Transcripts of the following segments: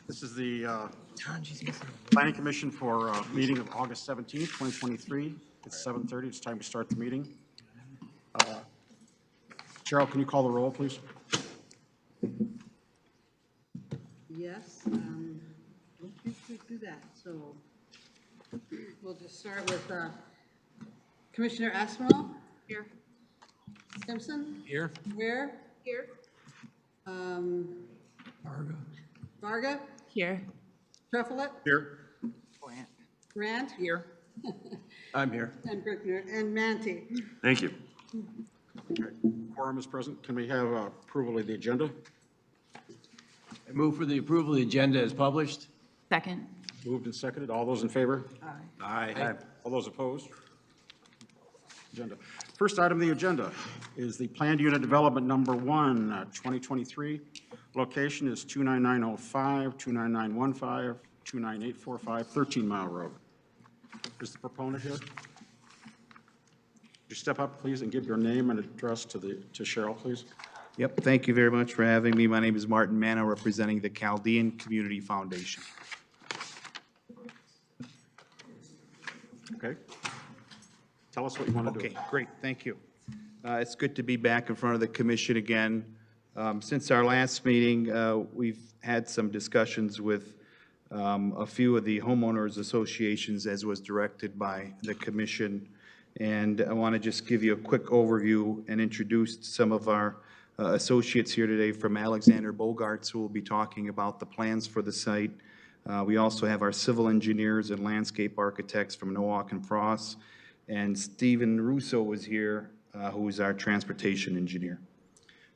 This is the Planning Commission for meeting of August 17th, 2023. It's 7:30. It's time to start the meeting. Cheryl, can you call the roll, please? Yes, we should do that. So we'll just start with Commissioner Aspinall. Here. Simpson. Here. Ware. Here. Varga. Here. Treffelet. Here. Grant. Here. I'm here. And Brickner. And Manti. Thank you. Okay. Quorum is present. Can we have approval of the agenda? I move for the approval of the agenda as published. Second. Moved and seconded. All those in favor? Aye. All those opposed? Agenda. First item on the agenda is the planned unit development number 1, 2023. Location is 29905, 29915, 29845, 13 Mile Road. Is the proponent here? Would you step up, please, and give your name and address to Cheryl, please? Yep, thank you very much for having me. My name is Martin Manna, representing the Chaldean Community Foundation. Okay. Tell us what you want to do. Okay, great, thank you. It's good to be back in front of the commission again. Since our last meeting, we've had some discussions with a few of the homeowners associations, as was directed by the commission. And I want to just give you a quick overview and introduce some of our associates here today from Alexander Bogarts, who will be talking about the plans for the site. We also have our civil engineers and landscape architects from Nowak and Frost. And Stephen Russo is here, who is our transportation engineer.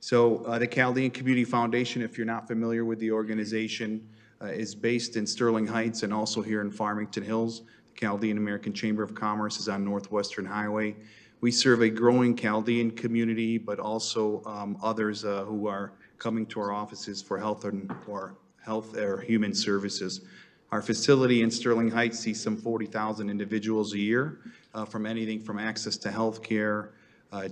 So the Chaldean Community Foundation, if you're not familiar with the organization, is based in Sterling Heights and also here in Farmington Hills. The Chaldean American Chamber of Commerce is on Northwestern Highway. We serve a growing Chaldean community, but also others who are coming to our offices for health or human services. Our facility in Sterling Heights sees some 40,000 individuals a year, from anything from access to health care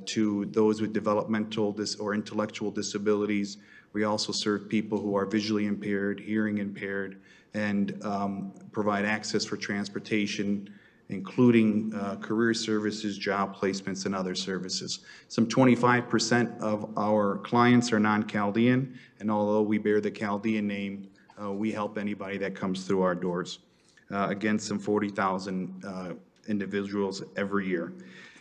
to those with developmental or intellectual disabilities. We also serve people who are visually impaired, hearing impaired, and provide access for transportation, including career services, job placements, and other services. Some 25% of our clients are non-Chaldean, and although we bear the Chaldean name, we help anybody that comes through our doors. Again, some 40,000 individuals every year.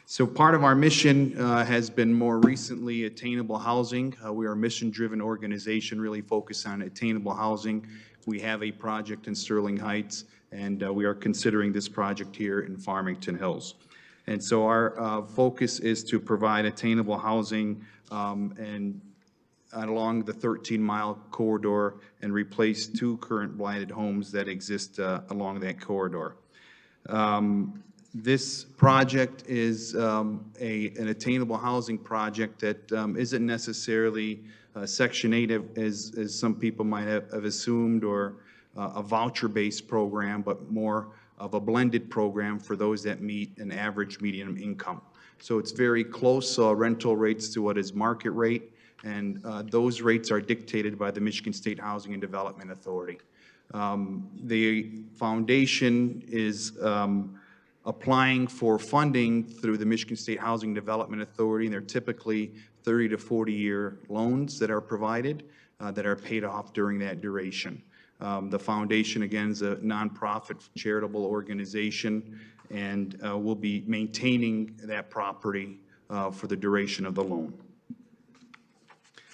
So part of our mission has been more recently attainable housing. We are a mission-driven organization really focused on attainable housing. We have a project in Sterling Heights, and we are considering this project here in Farmington Hills. And so our focus is to provide attainable housing and along the 13-mile corridor and replace 2 current blighted homes that exist along that corridor. This project is an attainable housing project that isn't necessarily Section 8 as some people might have assumed, or a voucher-based program, but more of a blended program for those that meet an average median income. So it's very close rental rates to what is market rate, and those rates are dictated by the Michigan State Housing and Development Authority. The foundation is applying for funding through the Michigan State Housing Development Authority, and they're typically 30 to 40-year loans that are provided that are paid off during that duration. The foundation, again, is a nonprofit charitable organization, and will be maintaining that property for the duration of the loan.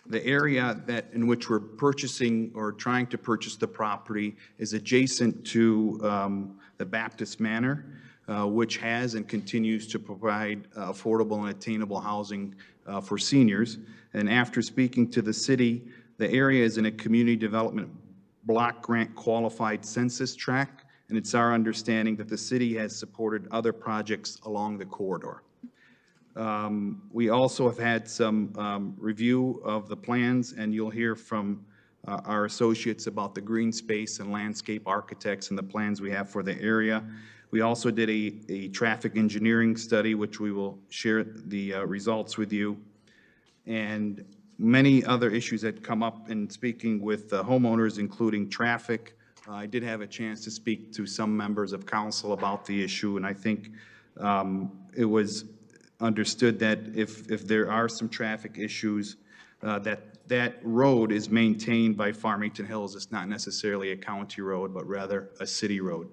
The area in which we're purchasing or trying to purchase the property is adjacent to the Baptist Manor, which has and continues to provide affordable and attainable housing for seniors. And after speaking to the city, the area is in a community development block grant qualified census tract, and it's our understanding that the city has supported other projects along the corridor. We also have had some review of the plans, and you'll hear from our associates about the green space and landscape architects and the plans we have for the area. We also did a traffic engineering study, which we will share the results with you. And many other issues that come up in speaking with homeowners, including traffic. I did have a chance to speak to some members of council about the issue, and I think it was understood that if there are some traffic issues, that road is maintained by Farmington Hills. It's not necessarily a county road, but rather a city road.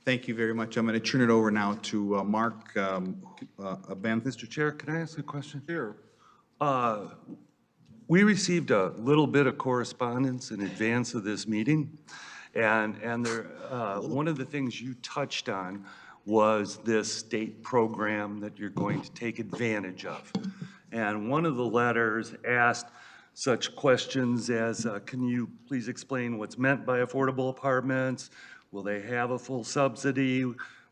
Thank you very much. I'm going to turn it over now to Mark Ben. Mr. Chair, can I ask a question? Here. We received a little bit of correspondence in advance of this meeting, and there, one of the things you touched on was this state program that you're going to take advantage of. And one of the letters asked such questions as, can you please explain what's meant by affordable apartments? Will they have a full subsidy?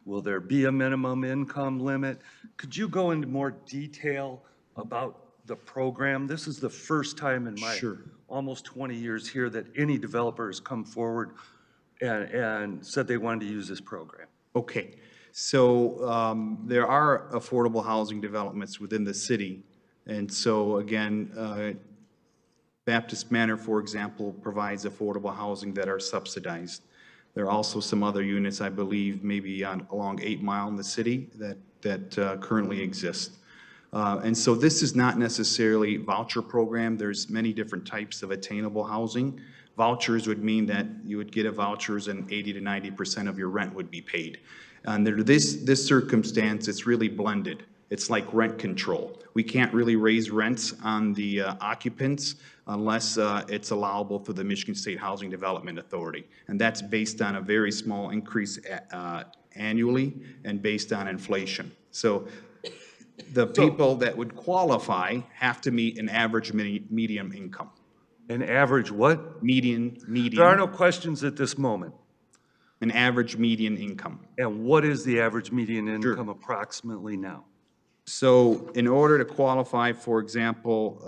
Will there be a minimum income limit? Could you go into more detail about the program? This is the first time in my almost 20 years here that any developer has come forward and said they wanted to use this program. Okay, so there are affordable housing developments within the city. And so again, Baptist Manor, for example, provides affordable housing that are subsidized. There are also some other units, I believe, maybe along 8 Mile in the city that currently exist. And so this is not necessarily a voucher program. There's many different types of attainable housing. Vouchers would mean that you would get a vouchers and 80 to 90% of your rent would be paid. Under this circumstance, it's really blended. It's like rent control. We can't really raise rents on the occupants unless it's allowable through the Michigan State Housing Development Authority. And that's based on a very small increase annually and based on inflation. So the people that would qualify have to meet an average median income. An average what? Median. There are no questions at this moment. An average median income. And what is the average median income approximately now? So in order to qualify, for example,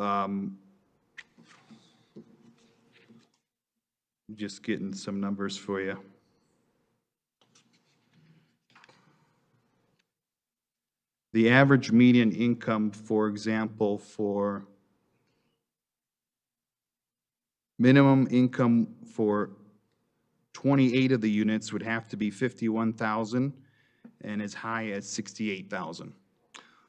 just getting some numbers for you. The average median income, for example, for minimum income for 28 of the units would have to be 51,000 and as high as 68,000.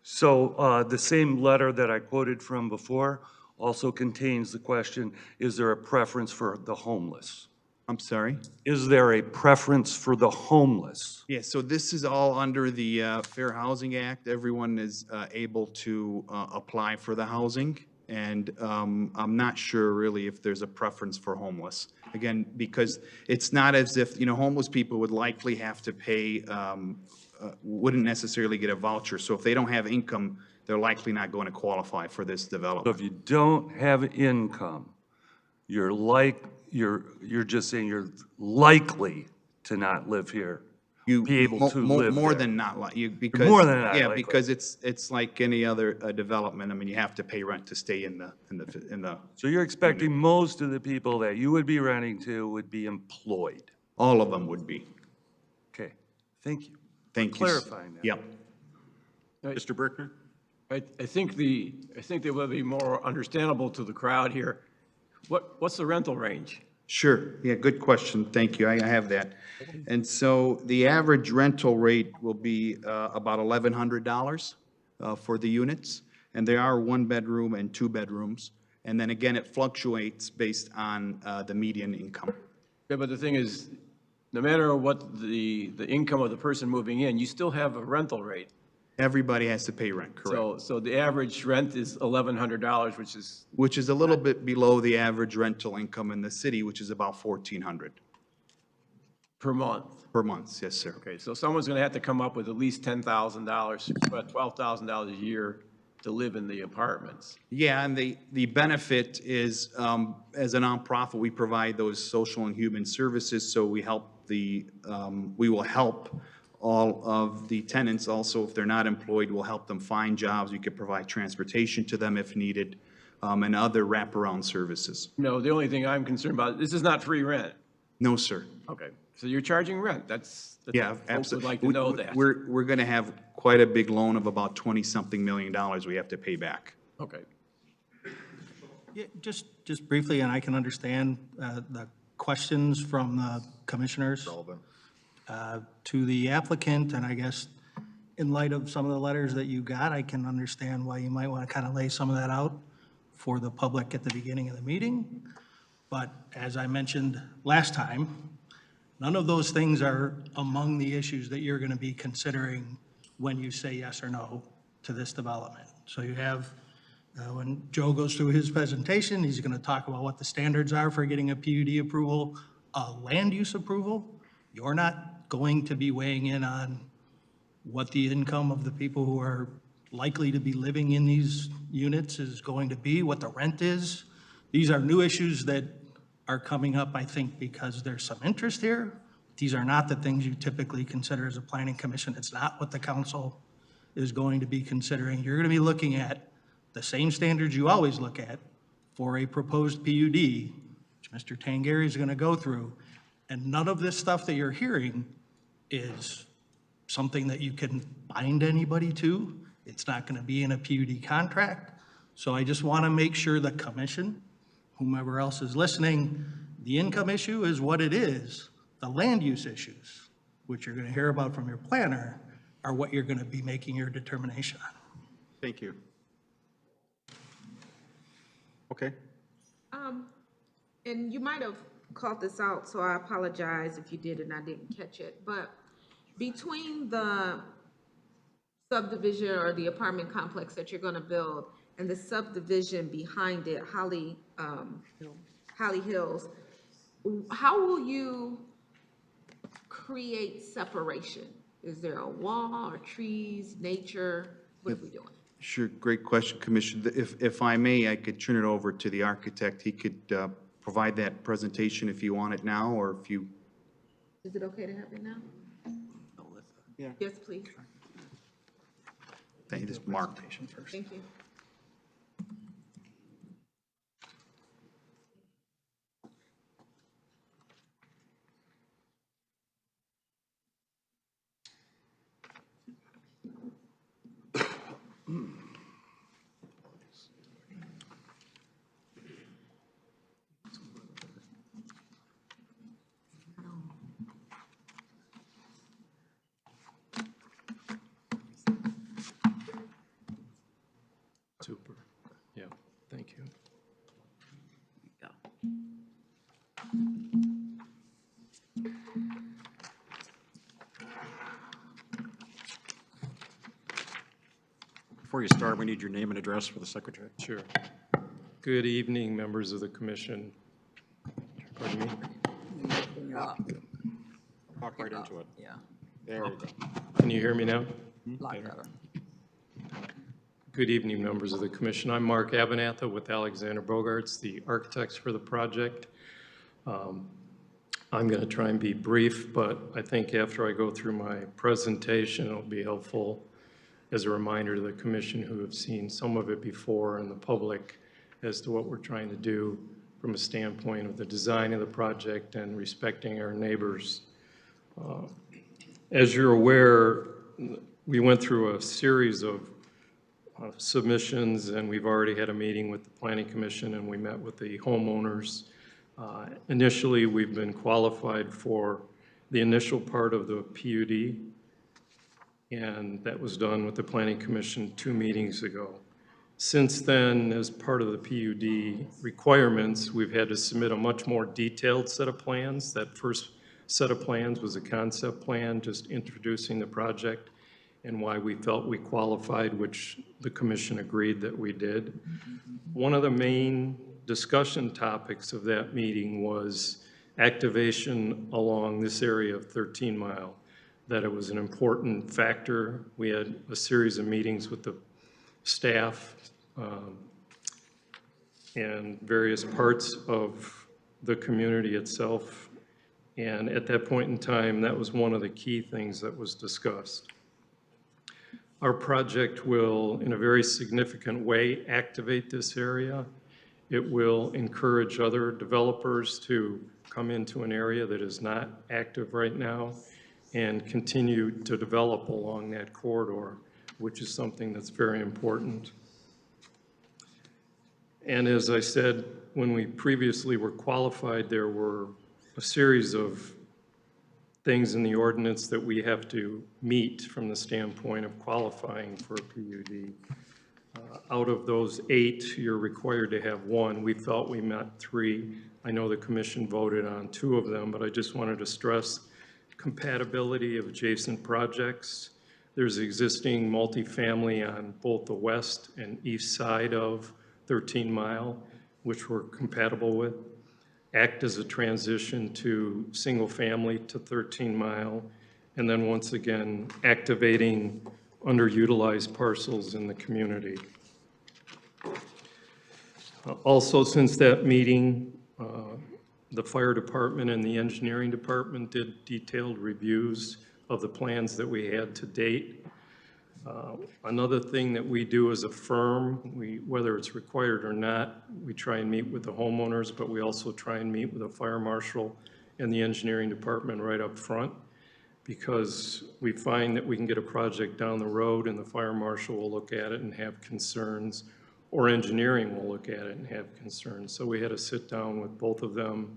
So the same letter that I quoted from before also contains the question, is there a preference for the homeless? I'm sorry? Is there a preference for the homeless? Yeah, so this is all under the Fair Housing Act. Everyone is able to apply for the housing. And I'm not sure really if there's a preference for homeless. Again, because it's not as if, homeless people would likely have to pay, wouldn't necessarily get a voucher. So if they don't have income, they're likely not going to qualify for this So development. if you don't have income, you're just saying you're likely to not live here, be able to live More there. than not like you, because. More than not Yeah, likely. because it's like any other development. I mean, you have to pay rent to stay in the, So you're expecting most of the people that you would be renting to would be employed? all of them would be. Okay, thank you. Thank you. Clarifying that. Yep. Mr. Brickner? I think they will be more understandable to the crowd here. What's the rental range? Sure. Yeah, good question. Thank you. I have that. And so the average rental rate will be about $1,100 for the units. And there are 1-bedroom and 2 bedrooms. And then again, it fluctuates based on the median income. Yeah, but the thing is, no matter what the income of the person moving in, you still have a rental rate. Everybody has to pay rent, correct? So the average rent is $1,100, Which is a little bit below the average rental income in the city, which is about $1,400 per month. per month. Yes, sir. Okay, so someone's going to have to come up with at least $10,000, but $12,000 a year to live in the apartments. Yeah, and the benefit is, as a nonprofit, we provide those social and human services, so we will help all of the tenants. Also, if they're not employed, we'll help them find jobs. We could provide transportation to them if needed. and other wraparound services. No, the only thing I'm concerned about, this is not free rent. No, sir. Okay, so you're charging rent. That's Yeah, folks would absolutely. like to know that. We're going to have quite a big loan of about 20-something million dollars we have to pay back. Okay. Yeah, just briefly, and I can understand the questions from the commissioners to the applicant, and I guess in light of some of the letters that you got, I can understand why you might want to kind of lay some of that out for the public at the beginning of the meeting. But as I mentioned last time, none of those things are among the issues that you're going to be considering when you say yes or no to this development. So you have, when Joe goes through his presentation, he's going to talk about what the standards are for getting a PUD approval, a land use approval. You're not going to be weighing in on what the income of the people who are likely to be living in these units is going to be, what the rent is. These are new issues that are coming up, I think, because there's some interest here. These are not the things you typically consider as a planning commission. It's not what the council is going to be considering. You're going to be looking at the same standards you always look at for a proposed PUD, which Mr. Tangari is going to go through. And none of this stuff that you're hearing is something that you can bind anybody to. It's not going to be in a PUD contract. So I just want to make sure the commission, whomever else is listening, the income issue is what it is. The land use issues, which you're going to hear about from your planner, are what you're going to be making your determination on. Thank you. Okay. And you might have called this out, so I apologize if you did and I didn't catch it, but between the subdivision or the apartment complex that you're gonna build and the subdivision behind it, Holly Hills, how will you create separation? Is there a wall or trees, nature? What are we doing? Sure, great question, Commissioner. If I may, I could turn it over to the architect. He could provide that presentation if you want it now, or if you... Is it okay to have it now? Yeah. Yes, please. Thank you, Mark. Thank you. Super. Yeah, thank you. Before you start, we need your name and address for the secretary. Sure. Good evening, members of the commission. Pardon me? Talk right into it. Yeah, There we go. Can you hear me now? lot better. Good evening, members of the commission. I'm Mark Abernatha with Alexander Bogarts, the architects for the project. I'm going to try and be brief, but I think after I go through my presentation, it'll be helpful as a reminder to the commission who have seen some of it before and the public as to what we're trying to do from a standpoint of the design of the project and respecting our neighbors. As you're aware, we went through a series of submissions, and we've already had a meeting with the Planning Commission, and we met with the homeowners. Initially, we've been qualified for the initial part of the PUD, and that was done with the Planning Commission 2 meetings ago. Since then, as part of the PUD requirements, we've had to submit a much more detailed set of plans. That first set of plans was a concept plan, just introducing the project and why we felt we qualified, which the commission agreed that we did. One of the main discussion topics of that meeting was activation along this area of 13 Mile, that it was an important factor. We had a series of meetings with the staff and various parts of the community itself. And at that point in time, that was one of the key things that was discussed. Our project will, in a very significant way, activate this area. It will encourage other developers to come into an area that is not active right now and continue to develop along that corridor, which is something that's very important. And as I said, when we previously were qualified, there were a series of things in the ordinance that we have to meet from the standpoint of qualifying for a PUD. Out of those 8, you're required to have 1. We felt we met 3. I know the commission voted on 2 of them, but I just wanted to stress compatibility of adjacent projects. There's existing multifamily on both the west and east side of 13 Mile, which we're compatible with. Act as a transition to single family to 13 Mile, and then once again, activating underutilized parcels in the community. Also, since that meeting, the fire department and the engineering department did detailed reviews of the plans that we had to date. Another thing that we do as a firm, whether it's required or not, we try and meet with the homeowners, but we also try and meet with the fire marshal and the engineering department right up front, because we find that we can get a project down the road and the fire marshal will look at it and have concerns, or engineering will look at it and have concerns. So we had to sit down with both of them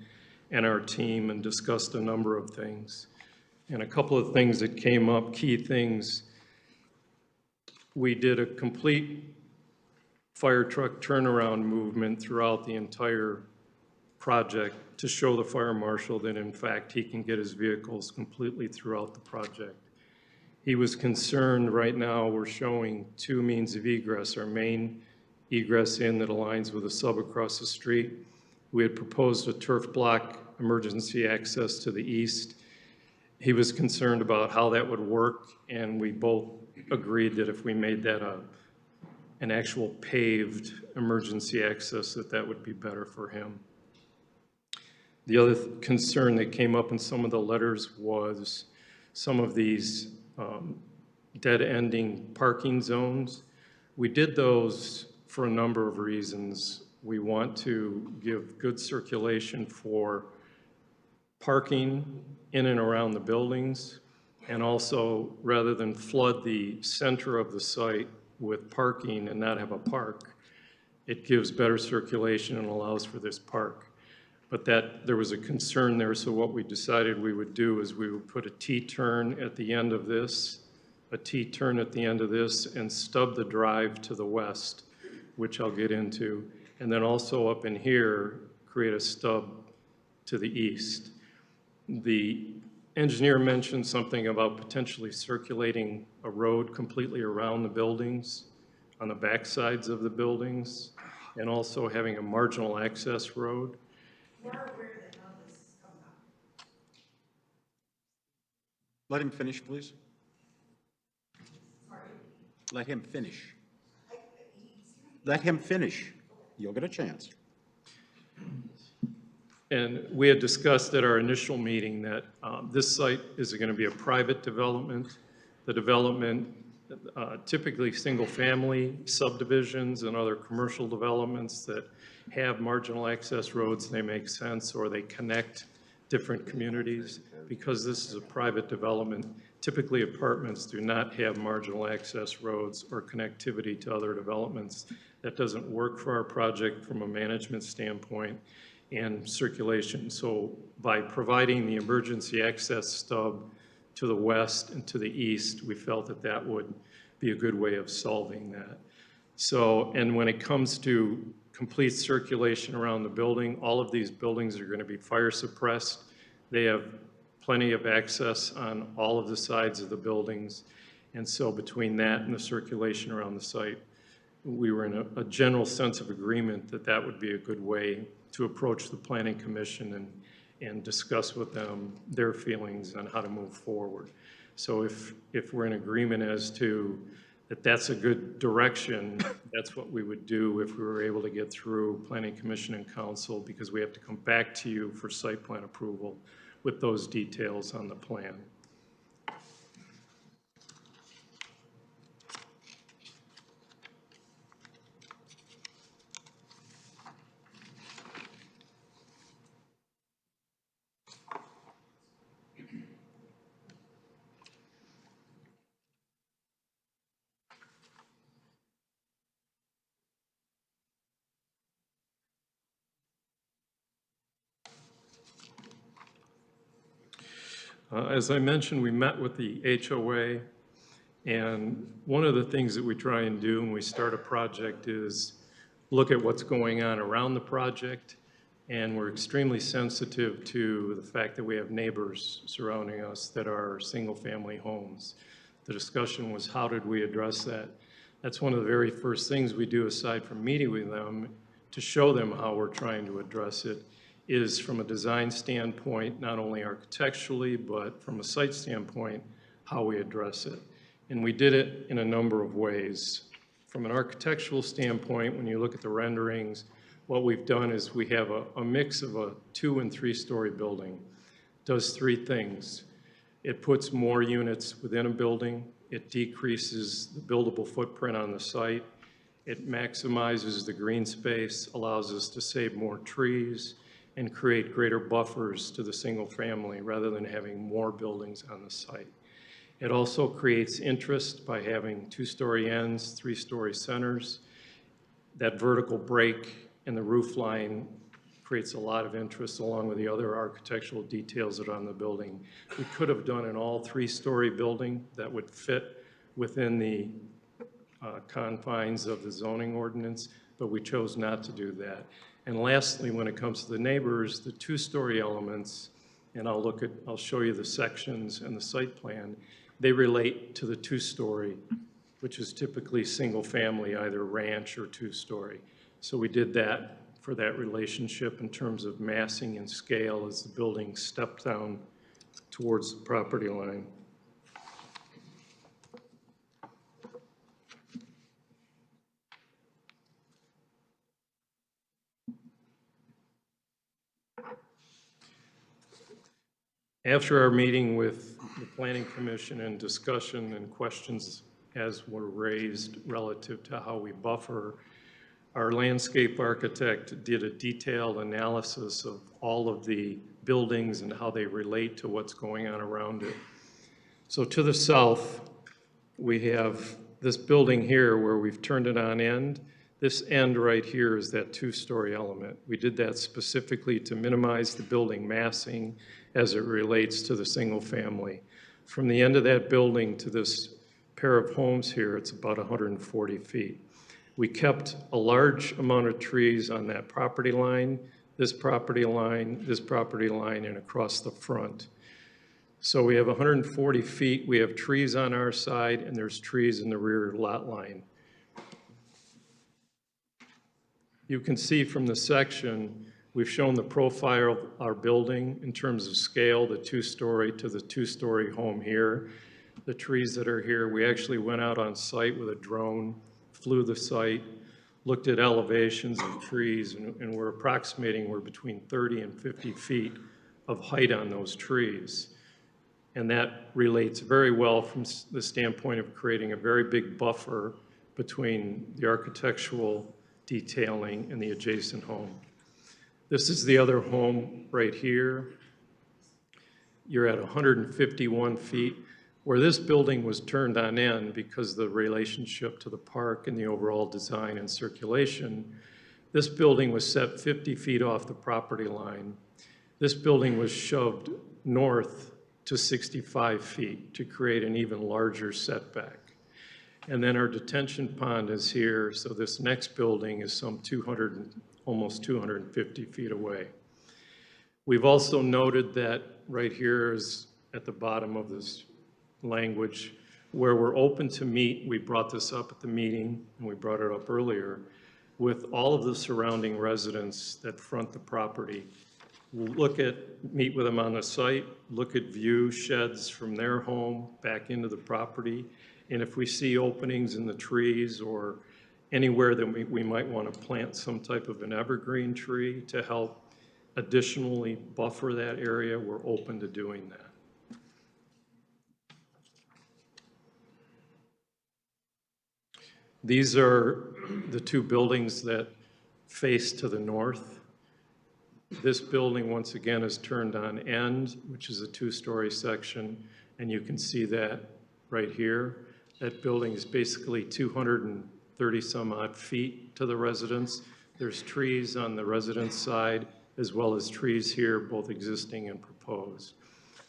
and our team and discussed a number of things. And a couple of things that came up, key things. We did a complete fire truck turnaround movement throughout the entire project to show the fire marshal that in fact he can get his vehicles completely throughout the project. He was concerned, right now we're showing 2 means of egress, our main egress in that aligns with a sub across the street. We had proposed a turf block emergency access to the east. He was concerned about how that would work, and we both agreed that if we made that an actual paved emergency access, that would be better for him. The other concern that came up in some of the letters was some of these dead-ending parking zones. We did those for a number of reasons. We want to give good circulation for parking in and around the buildings, and also, rather than flood the center of the site with parking and not have a park, it gives better circulation and allows for this park. But there was a concern there, so what we decided we would do is we would put a T-turn at the end of this, a T-turn at the end of this, and stub the drive to the west, which I'll get into, and then also up in here, create a stub to the east. The engineer mentioned something about potentially circulating a road completely around the buildings, on the back sides of the buildings, and also having a marginal access road. We're aware that none of this is coming up. Let him finish, please. Let him finish. Let him finish. You'll get a chance. And we had discussed at our initial meeting that this site is going to be a private development. The development, typically single-family subdivisions and other commercial developments that have marginal access roads, they make sense, or they connect different communities. Because this is a private development, typically apartments do not have marginal access roads or connectivity to other developments. That doesn't work for our project from a management standpoint and circulation. So by providing the emergency access stub to the west and to the east, we felt that that would be a good way of solving that. So, and when it comes to complete circulation around the building, all of these buildings are going to be fire suppressed. They have plenty of access on all of the sides of the buildings. And so between that and the circulation around the site, we were in a general sense of agreement that that would be a good way to approach the Planning Commission and discuss with them their feelings on how to move forward. So if we're in agreement as to that that's a good direction, that's what we would do if we were able to get through Planning Commission and Council, because we have to come back to you for site plan approval with those details on the plan. As I mentioned, we met with the HOA, and one of the things that we try and do when we start a project is look at what's going on around the project, and we're extremely sensitive to the fact that we have neighbors surrounding us that are single-family homes. The discussion was, how did we address that? That's one of the very first things we do, aside from meeting with them, to show them how we're trying to address it, is from a design standpoint, not only architecturally, but from a site standpoint, how we address it. And we did it in a number of ways. From an architectural standpoint, when you look at the renderings, what we've done is we have a mix of a 2- and 3-story building. It does 3 things. It puts more units within a building. It decreases the buildable footprint on the site. It maximizes the green space, allows us to save more trees, and create greater buffers to the single family rather than having more buildings on the site. It also creates interest by having 2-story ends, 3-story centers. That vertical break in the roof line creates a lot of interest along with the other architectural details that are on the building. We could have done an all 3-story building that would fit within the confines of the zoning ordinance, but we chose not to do that. And lastly, when it comes to the neighbors, the 2-story elements, and I'll show you the sections and the site plan, they relate to the 2-story, which is typically single family, either ranch or 2-story. So we did that for that relationship in terms of massing and scale as the building stepped down towards the property line. After our meeting with the Planning Commission and discussion and questions as were raised relative to how we buffer, our landscape architect did a detailed analysis of all of the buildings and how they relate to what's going on around it. So to the south, we have this building here where we've turned it on end. This end right here is that 2-story element. We did that specifically to minimize the building massing as it relates to the single family. From the end of that building to this pair of homes here, it's about 140 feet. We kept a large amount of trees on that property line, this property line, this property line, and across the front. So we have 140 feet, we have trees on our side, and there's trees in the rear lot line. You can see from the section, we've shown the profile of our building in terms of scale, the 2-story to the 2-story home here. The trees that are here, we actually went out on site with a drone, flew the site, looked at elevations of trees, and we're approximating we're between 30 and 50 feet of height on those trees. And that relates very well from the standpoint of creating a very big buffer between the architectural detailing and the adjacent home. This is the other home right here. You're at 151 feet. Where this building was turned on end because of the relationship to the park and the overall design and circulation, this building was set 50 feet off the property line. This building was shoved north to 65 feet to create an even larger setback. And then our detention pond is here, so this next building is some almost 250 feet away. We've also noted that right here is at the bottom of this language where we're open to meet. We brought this up at the meeting, and we brought it up earlier, with all of the surrounding residents that front the property. We'll meet with them on the site, look at view sheds from their home back into the property, and if we see openings in the trees or anywhere that we might want to plant some type of an evergreen tree to help additionally buffer that area, we're open to doing that. These are the 2 buildings that face to the north. This building, once again, is turned on end, which is a 2-story section, and you can see that right here. That building is basically 230 some odd feet to the residence. There's trees on the residence side, as well as trees here, both existing and proposed.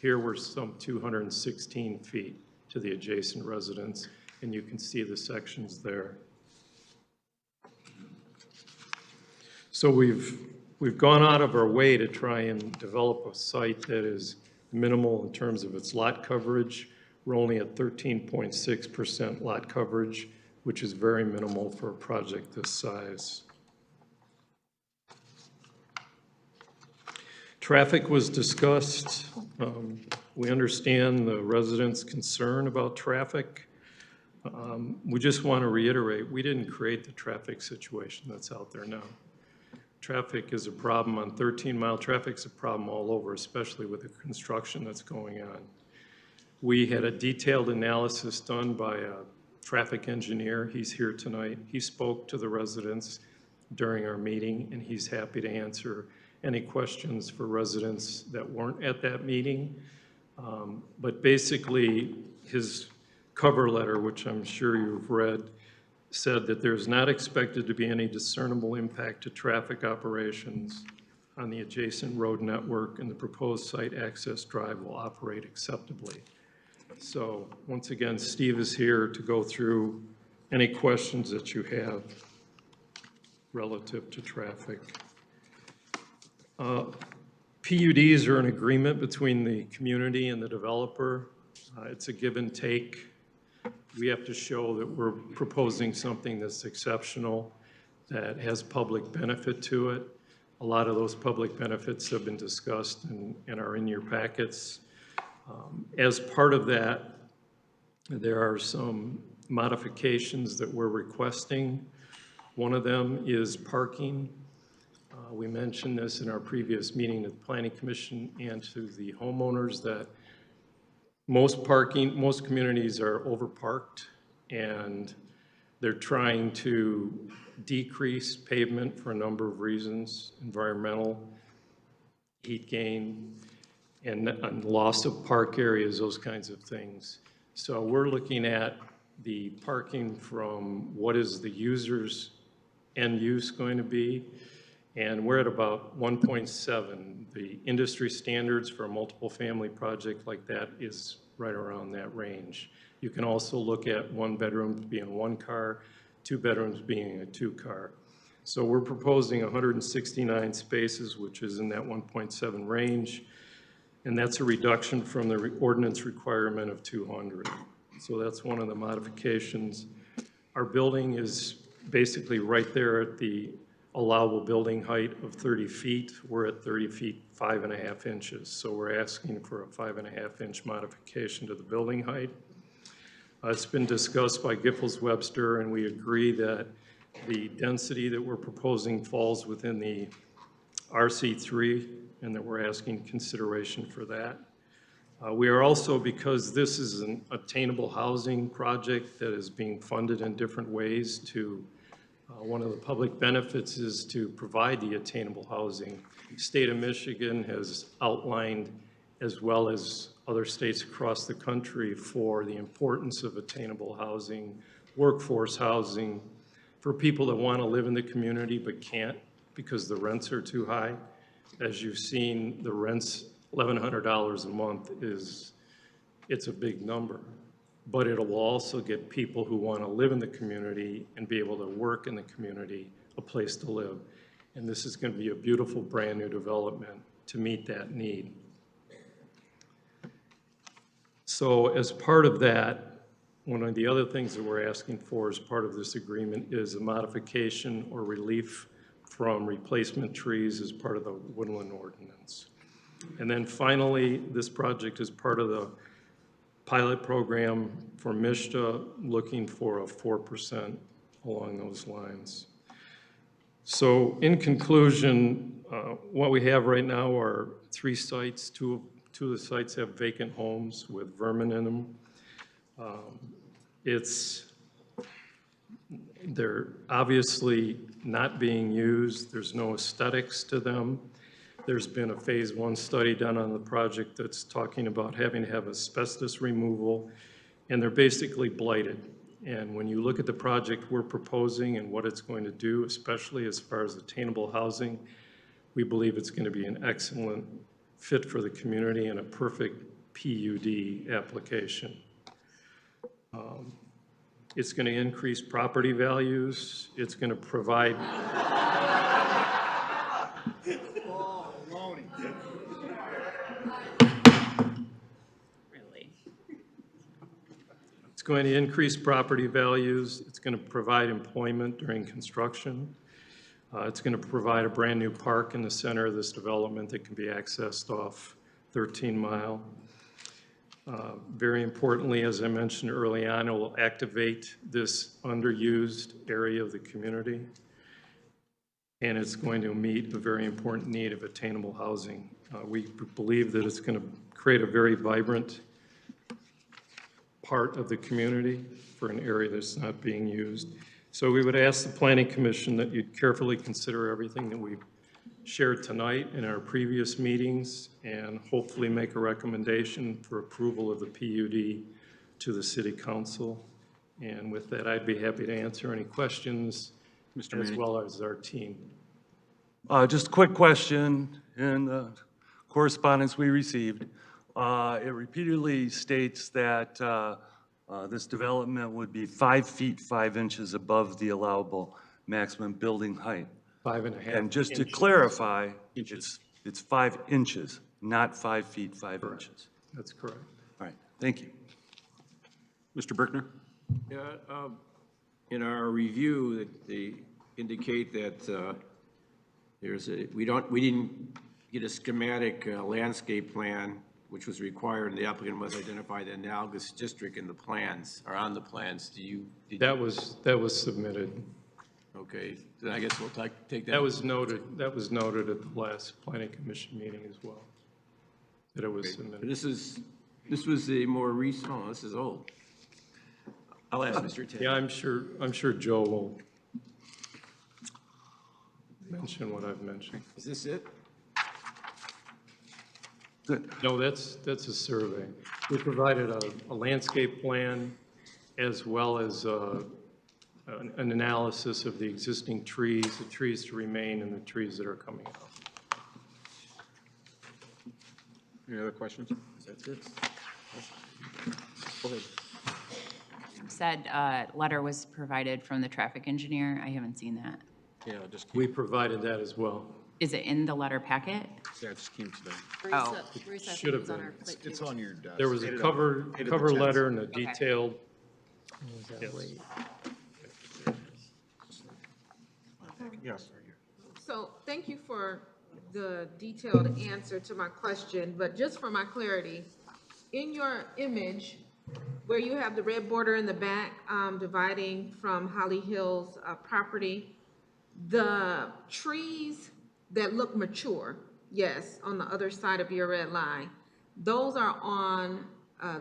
Here we're some 216 feet to the adjacent residence, and you can see the sections there. So we've gone out of our way to try and develop a site that is minimal in terms of its lot coverage. We're only at 13.6% lot coverage, which is very minimal for a project this size. Traffic was discussed. We understand the residents' concern about traffic. We just want to reiterate, we didn't create the traffic situation that's out there now. Traffic is a problem on 13 Mile. Traffic's a problem all over, especially with the construction that's going on. We had a detailed analysis done by a traffic engineer. He's here tonight. He spoke to the residents during our meeting, and he's happy to answer any questions for residents that weren't at that meeting. But basically, his cover letter, which I'm sure you've read, said that there's not expected to be any discernible impact to traffic operations on the adjacent road network, and the proposed site access drive will operate acceptably. So once again, Steve is here to go through any questions that you have relative to traffic. PUDs are an agreement between the community and the developer. It's a give and take. We have to show that we're proposing something that's exceptional, that has public benefit to it. A lot of those public benefits have been discussed and are in your packets. As part of that, there are some modifications that we're requesting. One of them is parking. We mentioned this in our previous meeting at the Planning Commission and to the homeowners that most communities are overparked, and they're trying to decrease pavement for a number of reasons: environmental, heat gain, and loss of park areas, those kinds of things. So we're looking at the parking from what is the user's end use going to be, and we're at about 1.7. The industry standards for a multiple family project like that is right around that range. You can also look at 1 bedroom being 1 car, 2 bedrooms being a 2 car. So we're proposing 169 spaces, which is in that 1.7 range, and that's a reduction from the ordinance requirement of 200. So that's one of the modifications. Our building is basically right there at the allowable building height of 30 feet. We're at 30 feet, 5.5 inches. So we're asking for a 5.5 inch modification to the building height. It's been discussed by Giffords Webster, and we agree that the density that we're proposing falls within the RC3, and that we're asking consideration for that. We are also, because this is an attainable housing project that is being funded in different ways to one of the public benefits is to provide the attainable housing. The state of Michigan has outlined, as well as other states across the country, for the importance of attainable housing, workforce housing, for people that want to live in the community but can't because the rents are too high. As you've seen, the rents, $1,100 a month, it's a big number. But it'll also get people who want to live in the community and be able to work in the community a place to live. And this is going to be a beautiful brand new development to meet that need. So as part of that, one of the other things that we're asking for as part of this agreement is a modification or relief from replacement trees as part of the woodland ordinance. And then finally, this project is part of the pilot program for MISTA, looking for a 4% along those lines. So in conclusion, what we have right now are 3 sites. Two of the sites have vacant homes with vermin in them. They're obviously not being used. There's no aesthetics to them. There's been a phase 1 study done on the project that's talking about having to have asbestos removal, and they're basically blighted. And when you look at the project we're proposing and what it's going to do, especially as far as attainable housing, we believe it's going to be an excellent fit for the community and a perfect PUD application. It's going to increase property values. It's going to provide. Really? It's going to increase property values. It's going to provide employment during construction. It's going to provide a brand-new park in the center of this development that can be accessed off 13 Mile. Very importantly, as I mentioned early on, it will activate this underused area of the community, and it's going to meet a very important need of attainable housing. We believe that it's going to create a very vibrant part of the community for an area that's not being used. So we would ask the Planning Commission that you'd carefully consider everything that we've shared tonight in our previous meetings and hopefully make a recommendation for approval of the PUD to the City Council. And with that, I'd be happy to answer any questions as well as our team. Just a quick question. In the correspondence we received, it repeatedly states that this development would be 5 feet 5 inches above the allowable maximum building height. 5.5 And just to inches. clarify, it's 5 inches, not 5 feet 5 inches. That's correct. All right, thank you. Mr. Brickner? Yeah, in our review, they indicate that we didn't get a schematic landscape plan, which was required, and the applicant must identify the analogous district in the plans, or on the plans. That was submitted. Okay, then I guess we'll take that. That was noted at the last Planning Commission meeting as well, that it was submitted. This was a more recent, oh, this is old. I'll ask Mr. Tate. Yeah, I'm sure Joe will mention what I've mentioned. Is this it? No, that's a survey. We provided a landscape plan as well as an analysis of the existing trees, the trees to remain and the trees that are coming out. Any other questions? That's it. Go ahead. Said letter was provided from the traffic engineer. I haven't seen that. Yeah, it just We provided that as well. Is it in the letter packet? came today. Oh. Should have been. It's on your desk. There was a cover letter and a detailed. Yes. So thank you for the detailed answer to my question, but just for my clarity, in your image, where you have the red border in the back dividing from Holly Hills property, the trees that look mature, yes, on the other side of your red line, those are on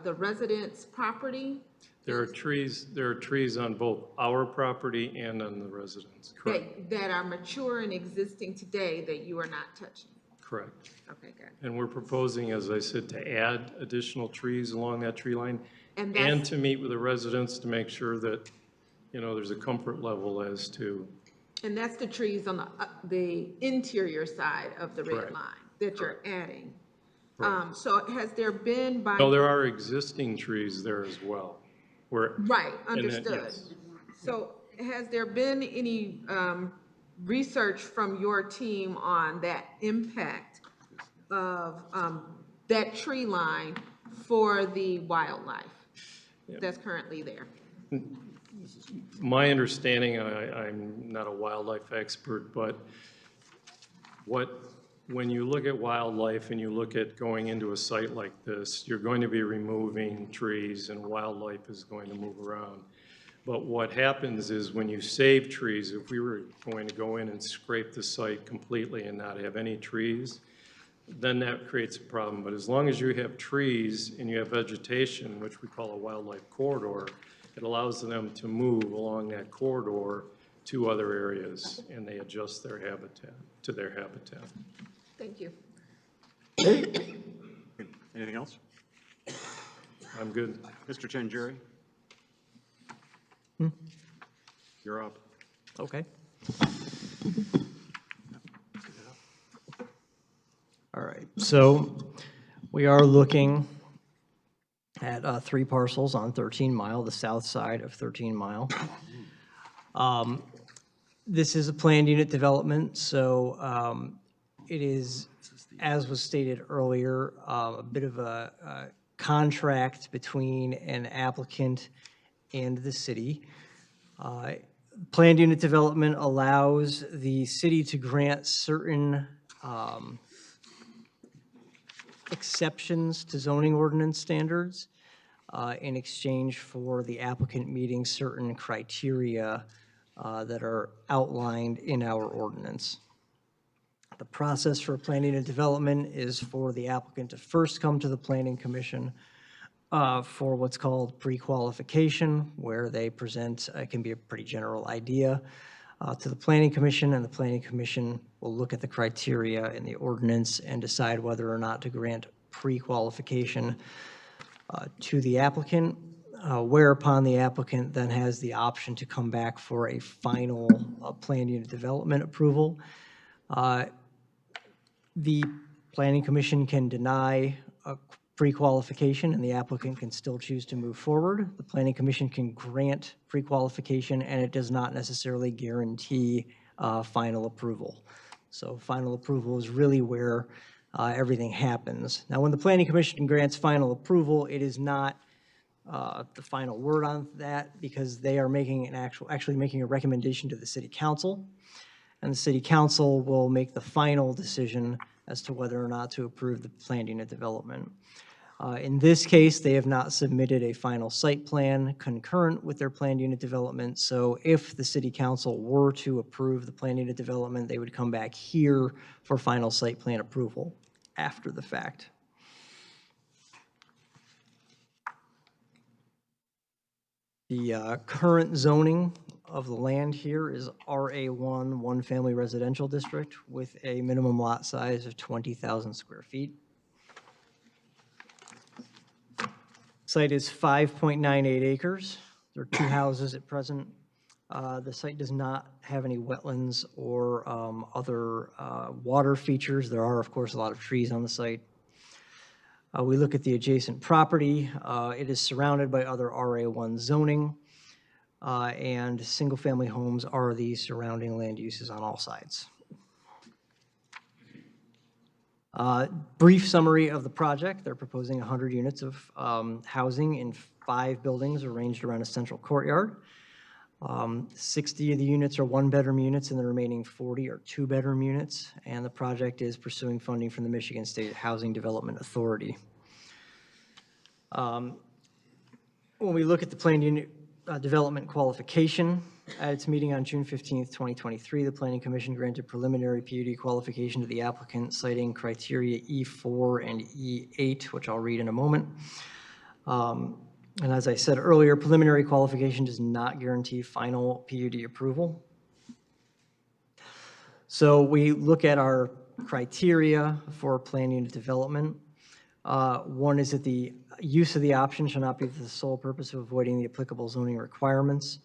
the resident's property? There are trees on both our property and on the residents, correct? That are mature and existing today that you are not touching? Correct. Okay, good. And we're proposing, as I said, to add additional trees along that tree line And and that's, to meet with the residents to make sure that, there's a comfort level as to, and that's the trees on the interior side of the red Correct. line that you're adding? So has there been by? no, there are existing trees there as well. Right, and then, understood. yes. So has there been any research from your team on that impact of that tree line for the wildlife that's currently there? My understanding, I'm not a wildlife expert, but when you look at wildlife and you look at going into a site like this, you're going to be removing trees and wildlife is going to move around. But what happens is when you save trees, if we were going to go in and scrape the site completely and not have any trees, then that creates a problem. But as long as you have trees and you have vegetation, which we call a wildlife corridor, it allows them to move along that corridor to other areas and they adjust their habitat to their habitat. Thank you. Anything else? I'm good. Mr. Tenjeri? You're up. Okay. All right, so We are looking at 3 parcels on 13 Mile, the south side of 13 Mile. This is a planned unit development, so it is, as was stated earlier, a bit of a contract between an applicant and the city. Planned unit development allows the city to grant certain exceptions to zoning ordinance standards in exchange for the applicant meeting certain criteria that are outlined in our ordinance. The process for planning and development is for the applicant to first come to the Planning Commission for what's called pre-qualification, where they present, it can be a pretty general idea, to the Planning Commission, and the Planning Commission will look at the criteria in the ordinance and decide whether or not to grant pre-qualification to the applicant, whereupon the applicant then has the option to come back for a final planned unit development approval. The Planning Commission can deny a pre-qualification and the applicant can still choose to move forward. The Planning Commission can grant pre-qualification and it does not necessarily guarantee final approval. So final approval is really where everything happens. Now, when the Planning Commission grants final approval, it is not the final word on that because they are making an actually making a recommendation to the City Council, and the City Council will make the final decision as to whether or not to approve the planned unit development. In this case, they have not submitted a final site plan concurrent with their planned unit development, so if the City Council were to approve the planned unit development, they would come back here for final site plan approval after the fact. The current zoning of the land here is RA1, one-family residential district with a minimum lot size of 20,000 square feet. Site is 5.98 acres. There are 2 houses at present. The site does not have any wetlands or other water features. There are, of course, a lot of trees on the site. We look at the adjacent property. It is surrounded by other RA1 zoning, and single-family homes are the surrounding land uses on all sides. Brief summary of the project. They're proposing 100 units of housing in 5 buildings arranged around a central courtyard. 60 of the units are 1-bedroom units and the remaining 40 are 2-bedroom units, and the project is pursuing funding from the Michigan State Housing Development Authority. When we look at the planned unit development qualification, at its meeting on June 15th, 2023, the Planning Commission granted preliminary PUD qualification to the applicant, citing criteria E4 and E8, which I'll read in a moment. And as I said earlier, preliminary qualification does not guarantee final PUD approval. So we look at our criteria for planned unit development. One is that the use of the option shall not be for the sole purpose of avoiding the applicable zoning requirements.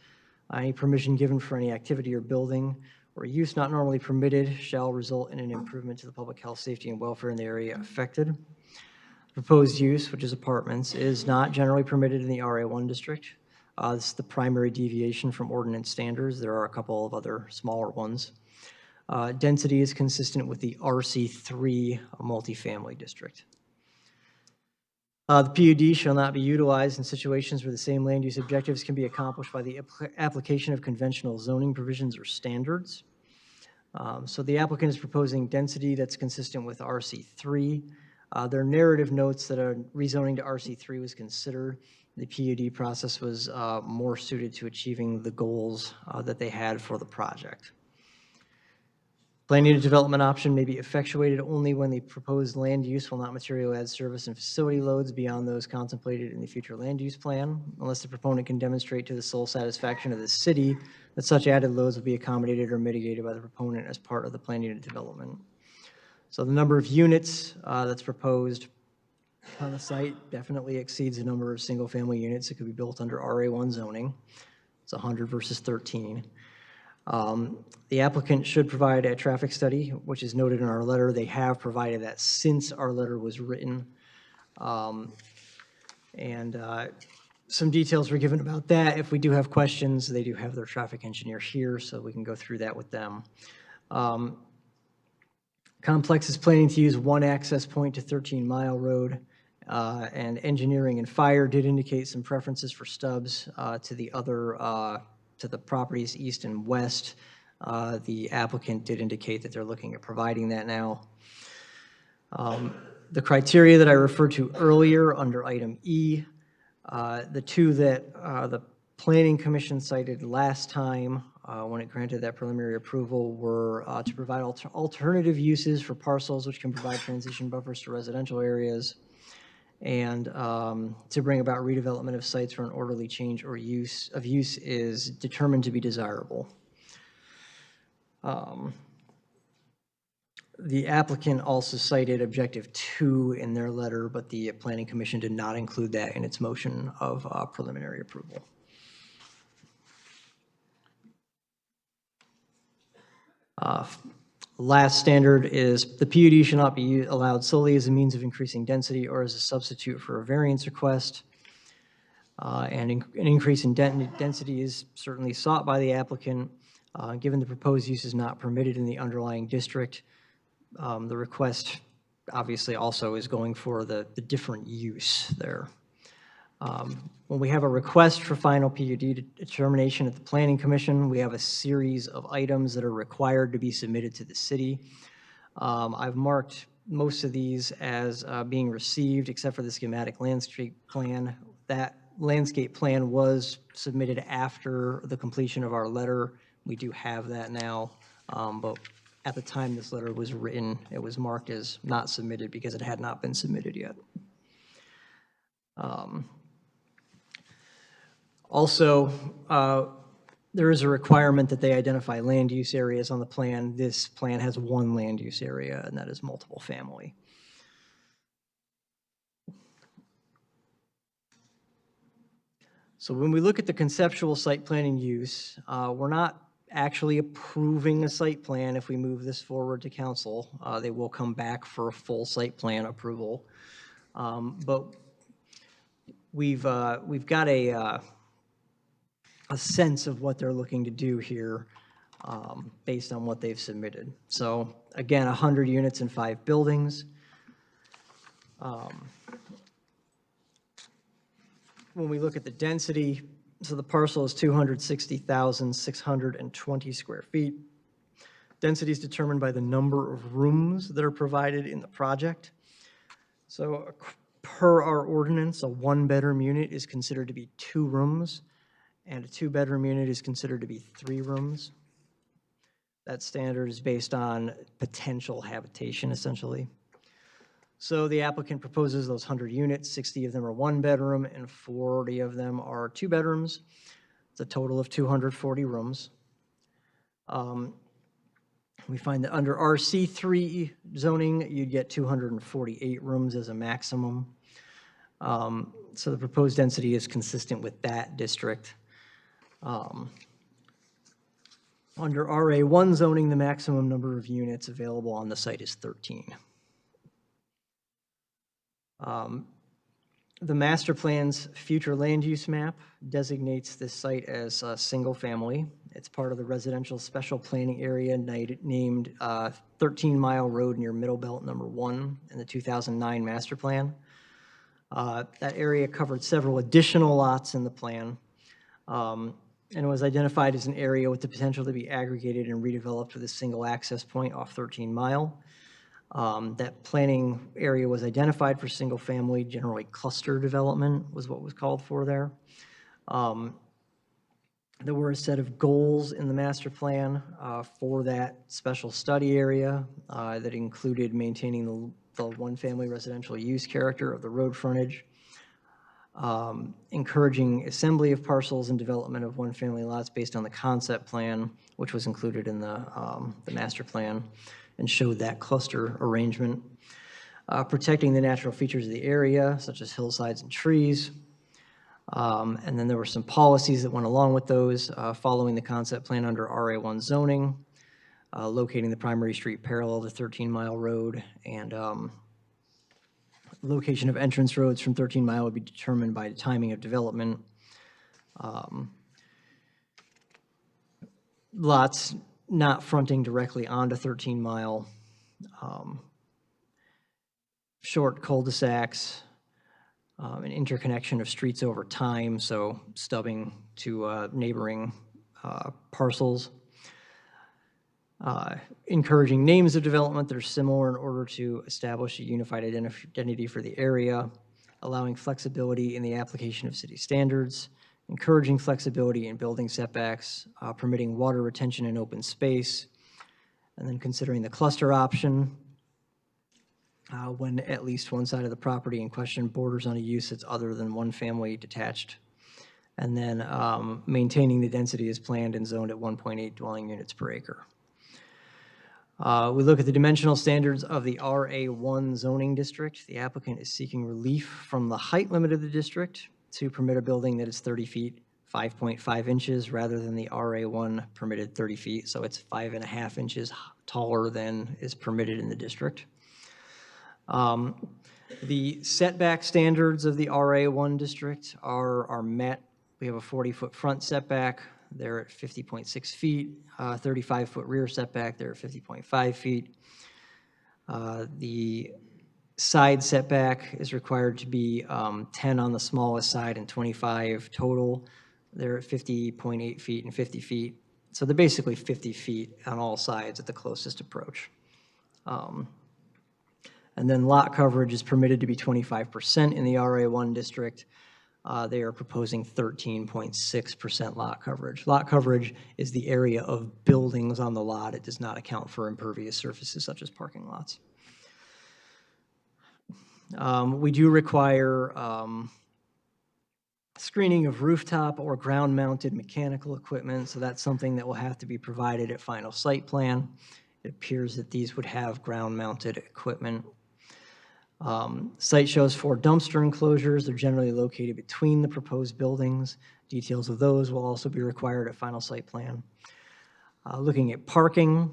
Any permission given for any activity or building or use not normally permitted shall result in an improvement to the public health, safety, and welfare in the area affected. Proposed use, which is apartments, is not generally permitted in the RA1 district. This is the primary deviation from ordinance standards. There are a couple of other smaller ones. Density is consistent with the RC3 multifamily district. The PUD shall not be utilized in situations where the same land use objectives can be accomplished by the application of conventional zoning provisions or standards. So the applicant is proposing density that's consistent with RC3. Their narrative notes that a rezoning to RC3 was considered. The PUD process was more suited to achieving the goals that they had for the project. Planned unit development option may be effectuated only when the proposed land use will not materially add service and facility loads beyond those contemplated in the future land use plan, unless the proponent can demonstrate to the sole satisfaction of the city that such added loads will be accommodated or mitigated by the proponent as part of the planned unit development. So the number of units that's proposed on the site definitely exceeds the number of single-family units that could be built under RA1 zoning. It's 100 versus 13. The applicant should provide a traffic study, which is noted in our letter. They have provided that since our letter was written. And some details were given about that. If we do have questions, they do have their traffic engineer here, so we can go through that with them. Complex is planning to use one access point to 13 Mile Road, and engineering and fire did indicate some preferences for stubs to the other, to the properties east and west. The applicant did indicate that they're looking at providing that now. The criteria that I referred to earlier under item E, the two that the Planning Commission cited last time when it granted that preliminary approval were to provide alternative uses for parcels which can provide transition buffers to residential areas, and to bring about redevelopment of sites where an orderly change or use is determined to be desirable. The applicant also cited objective 2 in their letter, but the Planning Commission did not include that in its motion of preliminary approval. Last standard is the PUD should not be allowed solely as a means of increasing density or as a substitute for a variance request. And an increase in density is certainly sought by the applicant. Given the proposed use is not permitted in the underlying district, the request obviously also is going for the different use there. When we have a request for final PUD determination at the Planning Commission, we have a series of items that are required to be submitted to the city. I've marked most of these as being received, except for the schematic landscape plan. That landscape plan was submitted after the completion of our letter. We do have that now, but at the time this letter was written, it was marked as not submitted because it had not been submitted yet. Also, there is a requirement that they identify land use areas on the plan. This plan has one land use area, and that is multiple family. So when we look at the conceptual site plan and use, we're not actually approving a site plan if we move this forward to council. They will come back for a full site plan approval. But we've got a sense of what they're looking to do here based on what they've submitted. So again, 100 units in 5 buildings. When we look at the density, so the parcel is 260,620 square feet. Density is determined by the number of rooms that are provided in the project. So per our ordinance, a 1-bedroom unit is considered to be 2 rooms, and a 2-bedroom unit is considered to be 3 rooms. That standard is based on potential habitation, essentially. So the applicant proposes those 100 units, 60 of them are 1-bedroom and 40 of them are 2 bedrooms. It's a total of 240 rooms. We find that under RC3 zoning, you'd get 248 rooms as a maximum. So the proposed density is consistent with that district. Under RA1 zoning, the maximum number of units available on the site is 13. The master plan's future land use map designates this site as a single family. It's part of the residential special planning area named 13 Mile Road near Middle Belt number 1 in the 2009 master plan. That area covered several additional lots in the plan, and was identified as an area with the potential to be aggregated and redeveloped with a single access point off 13 Mile. That planning area was identified for single-family, generally cluster development was what was called for there. There were a set of goals in the master plan for that special study area that included maintaining the one-family residential use character of the road frontage, encouraging assembly of parcels and development of one-family lots based on the concept plan, which was included in the master plan, and showed that cluster arrangement, protecting the natural features of the area, such as hillsides and trees. And then there were some policies that went along with those, following the concept plan under RA1 zoning, locating the primary street parallel to 13 Mile Road, and Location of entrance roads from 13 Mile would be determined by the timing of development. Lots not fronting directly onto 13 Mile. Short cul-de-sacs, an interconnection of streets over time, so stubbing to neighboring parcels. Encouraging names of development that are similar in order to establish a unified identity for the area, allowing flexibility in the application of city standards, encouraging flexibility in building setbacks, permitting water retention in open space, and then considering the cluster option when at least one side of the property in question borders on a use that's other than one family detached, and then maintaining the density as planned and zoned at 1.8 dwelling units per acre. We look at the dimensional standards of the RA1 zoning district. The applicant is seeking relief from the height limit of the district to permit a building that is 30 feet, 5.5 inches, rather than the RA1 permitted 30 feet. So it's 5.5 inches taller than is permitted in the district. The setback standards of the RA1 district are met. We have a 40-foot front setback. They're at 50.6 feet, 35-foot rear setback, they're at 50.5 feet. The side setback is required to be 10 on the smallest side and 25 total. They're at 50.8 feet and 50 feet. So they're basically 50 feet on all sides at the closest approach. And then lot coverage is permitted to be 25% in the RA1 district. They are proposing 13.6% lot coverage. Lot coverage is the area of buildings on the lot. It does not account for impervious surfaces such as parking lots. We do require screening of rooftop or ground-mounted mechanical equipment, so that's something that will have to be provided at final site plan. It appears that these would have ground-mounted equipment. Site shows 4 dumpster enclosures. They're generally located between the proposed buildings. Details of those will also be required at final site plan. Looking at parking,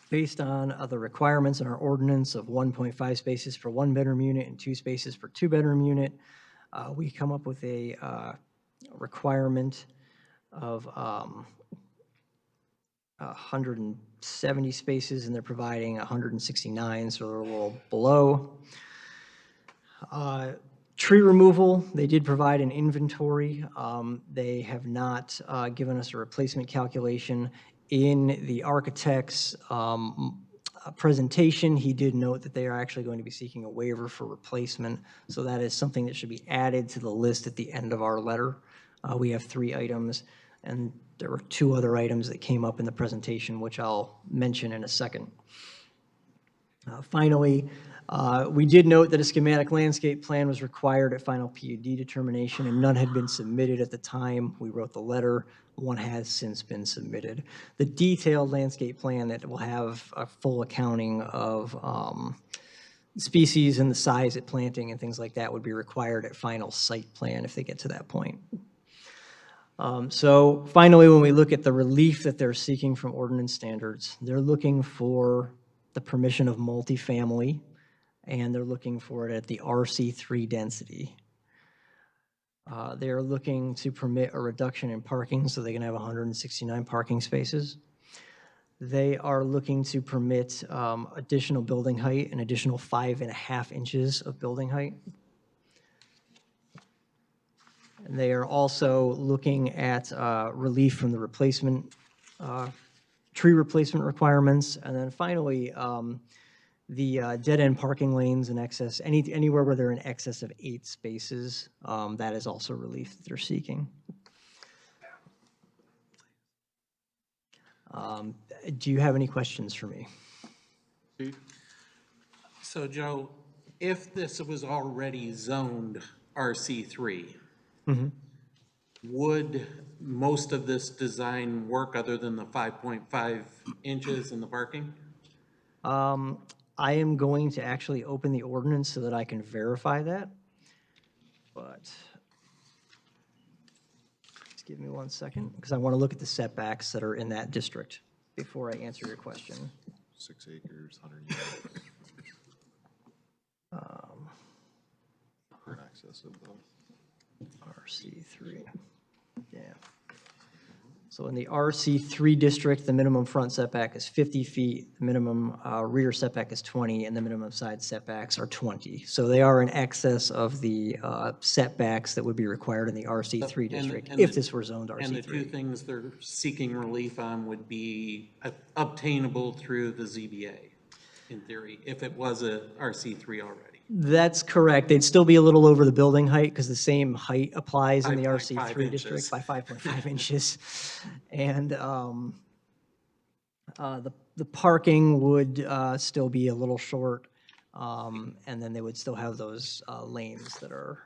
based on the requirements in our ordinance of 1.5 spaces per 1-bedroom unit and 2 spaces per 2-bedroom unit, we come up with a requirement of 170 spaces, and they're providing 169, so they're a little below. Tree removal, they did provide an inventory. They have not given us a replacement calculation. In the architect's presentation, he did note that they are actually going to be seeking a waiver for replacement, so that is something that should be added to the list at the end of our letter. We have 3 items, and there were 2 other items that came up in the presentation, which I'll mention in a second. Finally, we did note that a schematic landscape plan was required at final PUD determination, and none had been submitted at the time we wrote the letter. One has since been submitted. The detailed landscape plan that will have a full accounting of species and the size at planting and things like that would be required at final site plan if they get to that point. So finally, when we look at the relief that they're seeking from ordinance standards, they're looking for the permission of multifamily, and they're looking for it at the RC3 density. They're looking to permit a reduction in parking so they can have 169 parking spaces. They are looking to permit additional building height, an additional 5.5 inches of building height. And they are also looking at relief from the replacement, tree replacement requirements. And then finally, the dead-end parking lanes in excess, anywhere where they're in excess of 8 spaces, that is also relief that they're seeking. Do you have any questions for me? Steve? So Joe, if this was already zoned RC3, would most of this design work other than the 5.5 inches in the parking? I am going to actually open the ordinance so that I can verify that, but just give me 1 second, because I want to look at the setbacks that are in that district before I answer your question. 6 acres, 100 units. RC3, yeah. So in the RC3 district, the minimum front setback is 50 feet, the minimum rear setback is 20, and the minimum side setbacks are 20. So they are in excess of the setbacks that would be required in the RC3 district, if this were zoned RC3. And the two things they're seeking relief on would be obtainable through the ZBA, in theory, if it was a RC3 already. That's correct. They'd still be a little over the building height because the same height applies in the 5.5 RC3 district by 5.5 inches. And the parking would still be a little short. And then they would still have those lanes that are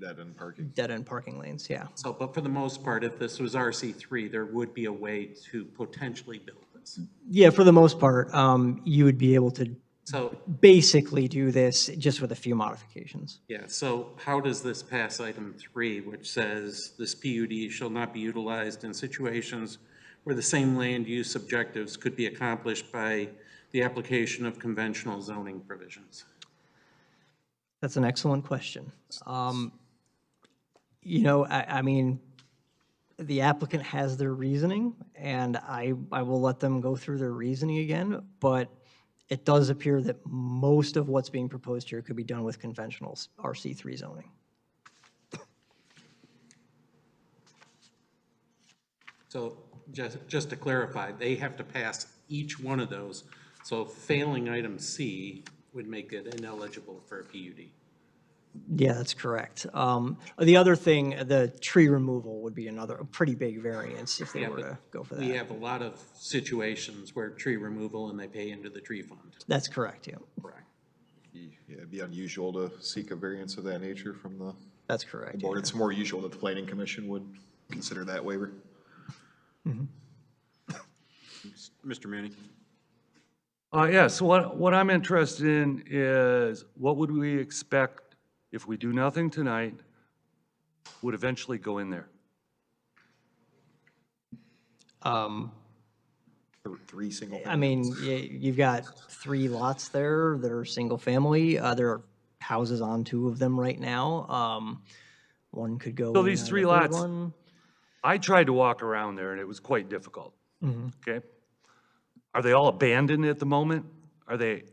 dead-end parking lanes, yeah. So, but for the most part, if this was RC3, there would be a way to potentially build this. Yeah, for the most part, you would be able to So, basically do this just with a few modifications. yeah, so how does this pass item 3, which says this PUD shall not be utilized in situations where the same land use objectives could be accomplished by the application of conventional zoning provisions? That's an excellent question. You know, I mean, the applicant has their reasoning, and I will let them go through their reasoning again, but it does appear that most of what's being proposed here could be done with conventional RC3 zoning. So just to clarify, they have to pass each one of those. So failing item C would make it ineligible for a PUD. Yeah, that's correct. The other thing, the tree removal would be a pretty big variance if they were to go for that. We have a lot of situations where tree removal and they pay into the tree fund. That's correct, yeah. Correct. Yeah, it'd be unusual to seek a variance of that nature from the That's correct. board. Yeah. It's more usual that the planning commission would consider that waiver. Mr. Manning? Yeah, so what I'm interested in is what would we expect if we do nothing tonight would eventually go in there? Three single. I mean, you've got 3 lots there that are single family. There are houses on 2 of them right now. One could go. So in these on 3 the third lots, one. I tried to walk around there and it was quite difficult. Okay? Are they all abandoned at the moment? Are they?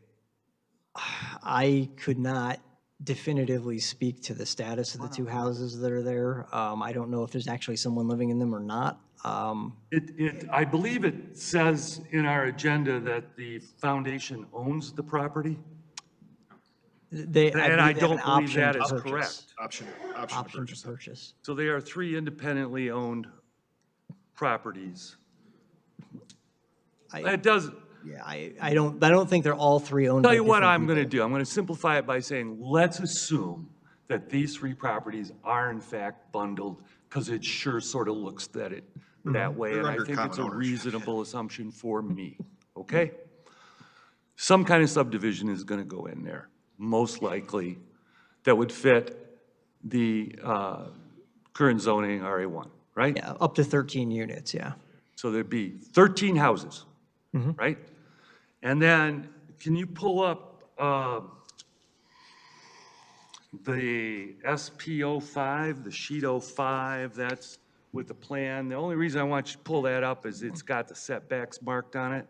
I could not definitively speak to the status of the 2 houses that are there. I don't know if there's actually someone living in them or not. I believe it says in our agenda that the foundation owns the property. And I don't believe that is correct. Option Option to purchase. So they are 3 independently owned properties. It does, Yeah, I don't think they're all 3 owned by tell you what different I'm going to people. do. I'm going to simplify it by saying, let's assume that these 3 properties are in fact bundled, because it sure sort of looks that way. They're And I under think common it's a ownership. reasonable assumption for me, okay? Some kind of subdivision is going to go in there, most likely, that would fit the current zoning RA1, right? Yeah, up to 13 units, yeah. So there'd be 13 houses, right? And then, can you pull up the SP05, the sheet 05, that's with the plan? The only reason I want you to pull that up is it's got the setbacks marked on it.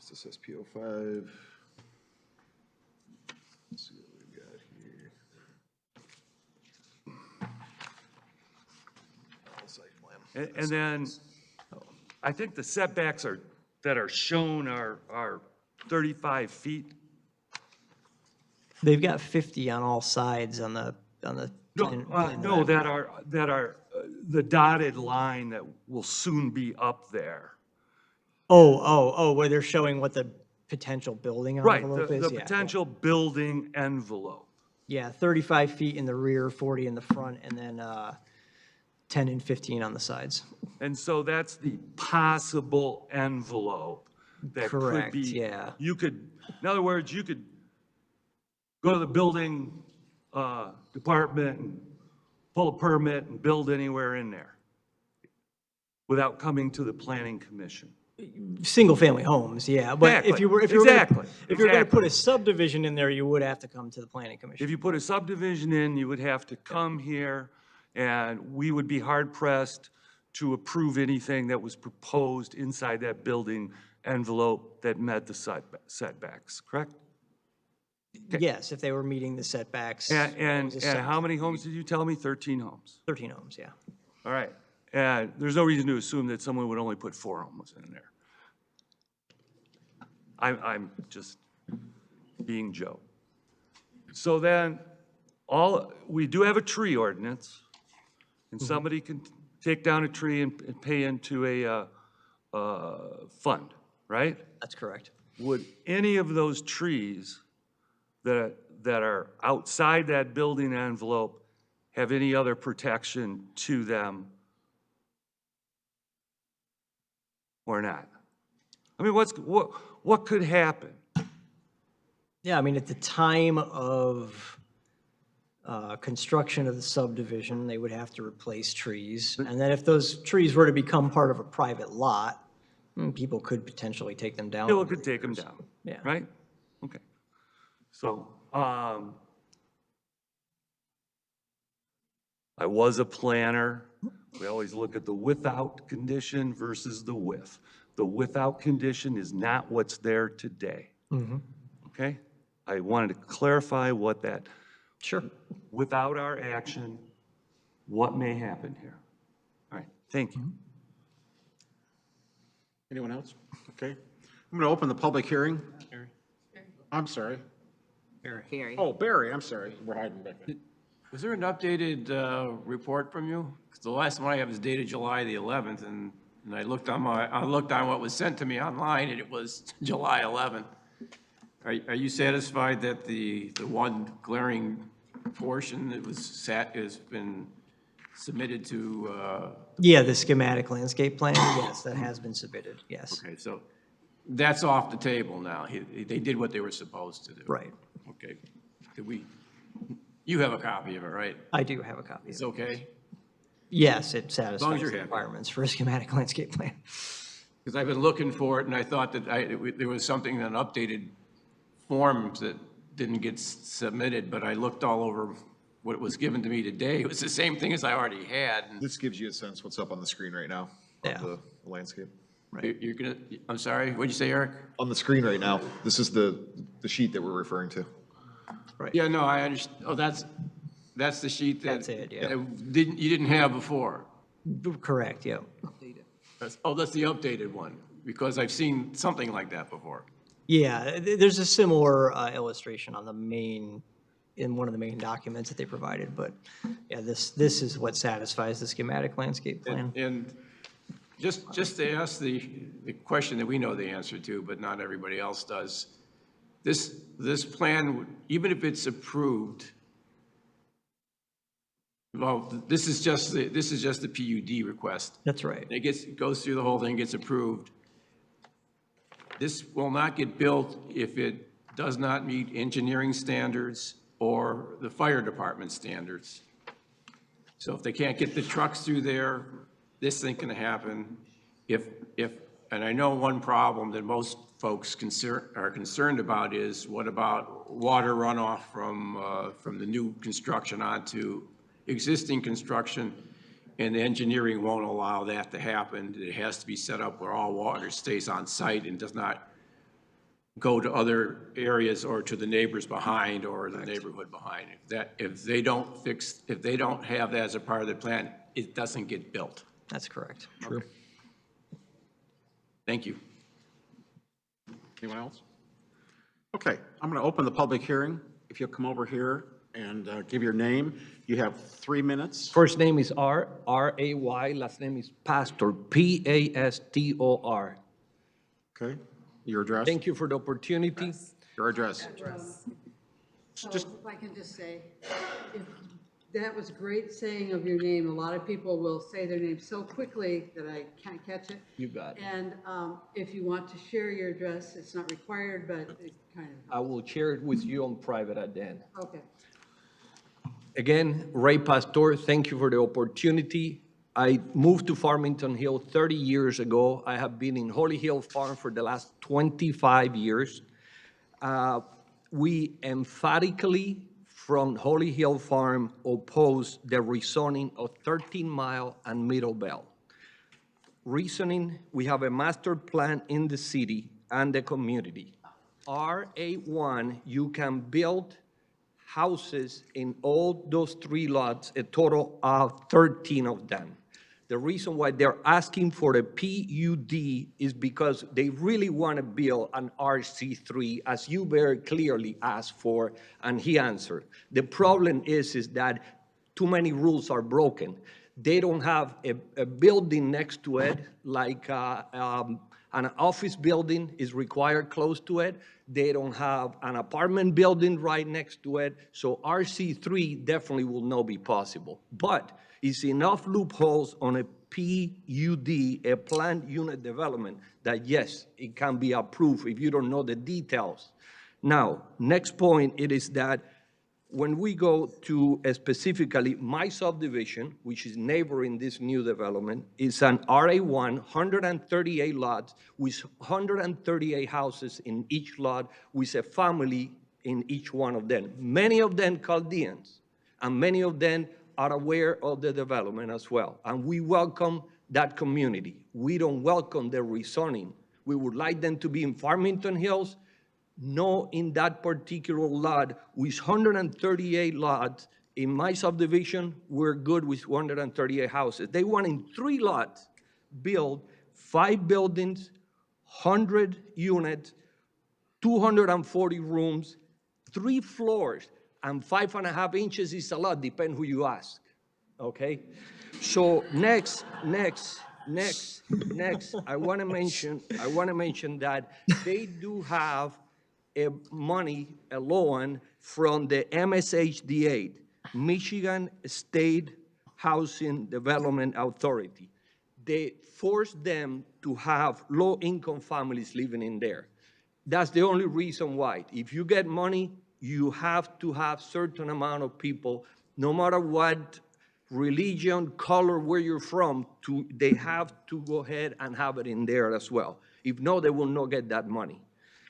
Is this SP05? Let's see what we've got here. Site plan. And then, I think the setbacks that are shown are 35 feet. They've got 50 on all sides on the plan. No, that are the dotted line that will soon be up there. Where they're showing what the potential building Right, envelope is? the Yeah, potential building envelope. yeah, 35 feet in the rear, 40 in the front, and then 10 and 15 on the sides. And so that's the possible envelope that could Correct, be. yeah. You could, in other words, you could go to the building department and pull a permit and build anywhere in there without coming to the planning commission. Single-family homes, yeah, but if you were, Exactly. if you were gonna put Exactly. a subdivision in there, you would have to come to the planning commission. If you put a subdivision in, you would have to come here, and we would be hard-pressed to approve anything that was proposed inside that building envelope that met the setbacks, correct? Yes, if they were meeting the setbacks. And it was a how many homes did you tell me? 13 homes. 13 homes, yeah. All right. And there's no reason to assume that someone would only put 4 homes in there. I'm just being Joe. So then, we do have a tree ordinance, and somebody can take down a tree and pay into a fund, right? That's correct. Would any of those trees that are outside that building envelope have any other protection to them or not? I mean, what could happen? Yeah, I mean, at the time of construction of the subdivision, they would have to replace trees. And then if those trees were to become part of a private lot, people could potentially take them down. People could take them down, Yeah. right? Okay. So, I was a planner. We always look at the without condition versus the with. The without condition is not what's there today. Okay? I wanted to clarify what that, Sure. without our action, what may happen here. All right, thank you. Anyone else? Okay. I'm going to open the public hearing. I'm sorry. Barry. Oh, Barry, I'm sorry. We're hiding back there. Was there an updated report from you? 'Cause the last one I have is dated July the 11th, and I looked on what was sent to me online, and it was July 11th. Are you satisfied that the one glaring portion that has been submitted to, Yeah, the schematic landscape plan, yes, that has been submitted, yes. okay, so that's off the table now. They did what they were supposed to do. Right. Okay. You have a copy of it, right? I do have a copy. It's okay? Yes, it long as satisfies you're the happy. requirements for a schematic landscape plan. Because I've been looking for it, and I thought that there was something, an updated form that didn't get submitted, but I looked all over what was given to me today. It was the same thing as I already had. And This gives you a sense what's up on the screen right now Yeah. of the landscape. you're gonna, I'm sorry, what'd you say, Eric? On the screen right now, this is the sheet that we're referring to. Yeah, no, I understand. Oh, that's the sheet that. That's it, yeah. You didn't have before. Correct, yeah. That's the updated one, because I've seen something like that before. Yeah, there's a similar illustration on the in one of the main documents that they provided, but yeah, this is what satisfies the schematic landscape plan. And just to ask the question that we know the answer to, but not everybody else does, this plan, even if it's approved, well, this is just the PUD request. That's right. It goes through the whole thing, gets approved. This will not get built if it does not meet engineering standards or the fire department standards. So if they can't get the trucks through there, this ain't gonna happen. And I know one problem that most folks are concerned about is, what about water runoff from the new construction onto existing construction? And the engineering won't allow that to happen. It has to be set up where all water stays on site and does not go to other areas or to the neighbors behind or the neighborhood behind. If they don't have that as a part of the plan, it doesn't get built. That's correct. True. Thank you. Anyone else? Okay, I'm going to open the public hearing. If you'll come over here and give your name. You have 3 minutes. First name is R-A-Y, last name is Pastor, P-A-S-T-O-R. Okay, your address? Thank you for the opportunity. Your address. So Just- if I can just say, that was great saying of your name. A lot of people will say their name so quickly that I can't catch it. You got it. And if you want to share your address, it's not required, but it kind of I will share it with you on private at the end. Okay. Again, Ray Pastor, thank you for the opportunity. I moved to Farmington Hill 30 years ago. I have been in Holy Hill Farm for the last 25 years. We emphatically, from Holy Hill Farm, oppose the rezoning of 13 Mile and Middle Bell. Reasoning, we have a master plan in the city and the community. RA1, you can build houses in all those 3 lots, a total of 13 of them. The reason why they're asking for a PUD is because they really want to build an RC3, as you very clearly asked for, and he answered. The problem is that too many rules are broken. They don't have a building next to it, like an office building is required close to it. They don't have an apartment building right next to it. So RC3 definitely will not be possible. But it's enough loopholes on a PUD, a planned unit development, that yes, it can be approved if you don't know the details. Now, next point, it is that when we go to specifically my subdivision, which is neighboring this new development, is an RA1, 138 lots with 138 houses in each lot with a family in each one of them. Many of them Chaldeans, and many of them are aware of the development as well. And we welcome that community. We don't welcome the rezoning. We would like them to be in Farmington Hills. No, in that particular lot, with 138 lots, in my subdivision, we're good with 138 houses. They want in 3 lots, build 5 buildings, 100 units, 240 rooms, 3 floors, and 5.5 inches is a lot, depend who you ask, okay? So next, I want to mention that they do have a loan from the MSHD8, Michigan State Housing Development Authority. They force them to have low-income families living in there. That's the only reason why. If you get money, you have to have certain amount of people, no matter what religion, color, where you're from, they have to go ahead and have it in there as well. If not, they will not get that money.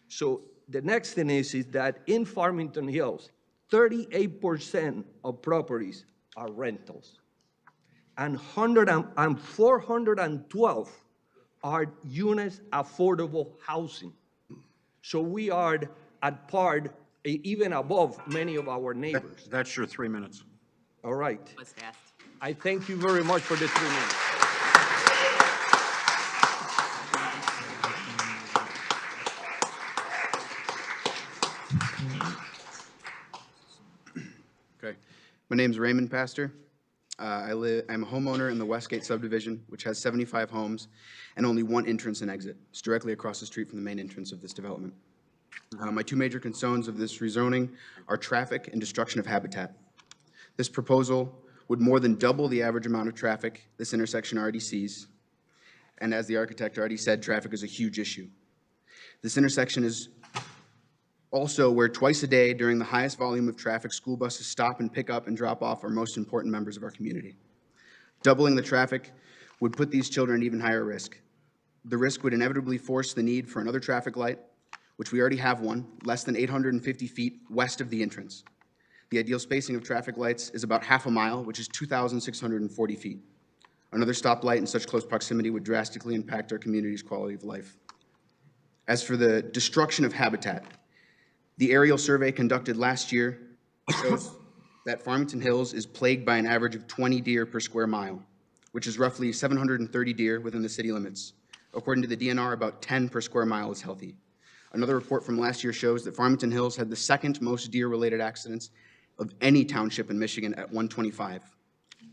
So the next thing is that in Farmington Hills, 38% of properties are rentals, and 412 are units affordable housing. So we are at par, even above many of our neighbors. That's your 3 minutes. All right. Was fast. I thank you very much for the 3 minutes. Okay. My name's Raymond Pastor. I'm a homeowner in the Westgate subdivision, which has 75 homes and only 1 entrance and exit. It's directly across the street from the main entrance of this development. My 2 major concerns of this rezoning are traffic and destruction of habitat. This proposal would more than double the average amount of traffic this intersection already sees. And as the architect already said, traffic is a huge issue. This intersection is also where twice a day during the highest volume of traffic, school buses stop and pick up and drop off our most important members of our community. Doubling the traffic would put these children at even higher risk. The risk would inevitably force the need for another traffic light, which we already have one, less than 850 feet west of the entrance. The ideal spacing of traffic lights is about half a mile, which is 2,640 feet. Another stoplight in such close proximity would drastically impact our community's quality of life. As for the destruction of habitat, the aerial survey conducted last year shows that Farmington Hills is plagued by an average of 20 deer per square mile, which is roughly 730 deer within the city limits. According to the DNR, about 10 per square mile is healthy. Another report from last year shows that Farmington Hills had the 2nd most deer-related accidents of any township in Michigan at 125.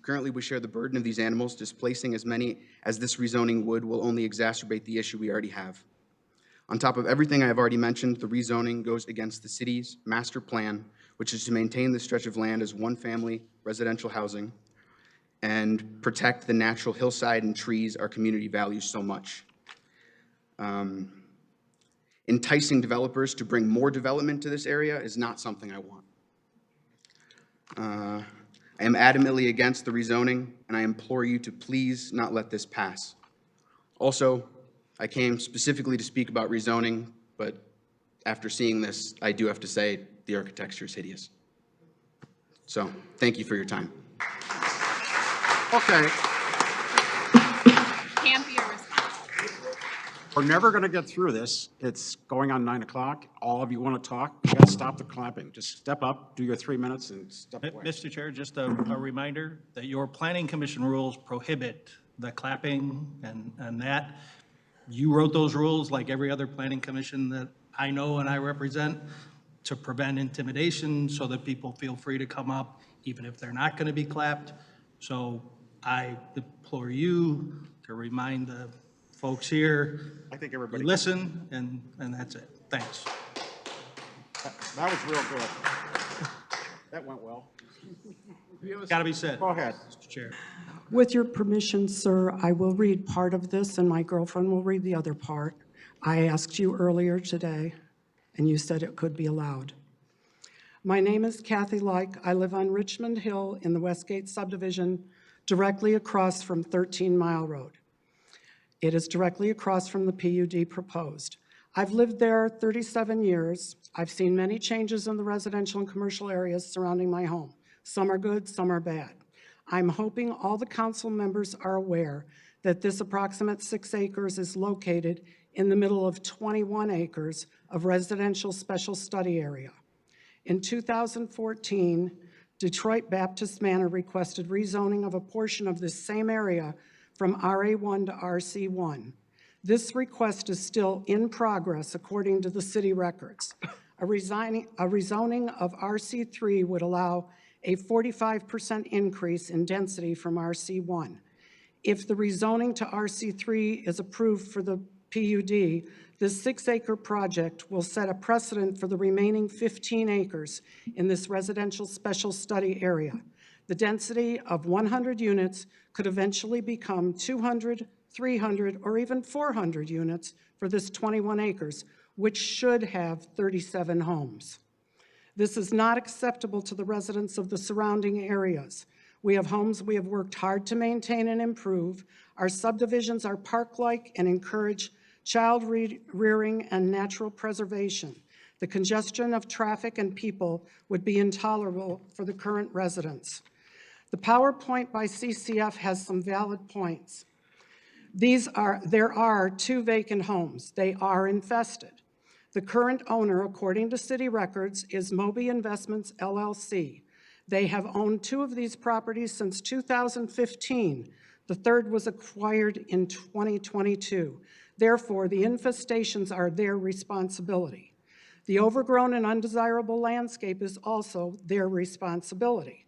Currently, we share the burden of these animals. Displacing as many as this rezoning would will only exacerbate the issue we already have. On top of everything I have already mentioned, the rezoning goes against the city's master plan, which is to maintain this stretch of land as 1-family residential housing and protect the natural hillside and trees our community values so much. Enticing developers to bring more development to this area is not something I want. I am adamantly against the rezoning, and I implore you to please not let this pass. Also, I came specifically to speak about rezoning, but after seeing this, I do have to say the architecture is hideous. So, thank you for your time. Okay, Can't be a response. we're never going to get through this. It's going on 9 o'clock. All of you want to talk, you got to stop the clapping. Just step up, do your 3 minutes, and step away. Mr. Chair, just a reminder that your planning commission rules prohibit the clapping and that. You wrote those rules like every other planning commission that I know and I represent to prevent intimidation so that people feel free to come up even if they're not going to be clapped. So I implore you to remind the folks here. I think everybody. Listen, and that's it. Thanks. That was real good. That went well. Got to be said. Go ahead. Mr. Chair. With your permission, sir, I will read part of this and my girlfriend will read the other part. I asked you earlier today and you said it could be allowed. My name is Kathy Like. I live on Richmond Hill in the Westgate subdivision, directly across from 13 Mile Road. It is directly across from the PUD proposed. I've lived there 37 years. I've seen many changes in the residential and commercial areas surrounding my home. Some are good, some are bad. I'm hoping all the council members are aware that this approximate 6 acres is located in the middle of 21 acres of residential special study area. In 2014, Detroit Baptist Manor requested rezoning of a portion of this same area from RA1 to RC1. This request is still in progress according to the city records. A rezoning of RC3 would allow a 45% increase in density from RC1. If the rezoning to RC3 is approved for the PUD, this 6-acre project will set a precedent for the remaining 15 acres in this residential special study area. The density of 100 units could eventually become 200, 300, or even 400 units for this 21 acres, which should have 37 homes. This is not acceptable to the residents of the surrounding areas. We have homes we have worked hard to maintain and improve. Our subdivisions are park-like and encourage child rearing and natural preservation. The congestion of traffic and people would be intolerable for the current residents. The PowerPoint by CCF has some valid points. There are 2 vacant homes. They are infested. The current owner, according to city records, is Moby Investments, LLC. They have owned 2 of these properties since 2015. The third was acquired in 2022. Therefore, the infestations are their responsibility. The overgrown and undesirable landscape is also their responsibility.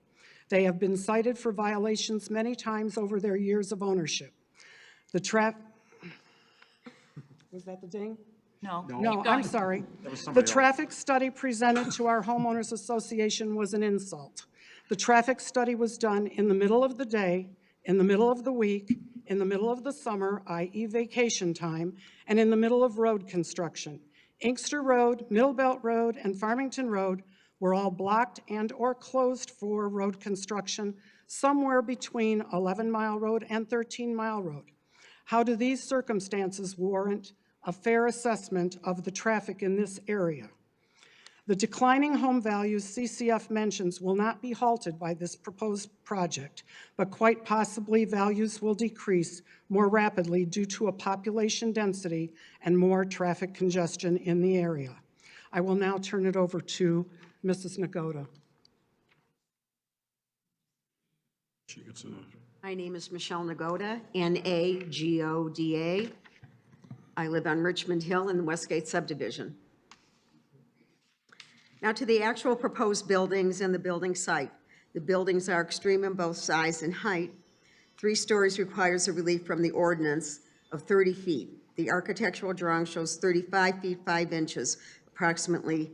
They have been cited for violations many times over their years of ownership. Was that the ding? No. No, I'm sorry. The traffic study presented to our homeowners association was an insult. The traffic study was done in the middle of the day, in the middle of the week, in the middle of the summer, i.e. vacation time, and in the middle of road construction. Inkster Road, Middle Belt Road, and Farmington Road were all blocked and or closed for road construction somewhere between 11 Mile Road and 13 Mile Road. How do these circumstances warrant a fair assessment of the traffic in this area? The declining home values CCF mentions will not be halted by this proposed project, but quite possibly values will decrease more rapidly due to a population density and more traffic congestion in the area. I will now turn it over to Mrs. Nagoda. My name is Michelle Nagoda, Nagoda. I live on Richmond Hill in the Westgate subdivision. Now to the actual proposed buildings and the building site. The buildings are extreme in both size and height. 3 stories requires a relief from the ordinance of 30 feet. The architectural drawing shows 35 feet 5 inches, approximately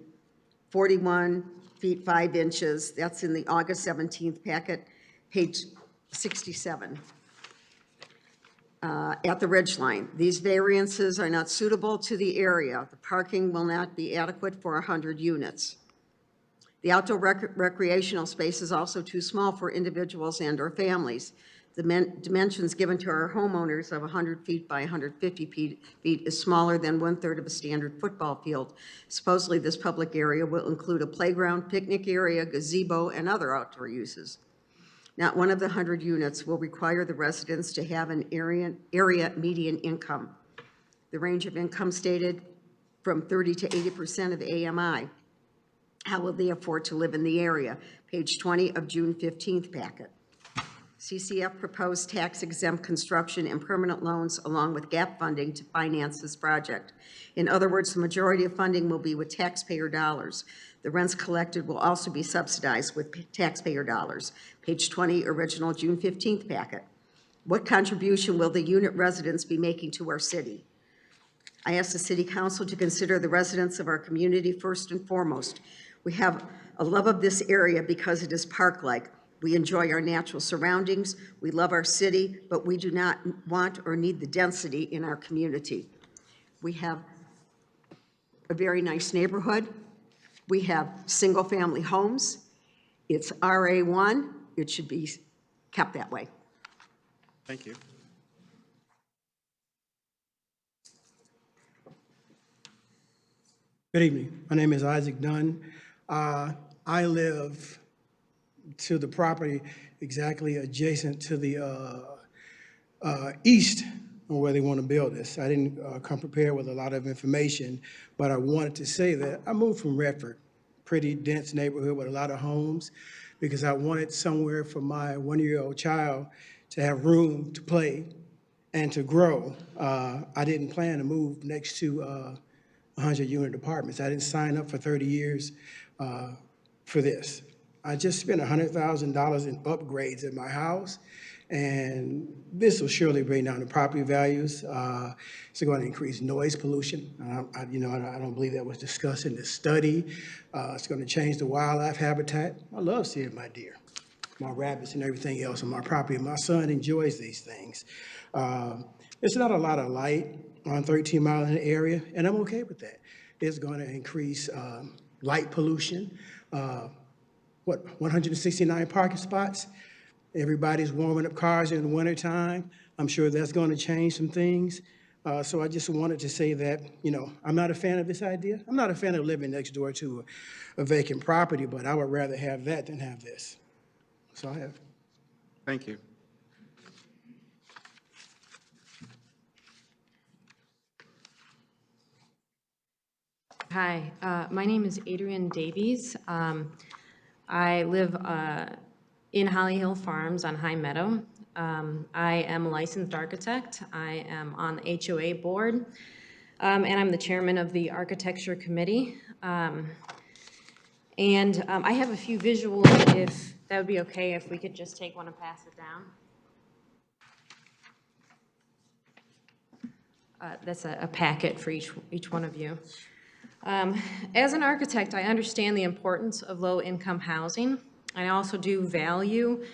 41 feet 5 inches. That's in the August 17th packet, page 67. At the ridge line. These variances are not suitable to the area. The parking will not be adequate for 100 units. The outdoor recreational space is also too small for individuals and/or families. The dimensions given to our homeowners of 100 feet by 150 feet is smaller than 1/3 of a standard football field. Supposedly, this public area will include a playground, picnic area, gazebo, and other outdoor uses. Not one of the 100 units will require the residents to have an area median income. The range of income stated from 30 to 80% of AMI. How will they afford to live in the area? Page 20 of June 15th packet. CCF proposed tax-exempt construction and permanent loans along with gap funding to finance this project. In other words, the majority of funding will be with taxpayer dollars. The rents collected will also be subsidized with taxpayer dollars. Page 20, original June 15th packet. What contribution will the unit residents be making to our city? I ask the City Council to consider the residents of our community first and foremost. We have a love of this area because it is park-like. We enjoy our natural surroundings. We love our city, but we do not want or need the density in our community. We have a very nice neighborhood. We have single-family homes. It's RA1. It should be kept that way. Thank you. Good evening. My name is Isaac Dunn. I live to the property exactly adjacent to the east on where they want to build this. I didn't come prepared with a lot of information, but I wanted to say that I moved from Redford, pretty dense neighborhood with a lot of homes, because I wanted somewhere for my 1-year-old child to have room to play and to grow. I didn't plan to move next to 100-unit apartments. I didn't sign up for 30 years for this. I just spent $100,000 in upgrades at my house, and this will surely bring down the property values. It's going to increase noise pollution. I don't believe that was discussed in this study. It's going to change the wildlife habitat. I love seeing my deer, my rabbits, and everything else on my property. My son enjoys these things. It's not a lot of light on 13 Mile in the area, and I'm okay with that. It's going to increase light pollution. 169 parking spots. Everybody's warming up cars in the wintertime. I'm sure that's going to change some things. So I just wanted to say that, I'm not a fan of this idea. I'm not a fan of living next door to a vacant property, but I would rather have that than have this. So I have. Thank you. Hi, my name is Adrienne Davies. I live in Holly Hill Farms on High Meadow. I am a licensed architect. I am on the HOA board, and I'm the chairman of the architecture committee. I have a few visuals, if that would be okay, if we could just take one and pass it down. That's a packet for each one of you. As an architect, I understand the importance of low-income housing. I also do value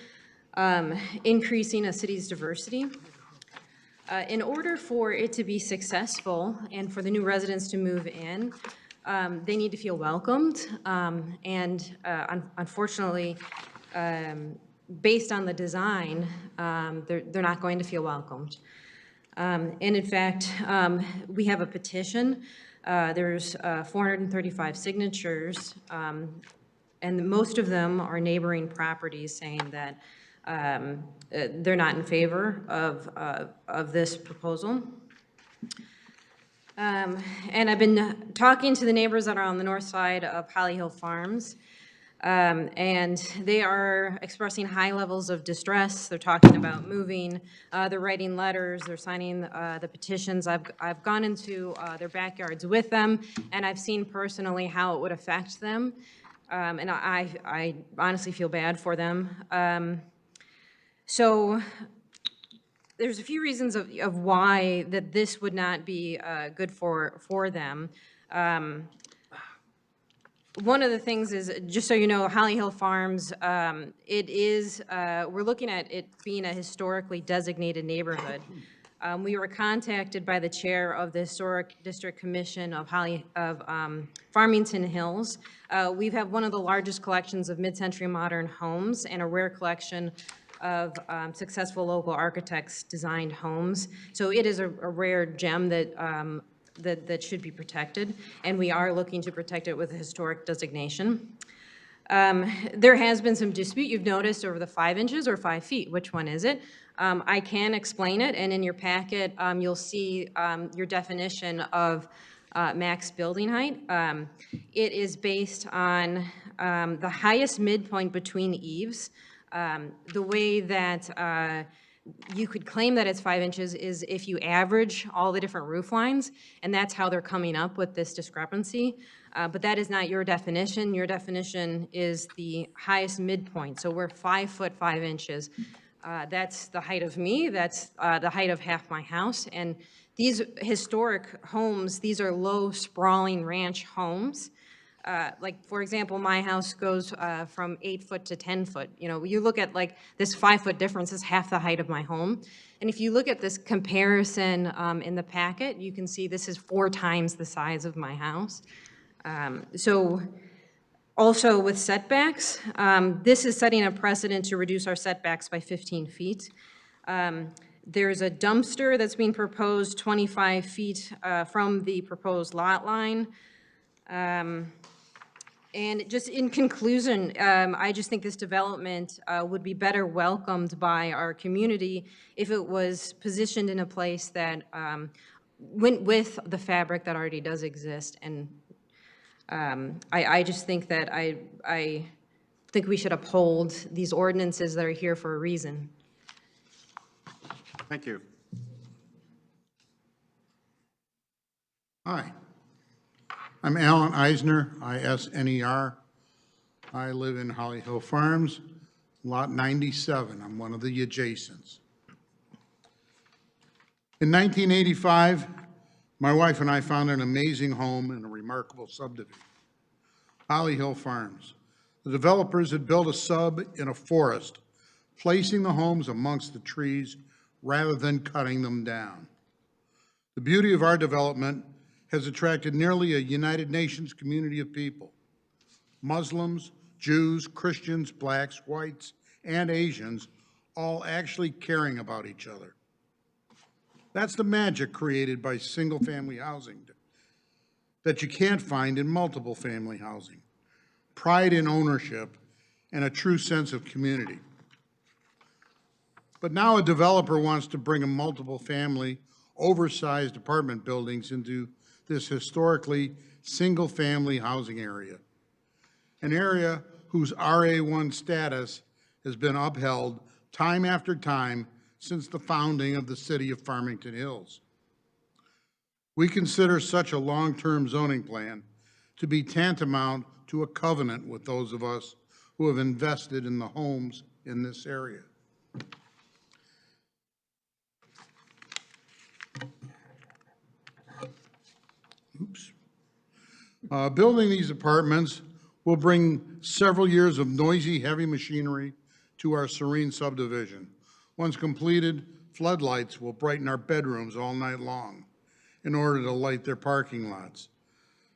increasing a city's diversity. In order for it to be successful and for the new residents to move in, they need to feel welcomed. Unfortunately, based on the design, they're not going to feel welcomed. And in fact, we have a petition. There's 435 signatures, and most of them are neighboring properties saying that they're not in favor of this proposal. And I've been talking to the neighbors that are on the north side of Holly Hill Farms, and they are expressing high levels of distress. They're talking about moving. They're writing letters. They're signing the petitions. I've gone into their backyards with them, and I've seen personally how it would affect them. And I honestly feel bad for them. So there's a few reasons of why that this would not be good for them. One of the things is, just so you know, Holly Hill Farms, it is, we're looking at it being a historically designated neighborhood. We were contacted by the chair of the Historic District Commission of Farmington Hills. We have one of the largest collections of mid-century modern homes and a rare collection of successful local architects designed homes. So it is a rare gem that should be protected, and we are looking to protect it with a historic designation. There has been some dispute, you've noticed, over the 5 inches or 5 feet. Which one is it? I can explain it, and in your packet, you'll see your definition of max building height. It is based on the highest midpoint between eaves. The way that you could claim that it's 5 inches is if you average all the different roof lines, and that's how they're coming up with this discrepancy. But that is not your definition. Your definition is the highest midpoint. So we're 5 foot 5 inches. That's the height of me. That's the height of half my house. And these historic homes, these are low sprawling ranch homes. Like, for example, my house goes from 8 foot to 10 foot. You know, you look at like this 5 foot difference is half the height of my home. And if you look at this comparison in the packet, you can see this is 4 times the size of my house. So also with setbacks, this is setting a precedent to reduce our setbacks by 15 feet. There's a dumpster that's being proposed 25 feet from the proposed lot line. And just in conclusion, I just think this development would be better welcomed by our community if it was positioned in a place that went with the fabric that already does exist. And I just think that I think we should uphold these ordinances that are here for a reason. Thank you. Hi, I'm Alan Eisner, I-S-N-E-R. I live in Holly Hill Farms, lot 97. I'm one of the adjacents. In 1985, my wife and I found an amazing home in a remarkable subdivision, Holly Hill Farms. The developers had built a sub in a forest, placing the homes amongst the trees rather than cutting them down. The beauty of our development has attracted nearly a United Nations community of people. Muslims, Jews, Christians, blacks, whites, and Asians, all actually caring about each other. That's the magic created by single-family housing that you can't find in multiple family housing. Pride in ownership and a true sense of community. But now a developer wants to bring a multiple family, oversized apartment buildings into this historically single-family housing area, an area whose RA1 status has been upheld time after time since the founding of the city of Farmington Hills. We consider such a long-term zoning plan to be tantamount to a covenant with those of us who have invested in the homes in this area. Building these apartments will bring several years of noisy, heavy machinery to our serene subdivision. Once completed, floodlights will brighten our bedrooms all night long in order to light their parking lots.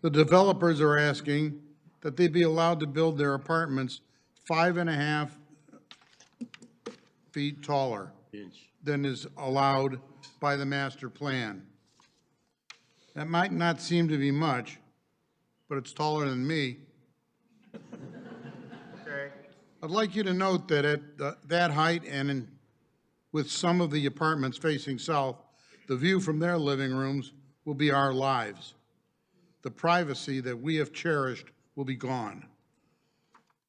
The developers are asking that they be allowed to build their apartments 5.5 feet taller than is allowed by the master plan. That might not seem to be much, but it's taller than me. Okay. I'd like you to note that at that height and with some of the apartments facing south, the view from their living rooms will be our lives. The privacy that we have cherished will be gone.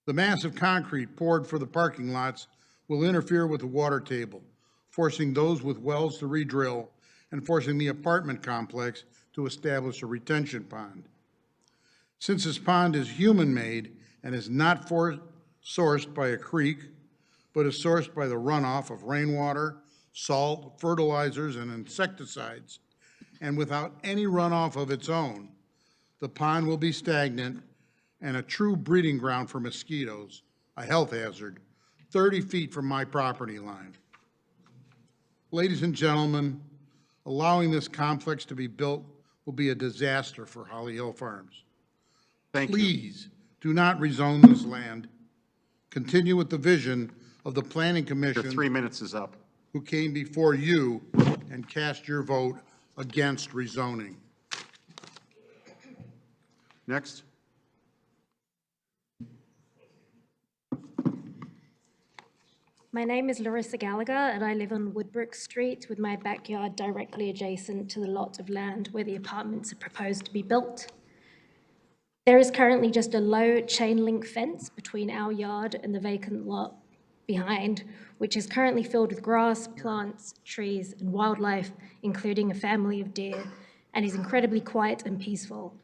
The massive concrete poured for the parking lots will interfere with the water table, forcing those with wells to re-drill and forcing the apartment complex to establish a retention pond. Since this pond is human-made and is not sourced by a creek, but is sourced by the runoff of rainwater, salt, fertilizers, and insecticides, and without any runoff of its own, the pond will be stagnant and a true breeding ground for mosquitoes, a health hazard, 30 feet from my property line. Ladies and gentlemen, Allowing this complex to be built will be a disaster for Holly Hill Farms. Please do not rezone this land. Continue with the vision of the Planning Commission. Your 3 minutes is up. Who came before you and cast your vote against rezoning. Next. My name is Larissa Gallagher, and I live on Woodbrook Street with my backyard directly adjacent to the lot of land where the apartments are proposed to be built. There is currently just a low chain link fence between our yard and the vacant lot behind, which is currently filled with grass, plants, trees, and wildlife, including a family of deer, and is incredibly quiet and peaceful.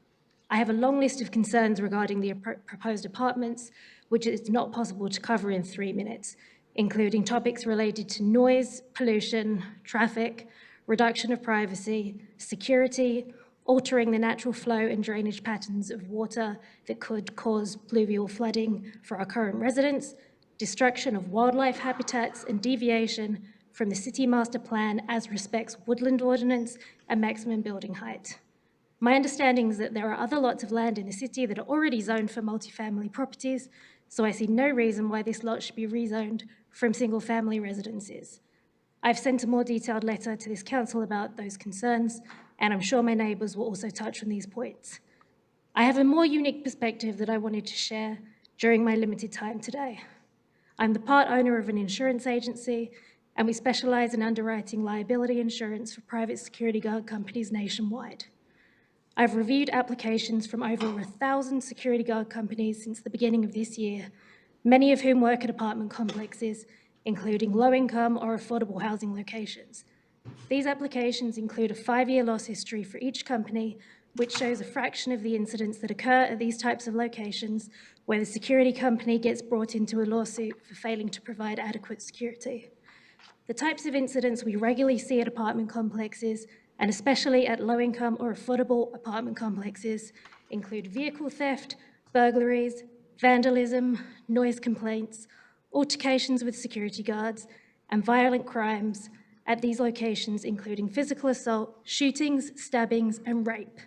I have a long list of concerns regarding the proposed apartments, which is not possible to cover in 3 minutes, including topics related to noise, pollution, traffic, reduction of privacy, security, altering the natural flow and drainage patterns of water that could cause pluvial flooding for our current residents, destruction of wildlife habitats, and deviation from the city master plan as respects woodland ordinance and maximum building height. My understanding is that there are other lots of land in the city that are already zoned for multifamily properties, so I see no reason why this lot should be rezoned from single-family residences. I've sent a more detailed letter to this council about those concerns, and I'm sure my neighbours will also touch on these points. I have a more unique perspective that I wanted to share during my limited time today. I'm the part owner of an insurance agency, and we specialise in underwriting liability insurance for private security guard companies nationwide. I've reviewed applications from over 1,000 security guard companies since the beginning of this year, many of whom work at apartment complexes, including low-income or affordable housing locations. These applications include a 5-year loss history for each company, which shows a fraction of the incidents that occur at these types of locations where the security company gets brought into a lawsuit for failing to provide adequate security. The types of incidents we regularly see at apartment complexes, and especially at low-income or affordable apartment complexes, include vehicle theft, burglaries, vandalism, noise complaints, altercations with security guards, and violent crimes at these locations, including physical assault, shootings, stabbings, and rape.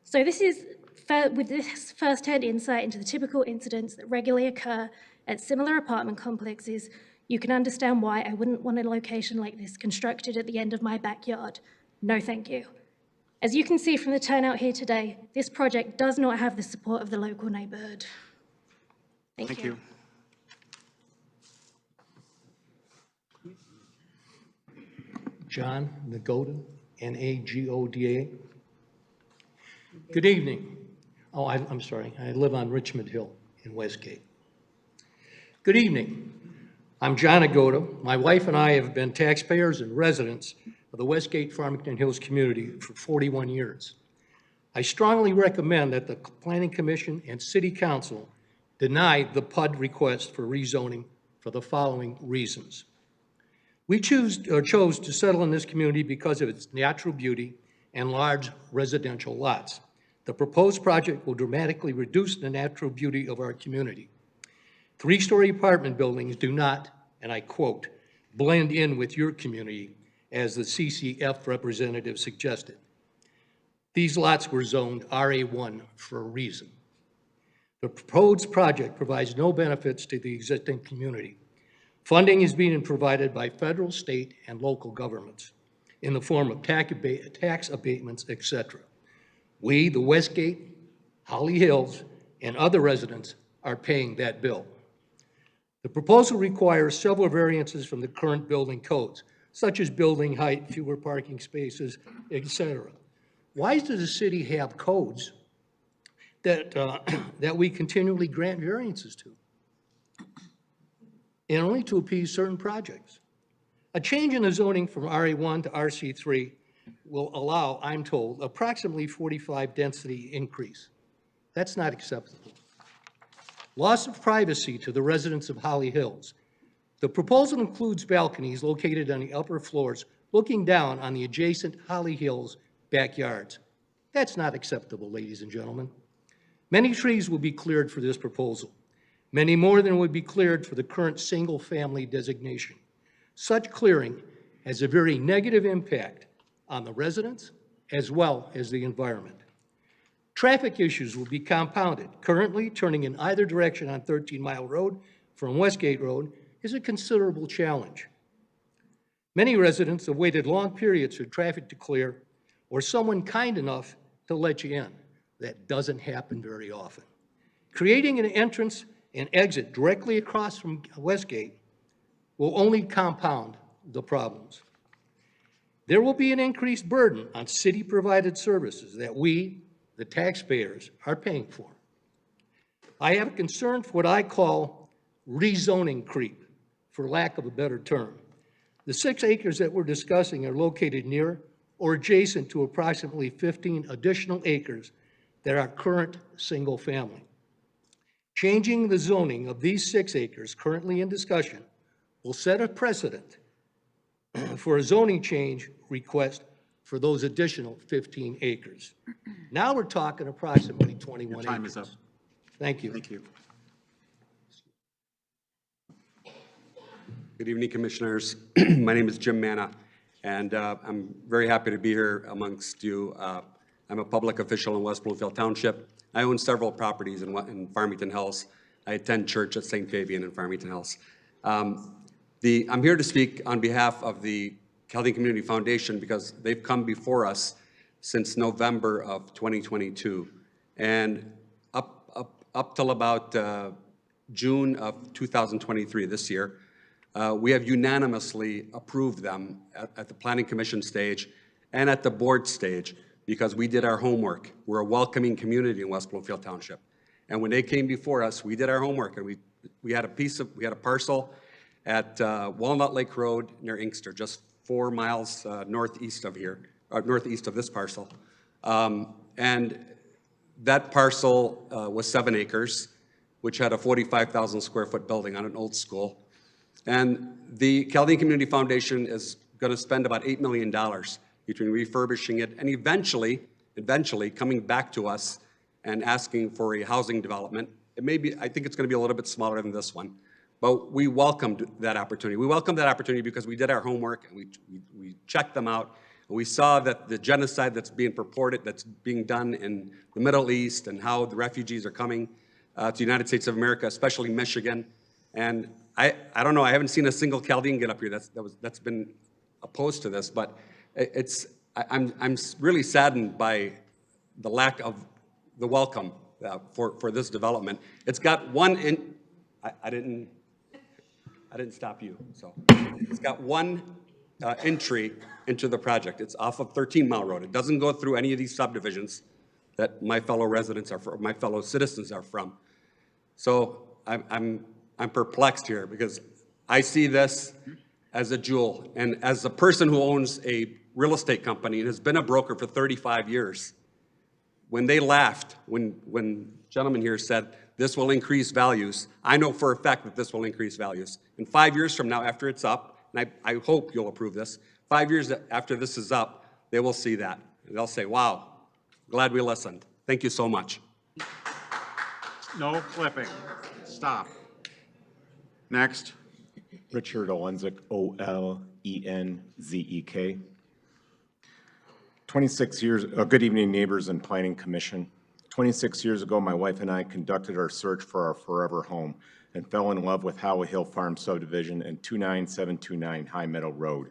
So with this first-hand insight into the typical incidents that regularly occur at similar apartment complexes, you can understand why I wouldn't want a location like this constructed at the end of my backyard. No, thank you. As you can see from the turnout here today, this project does not have the support of the local neighbourhood. Thank you. John Nagoda, N-A-G-O-D-A. Good evening. Oh, I'm sorry. I live on Richmond Hill in Westgate. Good evening. I'm John Nagoda. My wife and I have been taxpayers and residents of the Westgate Farmington Hills community for 41 years. I strongly recommend that the Planning Commission and City Council deny the PUD request for rezoning for the following reasons. We chose to settle in this community because of its natural beauty and large residential lots. The proposed project will dramatically reduce the natural beauty of our community. 3-story apartment buildings do not, and I quote, blend in with your community, as the CCF representative suggested. These lots were zoned RA1 for a reason. The proposed project provides no benefits to the existing community. Funding is being provided by federal, state, and local governments in the form of tax abatements, etc. We, the Westgate, Holly Hills, and other residents are paying that bill. The proposal requires several variances from the current building codes, such as building height, fewer parking spaces, etc. Why does the city have codes that we continually grant variances to? And only to appease certain projects. A change in the zoning from RA1 to RC3 will allow, I'm told, approximately 45 density increase. That's not acceptable. Loss of privacy to the residents of Holly Hills. The proposal includes balconies located on the upper floors looking down on the adjacent Holly Hills backyards. That's not acceptable, ladies and gentlemen. Many trees will be cleared for this proposal. Many more than would be cleared for the current single-family designation. Such clearing has a very negative impact on the residents as well as the environment. Traffic issues will be compounded. Currently, turning in either direction on 13 Mile Road from Westgate Road is a considerable challenge. Many residents have waited long periods for traffic to clear or someone kind enough to let you in. That doesn't happen very often. Creating an entrance and exit directly across from Westgate will only compound the problems. There will be an increased burden on city-provided services that we, the taxpayers, are paying for. I have a concern for what I call rezoning creep, for lack of a better term. The 6 acres that we're discussing are located near or adjacent to approximately 15 additional acres that are current single-family. Changing the zoning of these 6 acres currently in discussion will set a precedent for a zoning change request for those additional 15 acres. Now we're talking approximately 21 acres. Your time is up. Thank you. Thank you. Good evening, Commissioners. My name is Jim Manna, and I'm very happy to be here amongst you. I'm a public official in West Bloomfield Township. I own several properties in Farmington Hills. I attend church at St. Fabian in Farmington Hills. I'm here to speak on behalf of the Chaldean Community Foundation because they've come before us since November of 2022. And up till about June of 2023, this year, we have unanimously approved them at the Planning Commission stage and at the board stage because we did our homework. We're a welcoming community in West Bloomfield Township. And when they came before us, we did our homework and we had a parcel at Walnut Lake Road near Inkster, just 4 miles northeast of here, northeast of this parcel. And that parcel was 7 acres, which had a 45,000 square foot building on an old school. And the Chaldean Community Foundation is going to spend about $8 million between refurbishing it and eventually coming back to us and asking for a housing development. It may be, I think it's going to be a little bit smaller than this one, but we welcomed that opportunity. We welcomed that opportunity because we did our homework and we checked them out. And we saw that the genocide that's being purported, that's being done in the Middle East and how the refugees are coming to the United States of America, especially Michigan. And I don't know, I haven't seen a single Chaldean get up here that's been opposed to this, but I'm really saddened by the lack of the welcome for this development. It's got one, I didn't stop you, so. It's got one entry into the project. It's off of 13 Mile Road. It doesn't go through any of these subdivisions that my fellow residents are from, my fellow citizens are from. So I'm perplexed here because I see this as a jewel. And as a person who owns a real estate company and has been a broker for 35 years, when they laughed, when gentleman here said, this will increase values, I know for a fact that this will increase values. And 5 years from now, after it's up, and I hope you'll approve this, 5 years after this is up, they will see that. And they'll say, wow, glad we listened. Thank you so much. No flipping. Stop. Next. Richard Olenzek, O-L-E-N-Z-E-K. 26 years, good evening, neighbors and Planning Commission. 26 years ago, my wife and I conducted our search for our forever home and fell in love with Holly Hill Farm subdivision and 29729 High Meadow Road,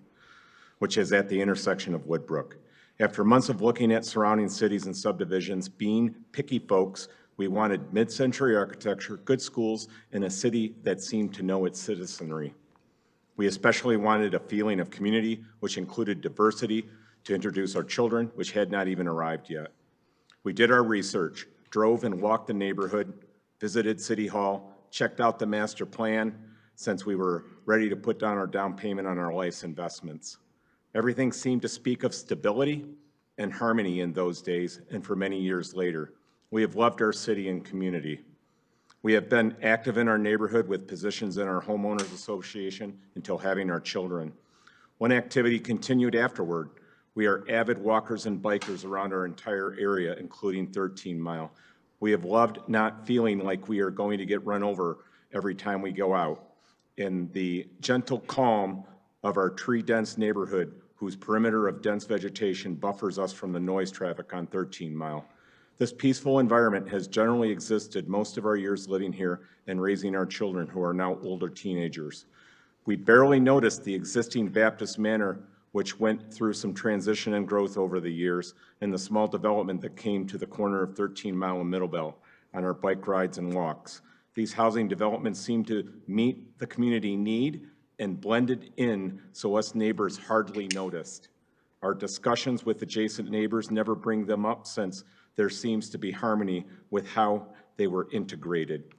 which is at the intersection of Woodbrook. After months of looking at surrounding cities and subdivisions, being picky folks, we wanted mid-century architecture, good schools, and a city that seemed to know its citizenry. We especially wanted a feeling of community, which included diversity, to introduce our children, which had not even arrived yet. We did our research, drove and walked the neighborhood, visited City Hall, checked out the master plan, since we were ready to put down our down payment on our life's investments. Everything seemed to speak of stability and harmony in those days and for many years later. We have loved our city and community. We have been active in our neighborhood with positions in our homeowners association until having our children. One activity continued afterward. We are avid walkers and bikers around our entire area, including 13 Mile. We have loved not feeling like we are going to get run over every time we go out. In the gentle calm of our tree-dense neighborhood, whose perimeter of dense vegetation buffers us from the noise traffic on 13 Mile. This peaceful environment has generally existed most of our years living here and raising our children, who are now older teenagers. We barely noticed the existing Baptist manor, which went through some transition and growth over the years, and the small development that came to the corner of 13 Mile and Middlebelt on our bike rides and walks. These housing developments seem to meet the community need and blended in, so us neighbors hardly noticed. Our discussions with adjacent neighbors never bring them up, since there seems to be harmony with how they were integrated.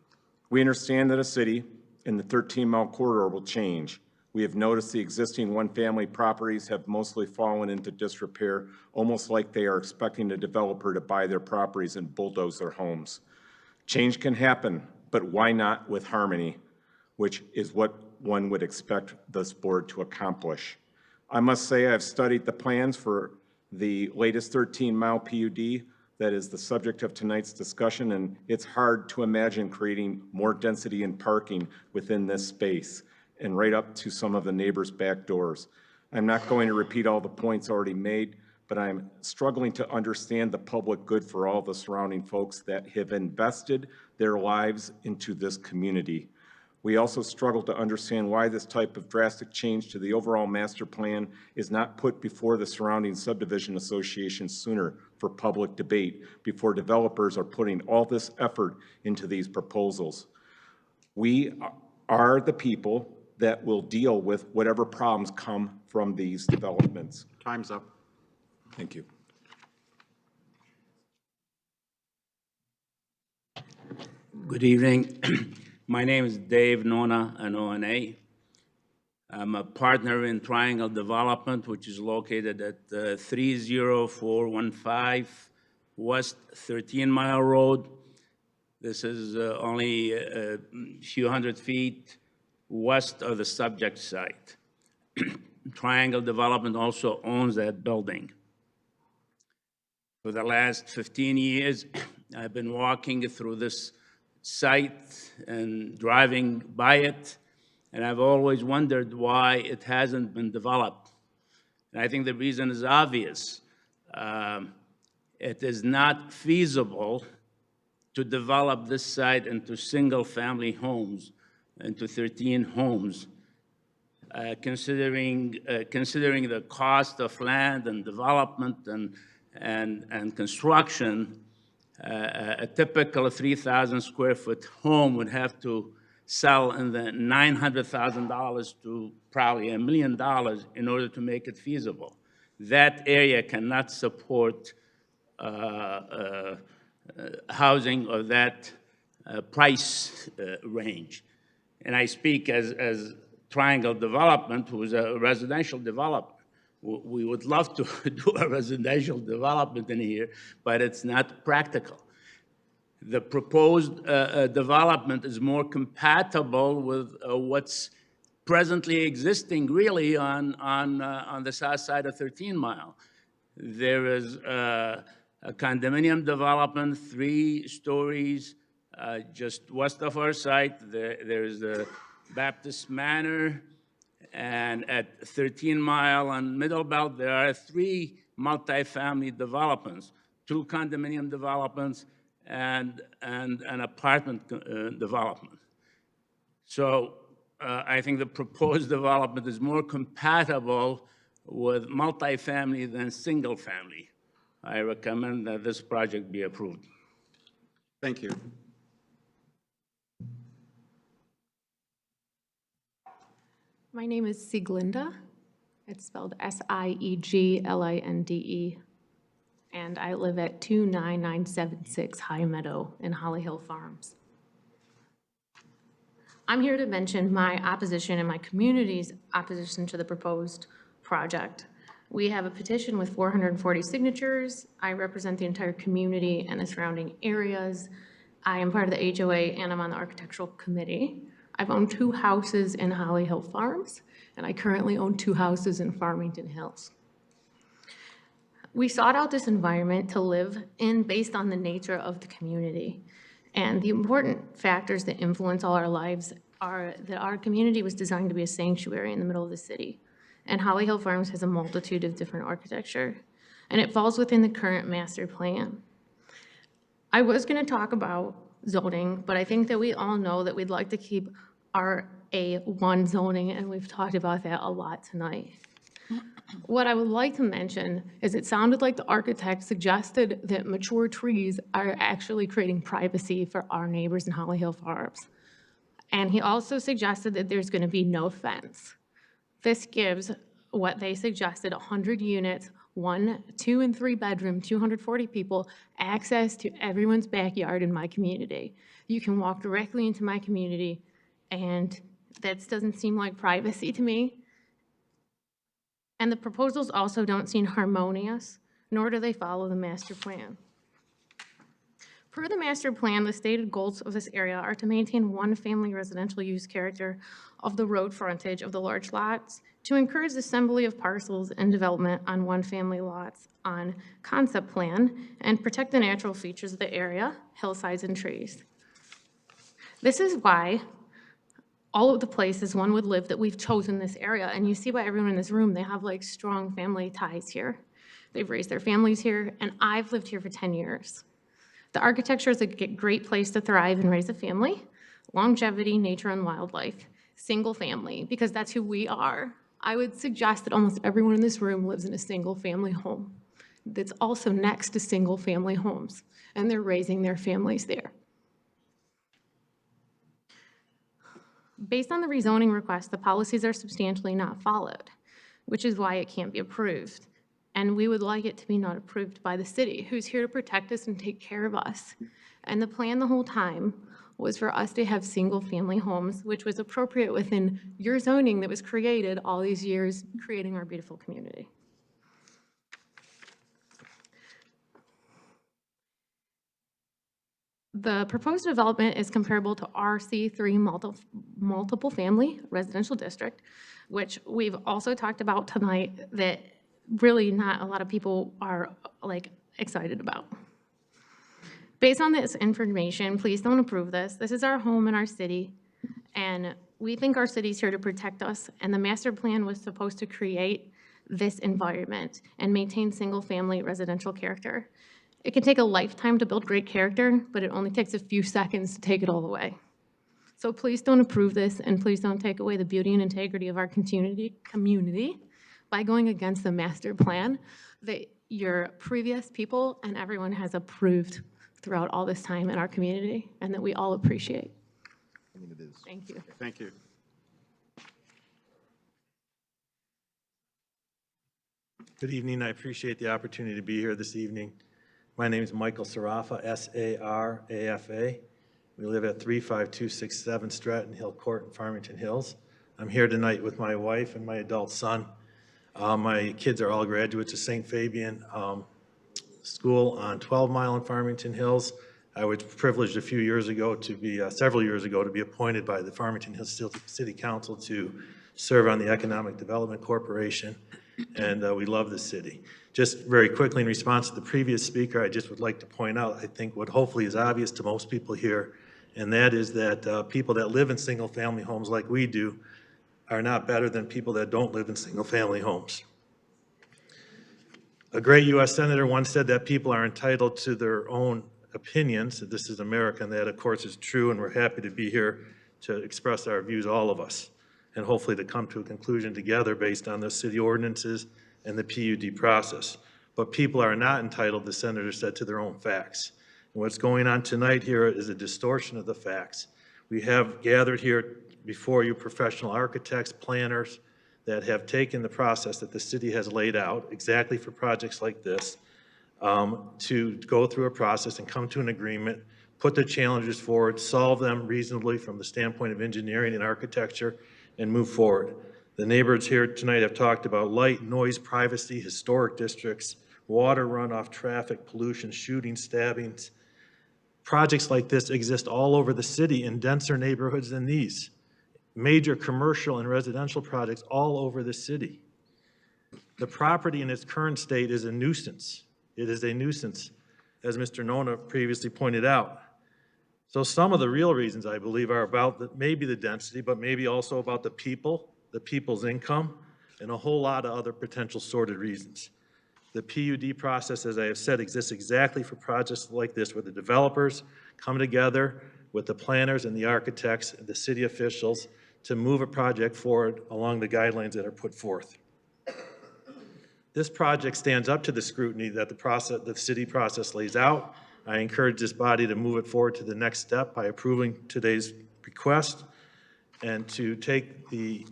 We understand that a city in the 13 Mile corridor will change. We have noticed the existing one-family properties have mostly fallen into disrepair, almost like they are expecting a developer to buy their properties and bulldoze their homes. Change can happen, but why not with harmony, which is what one would expect this board to accomplish. I must say I've studied the plans for the latest 13 Mile PUD that is the subject of tonight's discussion, and it's hard to imagine creating more density and parking within this space and right up to some of the neighbors' back doors. I'm not going to repeat all the points already made, but I'm struggling to understand the public good for all the surrounding folks that have invested their lives into this community. We also struggle to understand why this type of drastic change to the overall master plan is not put before the surrounding subdivision associations sooner for public debate, before developers are putting all this effort into these proposals. We are the people that will deal with whatever problems come from these developments. Time's up. Thank you. Good evening. My name is Dave Nona, N-O-N-A. I'm a partner in Triangle Development, which is located at 30415 West 13 Mile Road. This is only a few hundred feet west of the subject site. Triangle Development also owns that building. For the last 15 years, I've been walking through this site and driving by it, and I've always wondered why it hasn't been developed. And I think the reason is obvious. It is not feasible to develop this site into single-family homes, into 13 homes, considering the cost of land and development and construction. A typical 3,000 square foot home would have to sell in the $900,000 to probably $1 million in order to make it feasible. That area cannot support housing of that price range. And I speak as Triangle Development, who is a residential developer. We would love to do a residential development in here, but it's not practical. The proposed development is more compatible with what's presently existing really on the south side of 13 Mile. There is a condominium development, 3 stories, just west of our site. There's the Baptist Manor, and at 13 Mile and Middlebelt, there are 3 multifamily developments, 2 condominium developments, and an apartment development. So I think the proposed development is more compatible with multifamily than single family. I recommend that this project be approved. Thank you. My name is Sieglinde. It's spelled S-I-E-G-L-I-N-D-E. And I live at 29976 High Meadow in Holly Hill Farms. I'm here to mention my opposition and my community's opposition to the proposed project. We have a petition with 440 signatures. I represent the entire community and the surrounding areas. I am part of the HOA and I'm on the architectural committee. I've owned 2 houses in Holly Hill Farms, and I currently own 2 houses in Farmington Hills. We sought out this environment to live in based on the nature of the community. And the important factors that influence all our lives are that our community was designed to be a sanctuary in the middle of the city. and Holly Hill Farms has a multitude of different architecture, and it falls within the current master plan. I was going to talk about zoning, but I think that we all know that we'd like to keep our A1 zoning, and we've talked about that a lot tonight. What I would like to mention is it sounded like the architect suggested that mature trees are actually creating privacy for our neighbors in Holly Hill Farms. And he also suggested that there's going to be no fence. This gives what they suggested, 100 units, 1, 2, and 3 bedroom, 240 people, access to everyone's backyard in my community. You can walk directly into my community, and that doesn't seem like privacy to me. And the proposals also don't seem harmonious, nor do they follow the master plan. Per the master plan, the stated goals of this area are to maintain one family residential use character of the road frontage of the large lots, to encourage assembly of parcels and development on one family lots on concept plan, and protect the natural features of the area, hillsides and trees. This is why all of the places one would live that we've chosen this area, and you see by everyone in this room, they have like strong family ties here. They've raised their families here, and I've lived here for 10 years. The architecture is a great place to thrive and raise a family, longevity, nature, and wildlife, single family, because that's who we are. I would suggest that almost everyone in this room lives in a single family home that's also next to single family homes, and they're raising their families there. Based on the rezoning request, the policies are substantially not followed, which is why it can't be approved. And we would like it to be not approved by the city, who's here to protect us and take care of us. And the plan the whole time was for us to have single-family homes, which was appropriate within your zoning that was created all these years, creating our beautiful community. The proposed development is comparable to RC3 multiple family residential district, which we've also talked about tonight that really not a lot of people are like excited about. Based on this information, please don't approve this. This is our home in our city, and we think our city's here to protect us, and the master plan was supposed to create this environment and maintain single-family residential character. It can take a lifetime to build great character, but it only takes a few seconds to take it all away. So please don't approve this, and please don't take away the beauty and integrity of our community by going against the master plan that your previous people and everyone has approved throughout all this time in our community, and that we all appreciate. I mean, it is. Thank you. Thank you. Good evening. I appreciate the opportunity to be here this evening. My name is Michael Sarafa, S-A-R-A-F-A. We live at 35267 Stratton Hill Court in Farmington Hills. I'm here tonight with my wife and my adult son. My kids are all graduates of St. Fabian School on 12 Mile in Farmington Hills. I was privileged a few years ago to be, several years ago, to be appointed by the Farmington Hills City Council to serve on the Economic Development Corporation, and we love the city. Just very quickly, in response to the previous speaker, I just would like to point out, I think what hopefully is obvious to most people here, and that is that people that live in single-family homes like we do are not better than people that don't live in single-family homes. A great U.S. Senator once said that people are entitled to their own opinions. This is America, and that, of course, is true, and we're happy to be here to express our views, all of us, and hopefully to come to a conclusion together based on the city ordinances and the PUD process. But people are not entitled, the senator said, to their own facts. And what's going on tonight here is a distortion of the facts. We have gathered here before you professional architects, planners, that have taken the process that the city has laid out exactly for projects like this to go through a process and come to an agreement, put the challenges forward, solve them reasonably from the standpoint of engineering and architecture, and move forward. The neighbors here tonight have talked about light, noise, privacy, historic districts, water runoff, traffic, pollution, shooting, stabbings. Projects like this exist all over the city in denser neighborhoods than these. Major commercial and residential projects all over the city. The property in its current state is a nuisance. It is a nuisance, as Mr. Nona previously pointed out. So some of the real reasons, I believe, are about maybe the density, but maybe also about the people, the people's income, and a whole lot of other potential sordid reasons. The PUD process, as I have said, exists exactly for projects like this, where the developers come together with the planners and the architects and the city officials to move a project forward along the guidelines that are put forth. This project stands up to the scrutiny that the city process lays out. I encourage this body to move it forward to the next step by approving today's request and to take the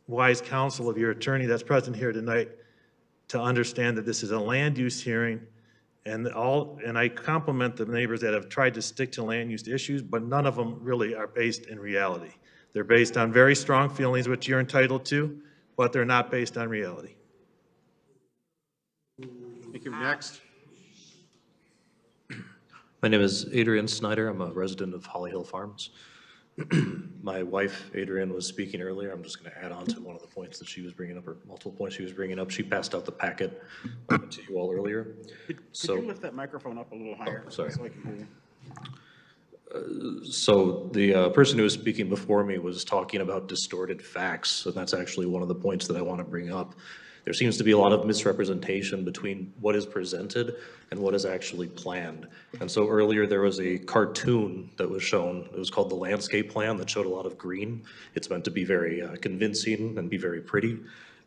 wise counsel of your attorney that's present here tonight to understand that this is a land use hearing, and I compliment the neighbors that have tried to stick to land use issues, but none of them really are based in reality. They're based on very strong feelings, which you're entitled to, but they're not based on reality. Thank you. Next. My name is Adrian Snyder. I'm a resident of Holly Hill Farms. My wife, Adrian, was speaking earlier. I'm just going to add on to one of the points that she was bringing up, or multiple points she was bringing up. She passed out the packet to you all earlier. Could you lift that microphone up a little higher? Sorry. So I can hear you. So the person who was speaking before me was talking about distorted facts, and that's actually one of the points that I want to bring up. There seems to be a lot of misrepresentation between what is presented and what is actually planned. And so earlier there was a cartoon that was shown. It was called the landscape plan that showed a lot of green. It's meant to be very convincing and be very pretty.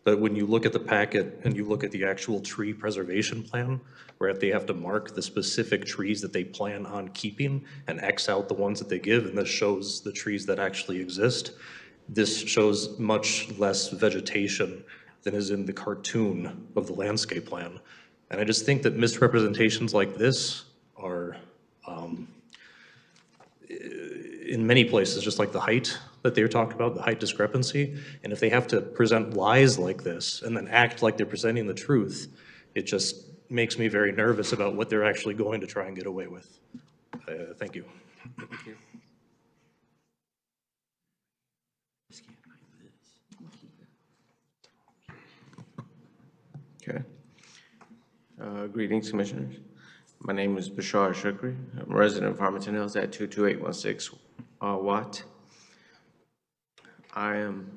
But when you look at the packet and you look at the actual tree preservation plan, where they have to mark the specific trees that they plan on keeping and X out the ones that they give, and this shows the trees that actually exist. This shows much less vegetation than is in the cartoon of the landscape plan. And I just think that misrepresentations like this are, in many places, just like the height that they were talking about, the height discrepancy. And if they have to present lies like this and then act like they're presenting the truth, it just makes me very nervous about what they're actually going to try and get away with. Thank you. Thank you. Okay. Greetings, Commissioners. My name is Bashar Shukri. I'm a resident of Farmington Hills at 22816 Watt. I am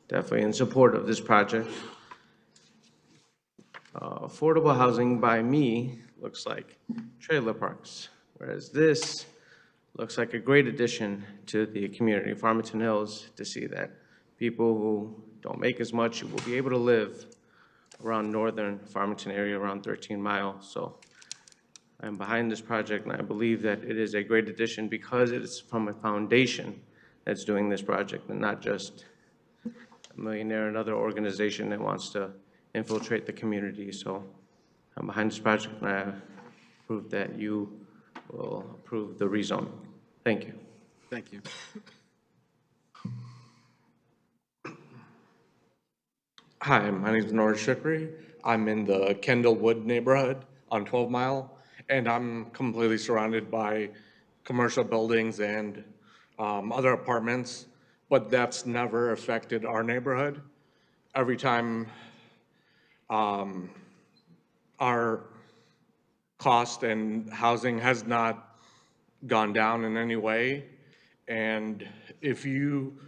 definitely in support of this project. Affordable housing by me looks like trailer parks, whereas this looks like a great addition to the community of Farmington Hills to see that people who don't make as much will be able to live around northern Farmington area, around 13 Mile. So I'm behind this project, and I believe that it is a great addition because it's from a foundation that's doing this project and not just a millionaire, another organization that wants to infiltrate the community. So I'm behind this project, and I hope that you will approve the rezone. Thank you. Thank you. Hi, my name is Nora Shukri. I'm in the Kendallwood neighborhood on 12 Mile, and I'm completely surrounded by commercial buildings and other apartments, but that's never affected our neighborhood. Every time our cost and housing has not gone down in any way, and if you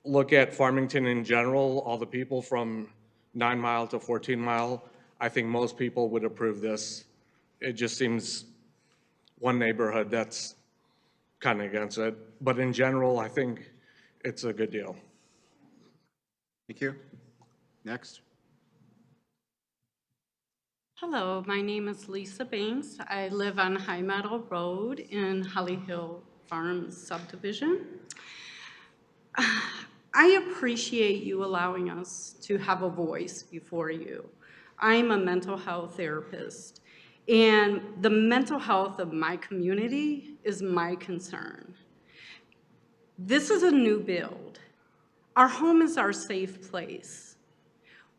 look at Farmington in general, all the people from 9 Mile to 14 Mile, I think most people would approve this. It just seems one neighborhood that's kind of against it. But in general, I think it's a good deal. Thank you. Next. Hello, my name is Lisa Banks. I live on High Meadow Road in Holly Hill Farms subdivision. I appreciate you allowing us to have a voice before you. I'm a mental health therapist, and the mental health of my community is my concern. This is a new build. Our home is our safe place.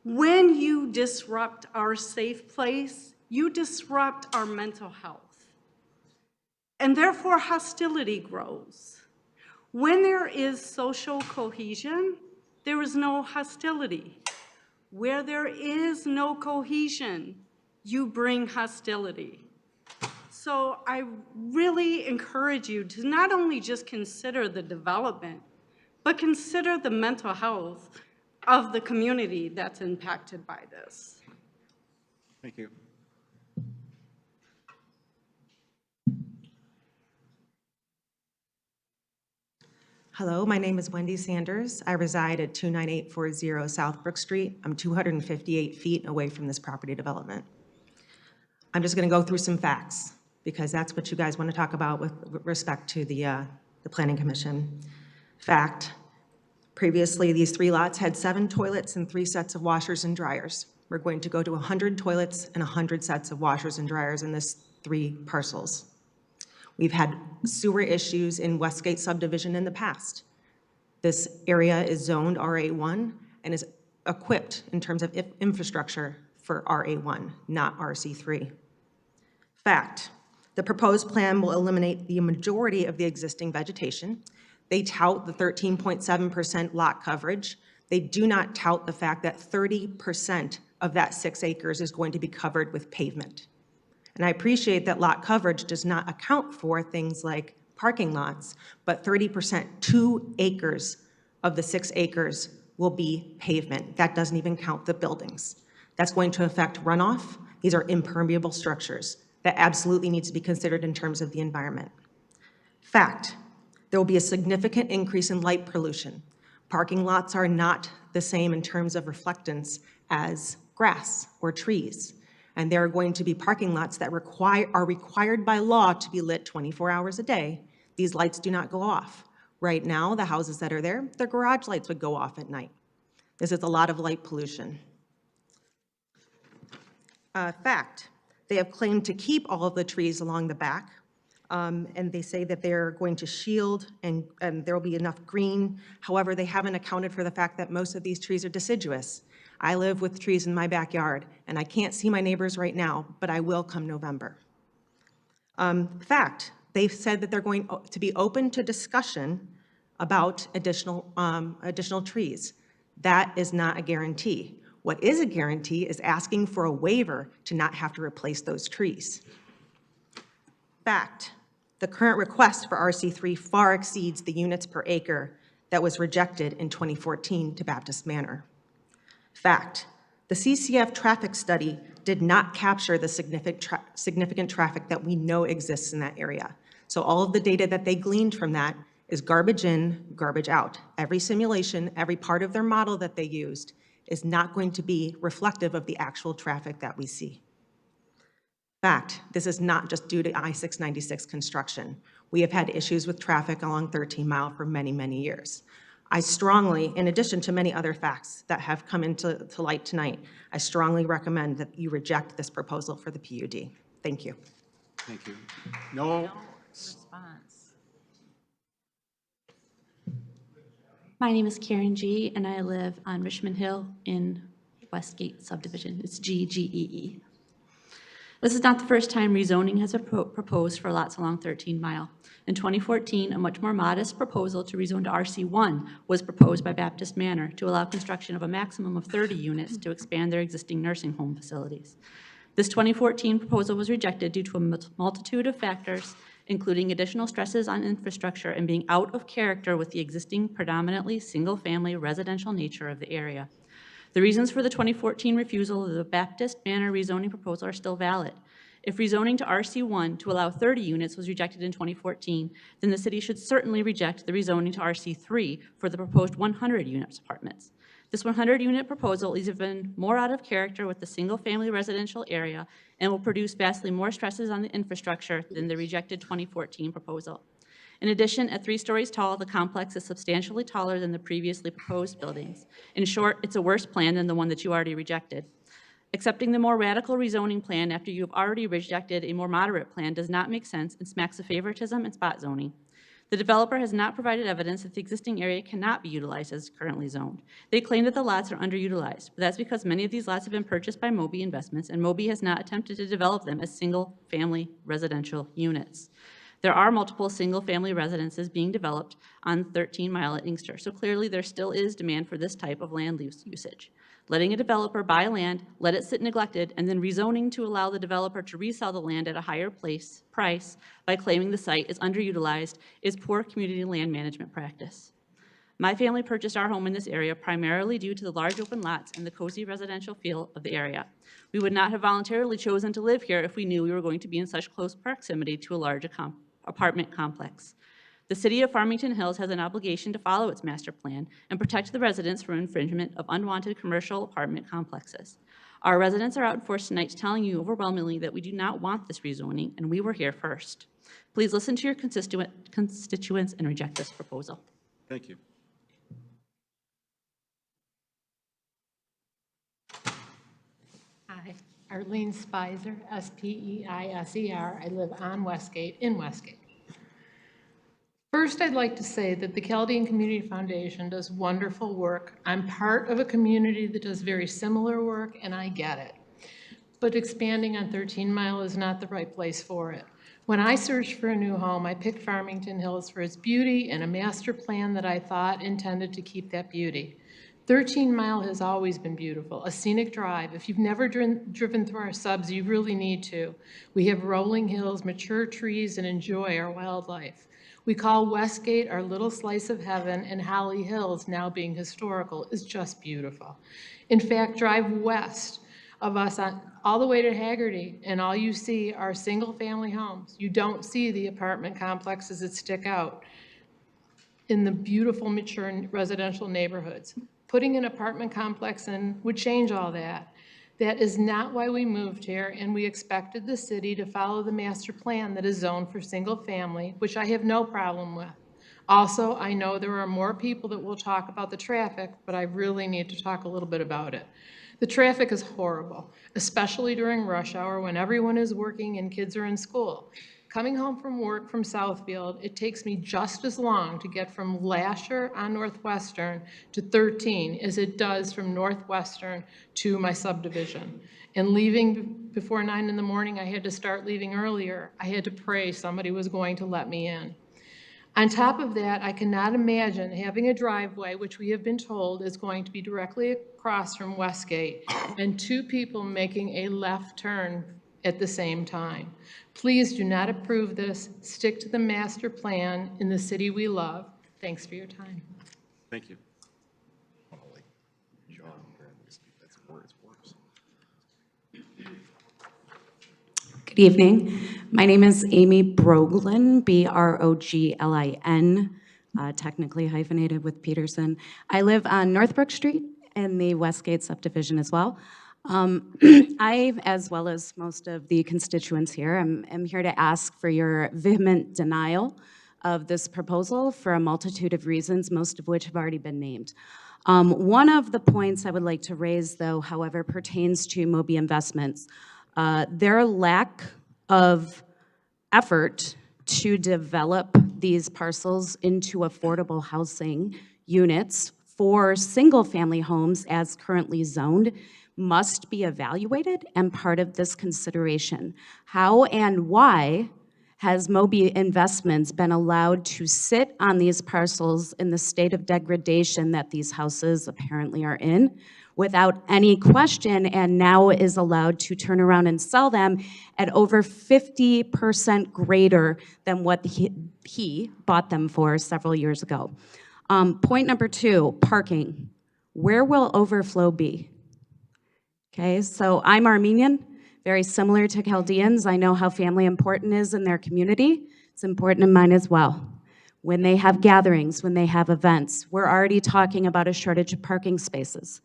When you disrupt our safe place, you disrupt our mental health, and therefore hostility grows. When there is social cohesion, there is no hostility. Where there is no cohesion, you bring hostility. So I really encourage you to not only just consider the development, but consider the mental health of the community that's impacted by this. Thank you. Hello, my name is Wendy Sanders. I reside at 29840 South Brook Street. I'm 258 feet away from this property development. I'm just going to go through some facts because that's what you guys want to talk about with respect to the Planning Commission. Fact, previously these 3 lots had 7 toilets and 3 sets of washers and dryers. We're going to go to 100 toilets and 100 sets of washers and dryers in this 3 parcels. We've had sewer issues in Westgate subdivision in the past. This area is zoned RA1 and is equipped in terms of infrastructure for RA1, not RC3. Fact, the proposed plan will eliminate the majority of the existing vegetation. They tout the 13.7% lot coverage. They do not tout the fact that 30% of that 6 acres is going to be covered with pavement. And I appreciate that lot coverage does not account for things like parking lots, but 30%, 2 acres of the 6 acres will be pavement. That doesn't even count the buildings. That's going to affect runoff. These are impermeable structures that absolutely needs to be considered in terms of the environment. Fact, there will be a significant increase in light pollution. Parking lots are not the same in terms of reflectance as grass or trees. And there are going to be parking lots that are required by law to be lit 24 hours a day. These lights do not go off. Right now, the houses that are there, their garage lights would go off at night. This is a lot of light pollution. Fact, they have claimed to keep all of the trees along the back, and they say that they're going to shield and there will be enough green. However, they haven't accounted for the fact that most of these trees are deciduous. I live with trees in my backyard, and I can't see my neighbors right now, but I will come November. Fact, they've said that they're going to be open to discussion about additional trees. That is not a guarantee. What is a guarantee is asking for a waiver to not have to replace those trees. Fact, the current request for RC3 far exceeds the units per acre that was rejected in 2014 to Baptist Manor. Fact, the CCF traffic study did not capture the significant traffic that we know exists in that area. So all of the data that they gleaned from that is garbage in, garbage out. Every simulation, every part of their model that they used is not going to be reflective of the actual traffic that we see. Fact, this is not just due to I-696 construction. We have had issues with traffic along 13 Mile for many, many years. I strongly, in addition to many other facts that have come into light tonight, I strongly recommend that you reject this proposal for the PUD. Thank you. Thank you. No response. My name is Karen G., and I live on Richmond Hill in Westgate subdivision. It's GGEE. This is not the first time rezoning has been proposed for lots along 13 Mile. In 2014, a much more modest proposal to rezone to RC1 was proposed by Baptist Manor to allow construction of a maximum of 30 units to expand their existing nursing home facilities. This 2014 proposal was rejected due to a multitude of factors, including additional stresses on infrastructure and being out of character with the existing predominantly single-family residential nature of the area. The reasons for the 2014 refusal of the Baptist Manor rezoning proposal are still valid. If rezoning to RC1 to allow 30 units was rejected in 2014, then the city should certainly reject the rezoning to RC3 for the proposed 100 units apartments. This 100-unit proposal is even more out of character with the single-family residential area and will produce vastly more stresses on the infrastructure than the rejected 2014 proposal. In addition, at 3 stories tall, the complex is substantially taller than the previously proposed buildings. In short, it's a worse plan than the one that you already rejected. Accepting the more radical rezoning plan after you have already rejected a more moderate plan does not make sense and smacks of favoritism and spot zoning. The developer has not provided evidence that the existing area cannot be utilized as currently zoned. They claim that the lots are underutilized, but that's because many of these lots have been purchased by Moby Investments, and Moby has not attempted to develop them as single-family residential units. There are multiple single-family residences being developed on 13 Mile at Inkster, so clearly there still is demand for this type of land usage. Letting a developer buy land, let it sit neglected, and then rezoning to allow the developer to resell the land at a higher price by claiming the site is underutilized is poor community land management practice. My family purchased our home in this area primarily due to the large open lots and the cozy residential feel of the area. We would not have voluntarily chosen to live here if we knew we were going to be in such close proximity to a large apartment complex. The City of Farmington Hills has an obligation to follow its master plan and protect the residents from infringement of unwanted commercial apartment complexes. Our residents are out in force tonight telling you overwhelmingly that we do not want this rezoning, and we were here first. Please listen to your constituents and reject this proposal. Thank you. Hi, Arlene Spicer, Speiser. I live on Westgate, in Westgate. First, I'd like to say that the Chaldean Community Foundation does wonderful work. I'm part of a community that does very similar work, and I get it. But expanding on 13 Mile is not the right place for it. When I searched for a new home, I picked Farmington Hills for its beauty and a master plan that I thought intended to keep that beauty. 13 Mile has always been beautiful, a scenic drive. If you've never driven through our subs, you really need to. We have rolling hills, mature trees, and enjoy our wildlife. We call Westgate our little slice of heaven, and Holly Hills, now being historical, is just beautiful. In fact, drive west of us all the way to Haggerty, and all you see are single-family homes. You don't see the apartment complexes that stick out in the beautiful, mature residential neighborhoods. Putting an apartment complex in would change all that. That is not why we moved here, and we expected the city to follow the master plan that is zoned for single family, which I have no problem with. Also, I know there are more people that will talk about the traffic, but I really need to talk a little bit about it. The traffic is horrible, especially during rush hour when everyone is working and kids are in school. Coming home from work from Southfield, it takes me just as long to get from Lasher on Northwestern to 13 as it does from Northwestern to my subdivision. And leaving before 9 in the morning, I had to start leaving earlier. I had to pray somebody was going to let me in. On top of that, I cannot imagine having a driveway, which we have been told is going to be directly across from Westgate, and two people making a left turn at the same time. Please do not approve this. Stick to the master plan in the city we love. Thanks for your time. Thank you. Good evening. My name is Amy Broglin, Broglin, technically hyphenated with Peterson. I live on Northbrook Street in the Westgate subdivision as well. I, as well as most of the constituents here, am here to ask for your vehement denial of this proposal for a multitude of reasons, most of which have already been named. One of the points I would like to raise, though, however, pertains to Moby Investments. Their lack of effort to develop these parcels into affordable housing units for single-family homes as currently zoned must be evaluated and part of this consideration. How and why has Moby Investments been allowed to sit on these parcels in the state of degradation that these houses apparently are in without any question, and now is allowed to turn around and sell them at over 50% greater than what he bought them for several years ago? Point number 2, parking. Where will overflow be? Okay, so I'm Armenian, very similar to Chaldeans. I know how family important is in their community. It's important in mine as well. When they have gatherings, when they have events, we're already talking about a shortage of parking spaces.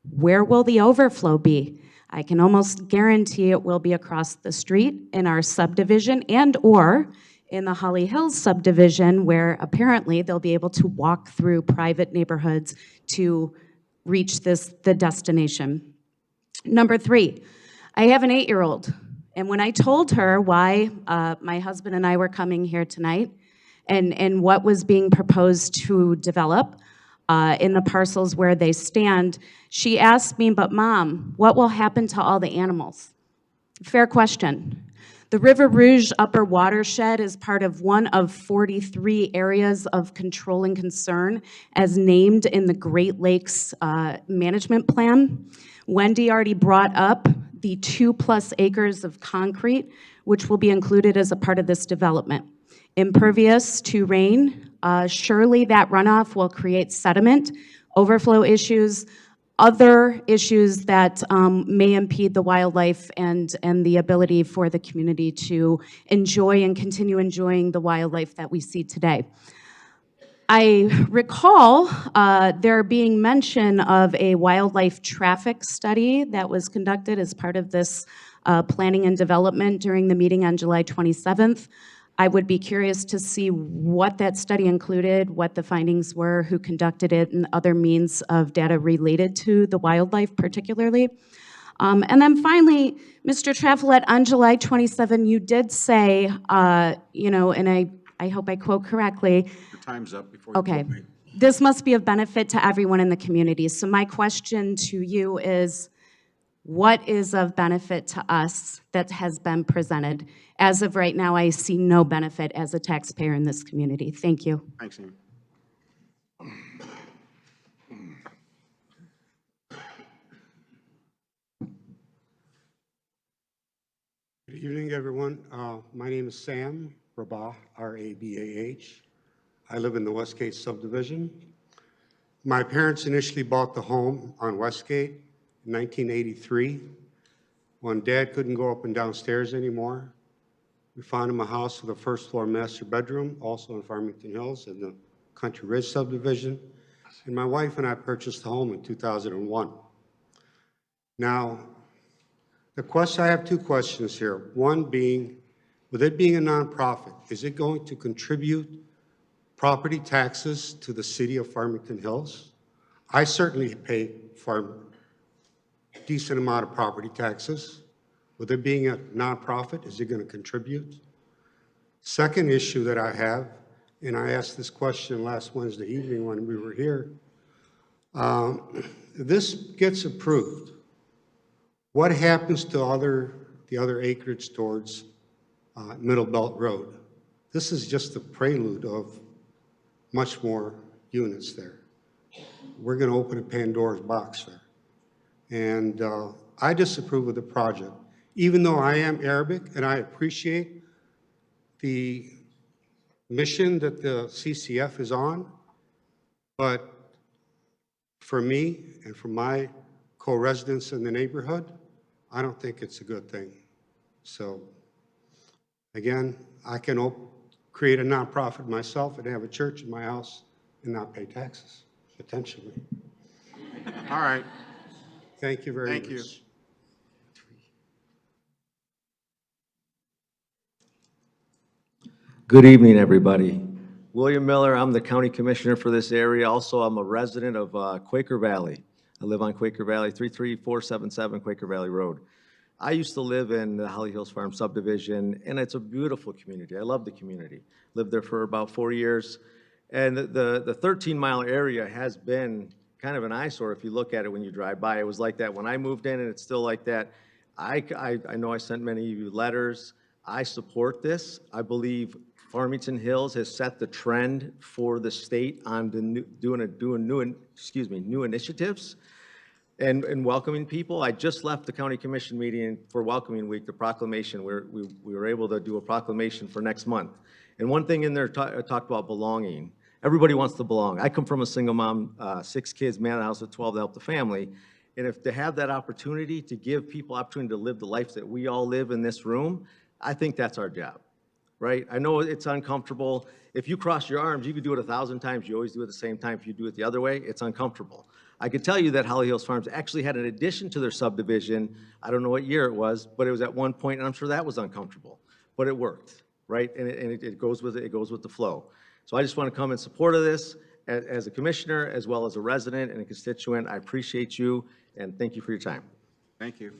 Where will the overflow be? I can almost guarantee it will be across the street in our subdivision and or in the Holly Hills subdivision, where apparently they'll be able to walk through private neighborhoods to reach the destination. Number 3, I have an 8-year-old, and when I told her why my husband and I were coming here tonight and what was being proposed to develop in the parcels where they stand, she asked me, but Mom, what will happen to all the animals? Fair question. The River Rouge Upper Watershed is part of one of 43 areas of control and concern as named in the Great Lakes Management Plan. Wendy already brought up the 2+ acres of concrete, which will be included as a part of this development. impervious to rain. Surely that runoff will create sediment, overflow issues, other issues that may impede the wildlife and the ability for the community to enjoy and continue enjoying the wildlife that we see today. I recall there being mention of a wildlife traffic study that was conducted as part of this planning and development during the meeting on July 27th. I would be curious to see what that study included, what the findings were, who conducted it, and other means of data related to the wildlife particularly. And then finally, Mr. Travelette, on July 27, you did say, and I hope I quote correctly. Your time's up before you Okay. quote me. This must be of benefit to everyone in the community. So my question to you is, what is of benefit to us that has been presented? As of right now, I see no benefit as a taxpayer in this community. Thank you. Thanks, Amy. Good evening, everyone. My name is Sam Rabah, R-A-B-A-H. I live in the Westgate subdivision. My parents initially bought the home on Westgate in 1983. When Dad couldn't go up and downstairs anymore, we found him a house with a first-floor master bedroom, also in Farmington Hills in the Country Ridge subdivision. And my wife and I purchased the home in 2001. Now, I have two questions here. One being, with it being a nonprofit, is it going to contribute property taxes to the city of Farmington Hills? I certainly pay for a decent amount of property taxes. With it being a nonprofit, is it going to contribute? Second issue that I have, and I asked this question last Wednesday evening when we were here, this gets approved. What happens to the other acreage towards Middle Belt Road? This is just the prelude of much more units there. We're going to open a Pandora's box there. And I disapprove of the project, even though I am Arabic and I appreciate the mission that the CCF is on. But for me and for my co-residents in the neighborhood, I don't think it's a good thing. So again, I can create a nonprofit myself and have a church in my house and not pay taxes, potentially. All right. Thank you very much. Thank you. Good evening, everybody. William Miller, I'm the county commissioner for this area. Also, I'm a resident of Quaker Valley. I live on Quaker Valley, 33477 Quaker Valley Road. I used to live in the Holly Hills Farm subdivision, and it's a beautiful community. I love the community. Lived there for about 4 years. And the 13-mile area has been kind of an eyesore if you look at it when you drive by. It was like that when I moved in, and it's still like that. I know I sent many of you letters. I support this. I believe Farmington Hills has set the trend for the state on the new initiatives and welcoming people. I just left the county commission meeting for welcoming week, the proclamation. We were able to do a proclamation for next month. And one thing in there talked about belonging. Everybody wants to belong. I come from a single mom, 6 kids, man in the house with 12 to help the family. And if to have that opportunity to give people opportunity to live the life that we all live in this room, I think that's our job. Right? I know it's uncomfortable. If you cross your arms, you could do it 1,000 times. You always do it at the same time. If you do it the other way, it's uncomfortable. I could tell you that Holly Hills Farms actually had an addition to their subdivision. I don't know what year it was, but it was at one point, and I'm sure that was uncomfortable. But it worked, right? And it goes with it. It goes with the flow. So I just want to come in support of this as a commissioner, as well as a resident and a constituent. I appreciate you, and thank you for your time. Thank you.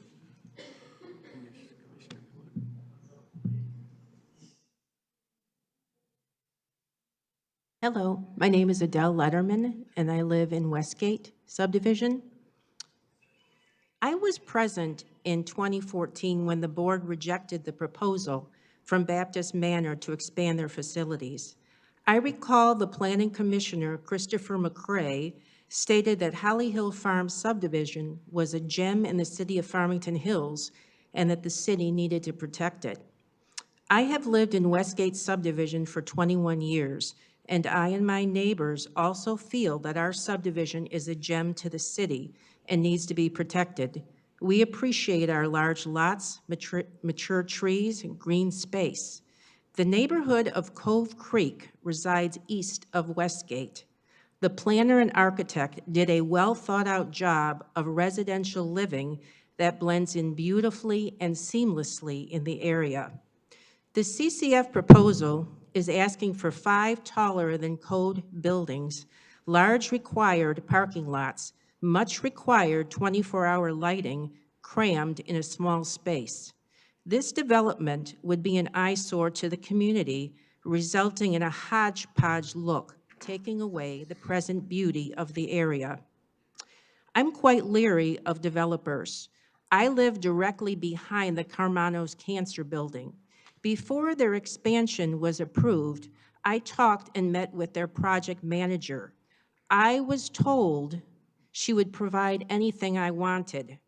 Hello, my name is Adele Letterman, and I live in Westgate subdivision. I was present in 2014 when the board rejected the proposal from Baptist Manor to expand their facilities. I recall the planning commissioner, Christopher McCrae, stated that Holly Hill Farm subdivision was a gem in the city of Farmington Hills and that the city needed to protect it. I have lived in Westgate subdivision for 21 years, and I and my neighbors also feel that our subdivision is a gem to the city and needs to be protected. We appreciate our large lots, mature trees, and green space. The neighborhood of Cove Creek resides east of Westgate. The planner and architect did a well-thought-out job of residential living that blends in beautifully and seamlessly in the area. The CCF proposal is asking for 5 taller-than-code buildings, large required parking lots, much required 24-hour lighting crammed in a small space. This development would be an eyesore to the community, resulting in a hodgepodge look, taking away the present beauty of the area. I'm quite leery of developers. I live directly behind the Carmanos Cancer Building. Before their expansion was approved, I talked and met with their project manager. I was told she would provide anything I wanted.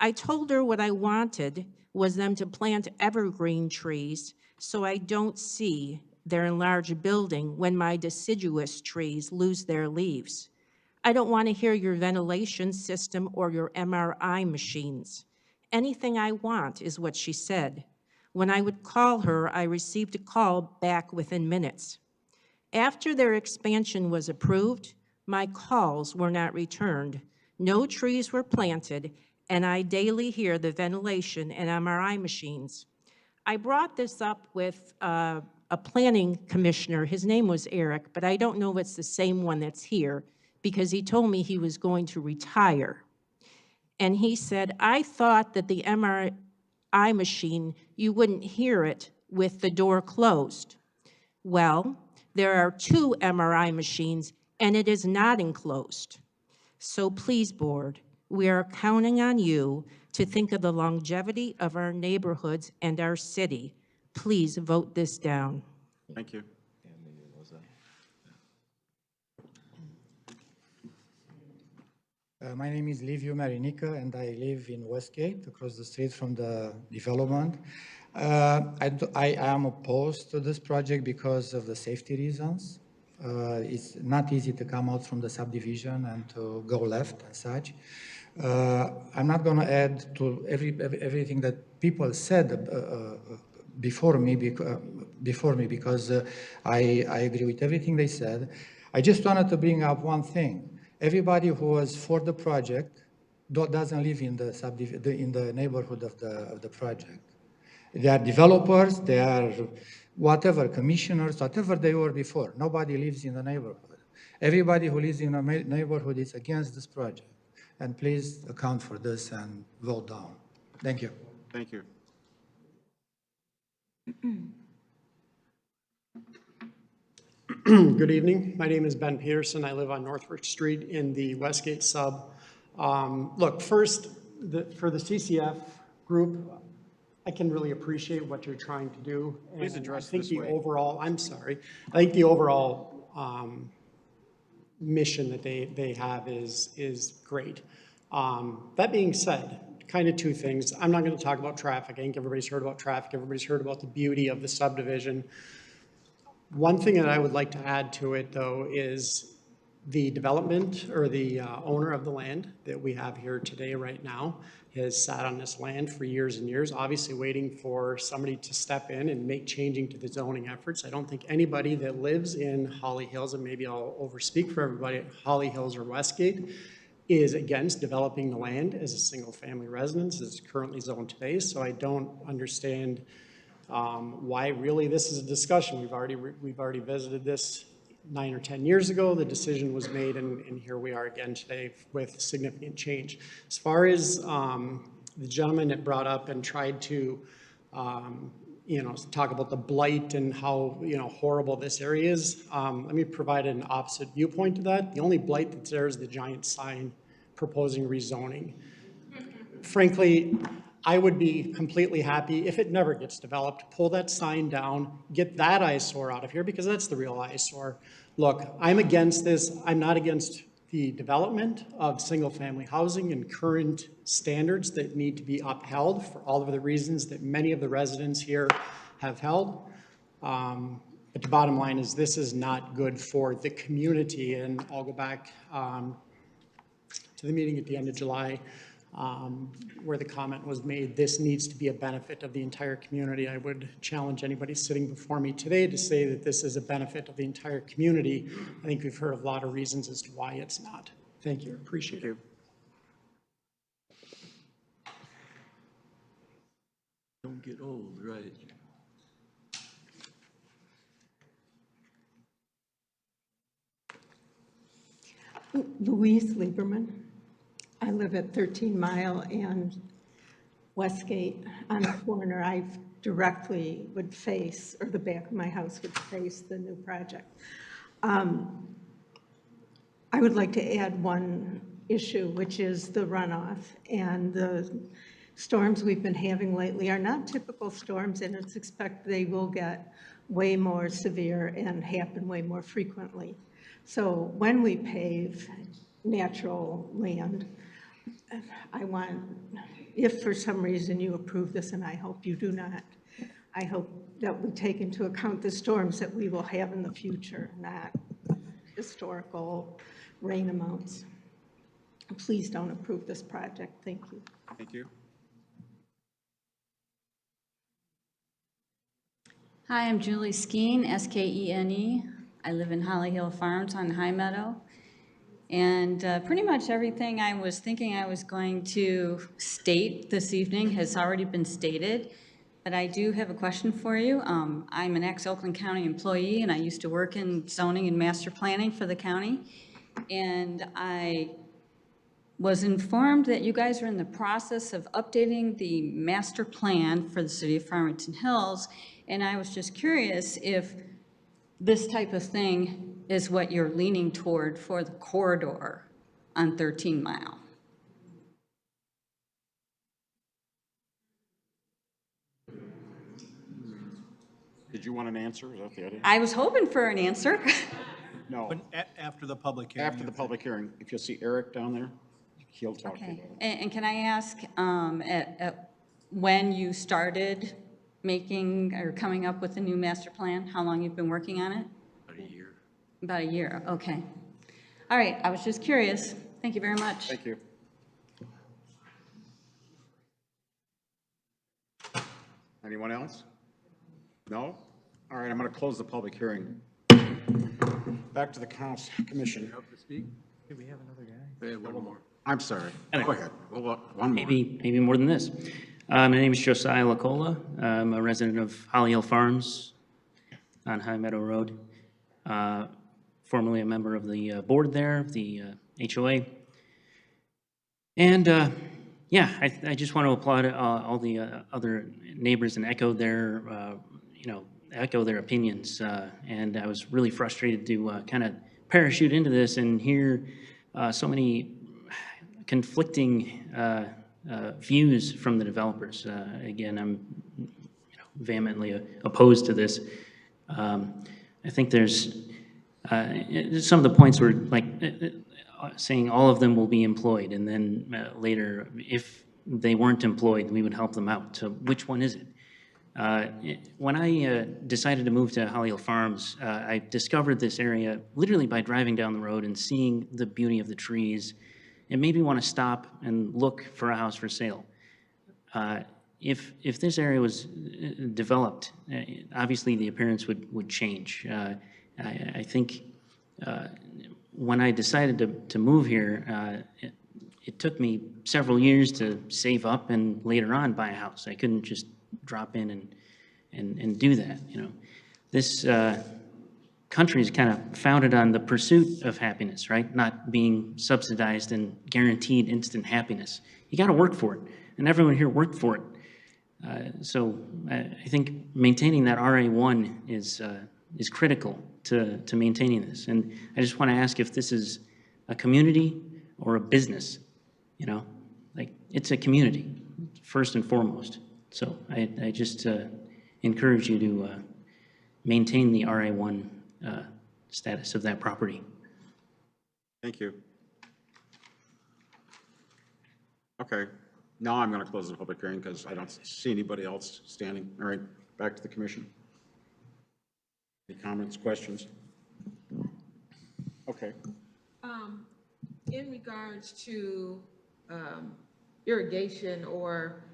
I told her what I wanted was them to plant evergreen trees so I don't see their enlarged building when my deciduous trees lose their leaves. I don't want to hear your ventilation system or your MRI machines. Anything I want is what she said. When I would call her, I received a call back within minutes. After their expansion was approved, my calls were not returned. No trees were planted, and I daily hear the ventilation and MRI machines. I brought this up with a planning commissioner. His name was Eric, but I don't know if it's the same one that's here because he told me he was going to retire. And he said, I thought that the MRI machine, you wouldn't hear it with the door closed. Well, there are 2 MRI machines, and it is not enclosed. So please, board, we are counting on you to think of the longevity of our neighborhoods and our city. Please vote this down. Thank you. My name is Livio Marinica, and I live in Westgate, across the street from the development. I am opposed to this project because of the safety reasons. It's not easy to come out from the subdivision and to go left and such. I'm not going to add to everything that people said before me because I agree with everything they said. I just wanted to bring up one thing. Everybody who was for the project doesn't live in the neighborhood of the project. They are developers, they are whatever, commissioners, whatever they were before. Nobody lives in the neighborhood. Everybody who lives in a neighborhood is against this project. And please account for this and vote down. Thank you. Thank you. Good evening. My name is Ben Peterson. I live on Northbrook Street in the Westgate sub. Look, first, for the CCF group, I can really appreciate what you're trying to do. Please address I think this the way. overall, I'm sorry, I think the overall mission that they have is great. That being said, kind of 2 things. I'm not going to talk about traffic. I think everybody's heard about traffic. Everybody's heard about the beauty of the subdivision. One thing that I would like to add to it, though, is the development or the owner of the land that we have here today right now has sat on this land for years and years, obviously waiting for somebody to step in and make changing to the zoning efforts. I don't think anybody that lives in Holly Hills, and maybe I'll overspeak for everybody at Holly Hills or Westgate, is against developing the land as a single-family residence as it's currently zoned today. So I don't understand why really this is a discussion. We've already visited this 9 or 10 years ago. The decision was made, and here we are again today with significant change. As far as the gentleman that brought up and tried to, talk about the blight and how, horrible this area is, let me provide an opposite viewpoint to that. The only blight that's there is the giant sign proposing rezoning. Frankly, I would be completely happy if it never gets developed, pull that sign down, get that eyesore out of here, because that's the real eyesore. Look, I'm against this. I'm not against the development of single-family housing and current standards that need to be upheld for all of the reasons that many of the residents here have held. But the bottom line is this is not good for the community. And I'll go back to the meeting at the end of July where the comment was made, this needs to be a benefit of the entire community. I would challenge anybody sitting before me today to say that this is a benefit of the entire community. I think we've heard a lot of reasons as to why it's not. Thank you. Appreciate it. Don't get old, right? Louise Lieberman. I live at 13 Mile and Westgate on the corner. I directly would face, or the back of my house would face the new project. I would like to add one issue, which is the runoff. And the storms we've been having lately are not typical storms, and it's expected they will get way more severe and happen way more frequently. So when we pave natural land, I want, if for some reason you approve this, and I hope you do not, I hope that we take into account the storms that we will have in the future, not historical rain amounts. Please don't approve this project. Thank you. Thank you. Hi, I'm Julie Skeen, S-K-E-N-E. I live in Holly Hill Farms on High Meadow. And pretty much everything I was thinking I was going to state this evening has already been stated. But I do have a question for you. I'm an ex-Oakland County employee, and I used to work in zoning and master planning for the county. And I was informed that you guys are in the process of updating the master plan for the city of Farmington Hills. And I was just curious if this type of thing is what you're leaning toward for the corridor on 13 Mile. Did you want an answer? Is that the idea? I was hoping for an answer. No. But after the public hearing. After the public hearing, if you'll see Eric down there, he'll talk to you Okay. about it. And can I ask at when you started making or coming up with the new master plan, how long you've been working on it? About a year. About a year, okay. All right, I was just curious. Thank you very much. Thank you. Anyone else? No? All right, I'm going to close the public hearing. Back to the council commission. Up to speak? Do we have another guy? Yeah, one more. I'm sorry. Go ahead. One more. Maybe more than this. My name is Josiah Lacola. I'm a resident of Holly Hill Farms on High Meadow Road. Formerly a member of the board there, the HOA. And yeah, I just want to applaud all the other neighbors and echo their, echo their opinions. And I was really frustrated to kind of parachute into this and hear so many conflicting views from the developers. Again, I'm vehemently opposed to this. I think there's some of the points were like saying all of them will be employed, and then later, if they weren't employed, we would help them out. So which one is it? When I decided to move to Holly Hill Farms, I discovered this area literally by driving down the road and seeing the beauty of the trees. It made me want to stop and look for a house for sale. If this area was developed, obviously the appearance would change. I think when I decided to move here, it took me several years to save up and later on buy a house. I couldn't just drop in and do that. This country is kind of founded on the pursuit of happiness, right? Not being subsidized and guaranteed instant happiness. You got to work for it, and everyone here worked for it. So I think maintaining that RA1 is critical to maintaining this. And I just want to ask if this is a community or a business. Like it's a community first and foremost. So I just encourage you to maintain the RA1 status of that property. Thank you. Okay, now I'm going to close the public hearing because I don't see anybody else standing. All right, back to the commission. Any comments, questions? Okay. In regards to irrigation or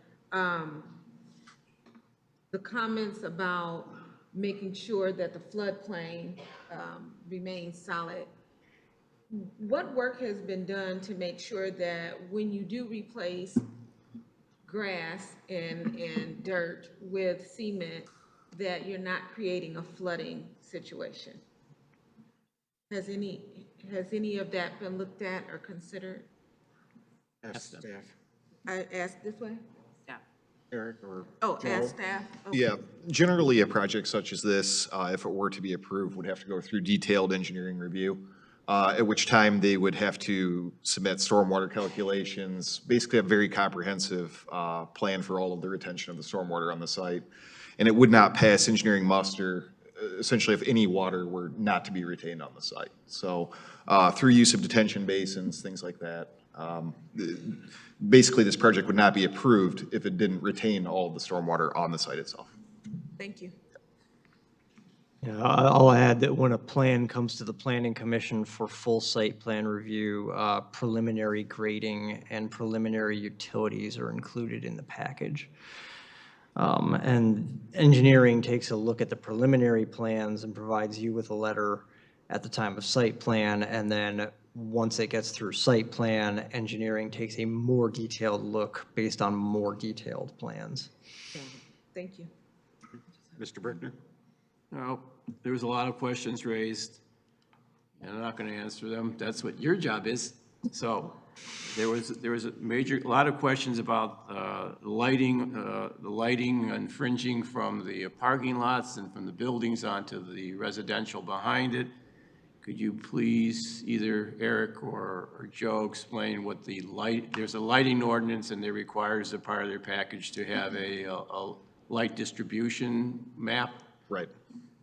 the comments about making sure that the floodplain remains solid, what work has been done to make sure that when you do replace grass and dirt with cement, that you're not creating a flooding situation? Has any of that been looked at or considered? Ask staff. I asked this way? Eric or Oh, Joe? ask staff? Okay. Yeah, generally, a project such as this, if it were to be approved, would have to go through detailed engineering review, at which time they would have to submit stormwater calculations, basically a very comprehensive plan for all of the retention of the stormwater on the site. And it would not pass engineering muster, essentially, if any water were not to be retained on the site. So through use of detention basins, things like that, basically, this project would not be approved if it didn't retain all of the stormwater on the site itself. Thank you. Yeah, I'll add that when a plan comes to the Planning Commission for full site plan review, preliminary grading and preliminary utilities are included in the package. And engineering takes a look at the preliminary plans and provides you with a letter at the time of site plan, and then once it gets through site plan, engineering takes a more detailed look based on more detailed plans. Thank you. Mr. Brickner? Well, there was a lot of questions raised, and I'm not going to answer them. That's what your job is. So there was a lot of questions about the lighting infringing from the parking lots and from the buildings onto the residential behind it. Could you please, either Eric or Joe, explain what there's a lighting ordinance, and they require as a part of their package to have a light distribution map? Right.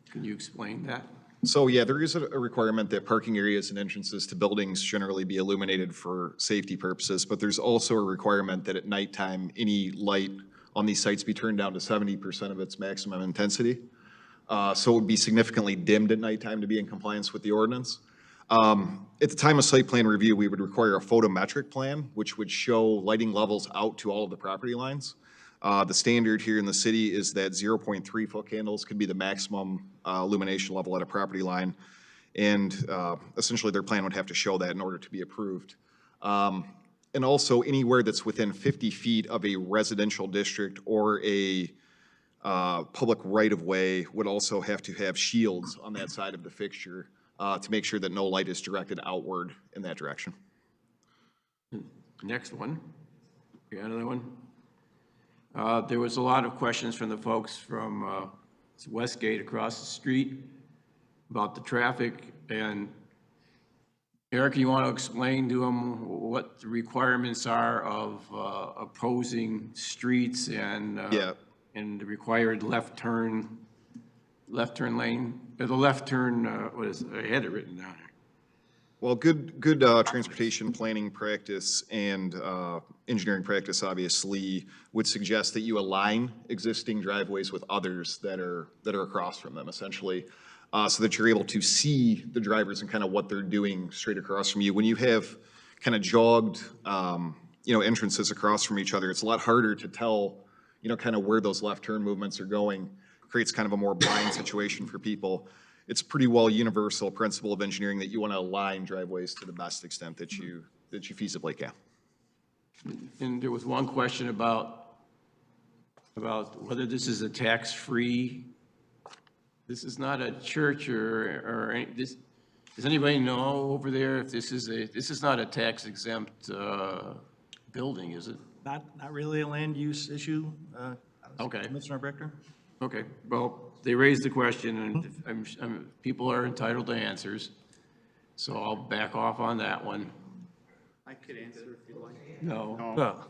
Can you explain that? So yeah, there is a requirement that parking areas and entrances to buildings generally be illuminated for safety purposes, but there's also a requirement that at nighttime, any light on these sites be turned down to 70% of its maximum intensity. So it would be significantly dimmed at nighttime to be in compliance with the ordinance. At the time of site plan review, we would require a photometric plan, which would show lighting levels out to all of the property lines. The standard here in the city is that 0.3 foot candles can be the maximum illumination level at a property line. And essentially their plan would have to show that in order to be approved. And also anywhere that's within 50 feet of a residential district or a public right-of-way would also have to have shields on that side of the fixture to make sure that no light is directed outward in that direction. Next one. You got another one? There was a lot of questions from the folks from Westgate across the street about the traffic. And Eric, you want to explain to them what the requirements are of opposing streets and and the required left turn lane, the left turn, what is it? I had it written down here. Well, good transportation planning practice and engineering practice obviously would suggest that you align existing driveways with others that are across from them, essentially, so that you're able to see the drivers and kind of what they're doing straight across from you. When you have kind of jogged, entrances across from each other, it's a lot harder to tell, kind of where those left turn movements are going. Creates kind of a more blind situation for people. It's pretty well universal principle of engineering that you want to align driveways to the best extent that you feasibly can. And there was one question about whether this is a tax-free. This is not a church or any, this. Does anybody know over there if this is not a tax-exempt building, is it? Not really a land use issue. Okay. Commissioner Brickner? Okay, well, they raised the question, and people are entitled to answers, so I'll back off on that one. I could answer if you'd like. No,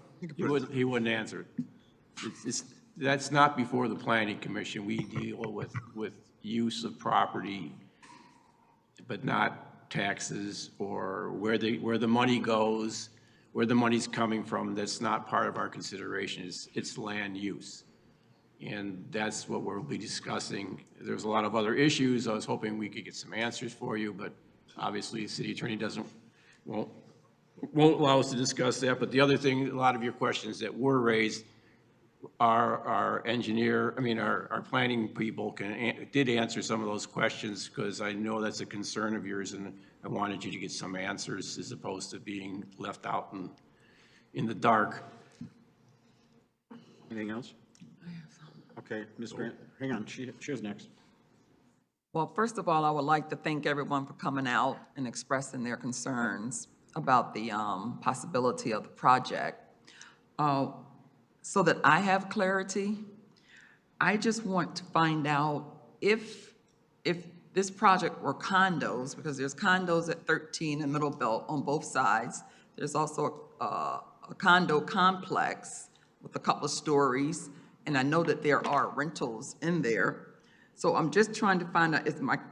he wouldn't answer it. That's not before the Planning Commission. We deal with use of property, but not taxes or where the money goes, where the money's coming from. That's not part of our consideration. It's land use. And that's what we'll be discussing. There's a lot of other issues. I was hoping we could get some answers for you, but obviously the city attorney won't allow us to discuss that. But the other thing, a lot of your questions that were raised, our planning people did answer some of those questions, because I know that's a concern of yours, and I wanted you to get some answers as opposed to being left out in the dark. Anything else? Okay, Ms. Grant, hang on, she was next. Well, first of all, I would like to thank everyone for coming out and expressing their concerns about the possibility of the project. So that I have clarity, I just want to find out if this project were condos, because there's condos at 13 and Middle Belt on both sides. There's also a condo complex with a couple of stories, and I know that there are rentals in there. So I'm just trying to find out,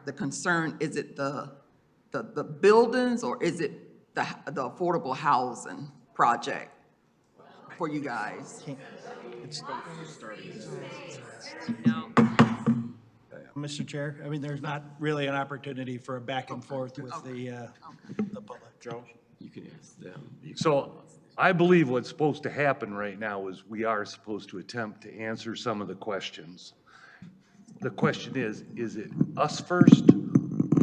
the concern, is it the buildings, or is it the affordable housing project for you guys? Mr. Chair, I mean, there's not really an opportunity for a back and forth with the public. Joe? You can ask them. So I believe what's supposed to happen right now is we are supposed to attempt to answer some of the questions. The question is it us first,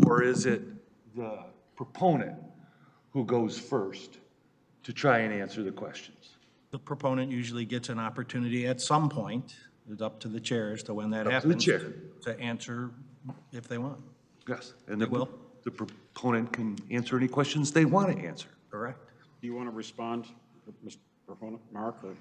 or is it the proponent who goes first to try and answer the questions? The proponent usually gets an opportunity at some point. It's up to the chairs to when that happens. To answer if they want. Yes, and the proponent can answer any questions they want to answer. Correct. Do you want to respond, Mr. Proponent, Mark? Or?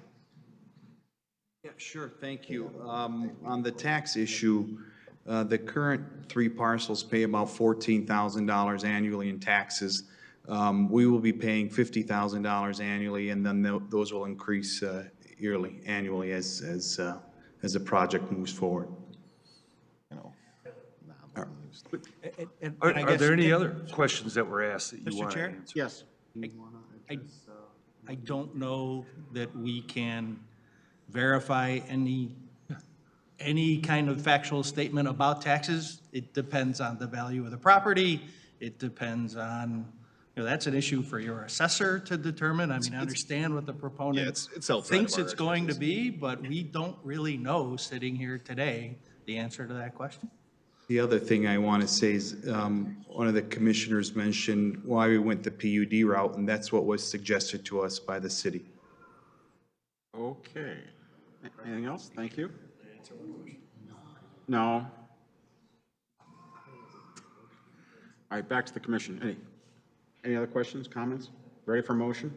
Yeah, sure, thank you. On the tax issue, the current 3 parcels pay about $14,000 annually in taxes. We will be paying $50,000 annually, and then those will increase annually as the project moves forward. Are there any other questions that were asked that you Mr. want to Chair? answer? Yes. I don't know that we can verify any kind of factual statement about taxes. It depends on the value of the property. It depends on, that's an issue for your assessor to determine. I mean, I understand what the proponent thinks it's going to be, but we don't really know, sitting here today, the answer to that question. The other thing I want to say is, one of the commissioners mentioned why we went the PUD route, and that's what was suggested to us by the city. Okay. Anything else? Thank you. No. All right, back to the commission. Any other questions, comments? Ready for motion?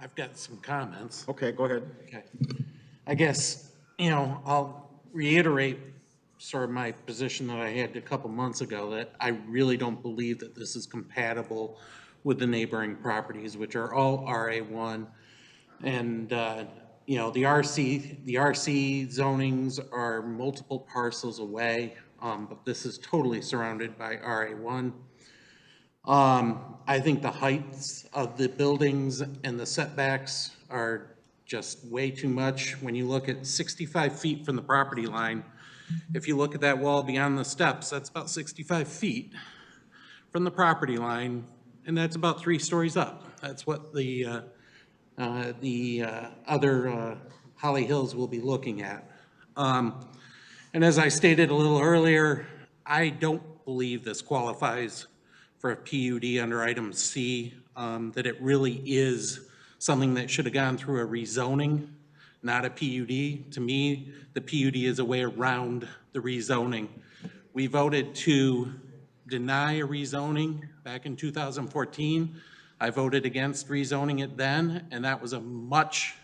I've got some comments. Okay, go ahead. Okay. I guess, I'll reiterate sort of my position that I had a couple months ago, that I really don't believe that this is compatible with the neighboring properties, which are all RA1. And, the RC zonings are multiple parcels away, but this is totally surrounded by RA1. I think the heights of the buildings and the setbacks are just way too much. When you look at 65 feet from the property line, if you look at that wall beyond the steps, that's about 65 feet from the property line, and that's about 3 stories up. That's what the other Holly Hills will be looking at. And as I stated a little earlier, I don't believe this qualifies for a PUD under item C, that it really is something that should have gone through a rezoning, not a PUD. To me, the PUD is a way around the rezoning. We voted to deny a rezoning back in 2014. I voted against rezoning it then, and that was a much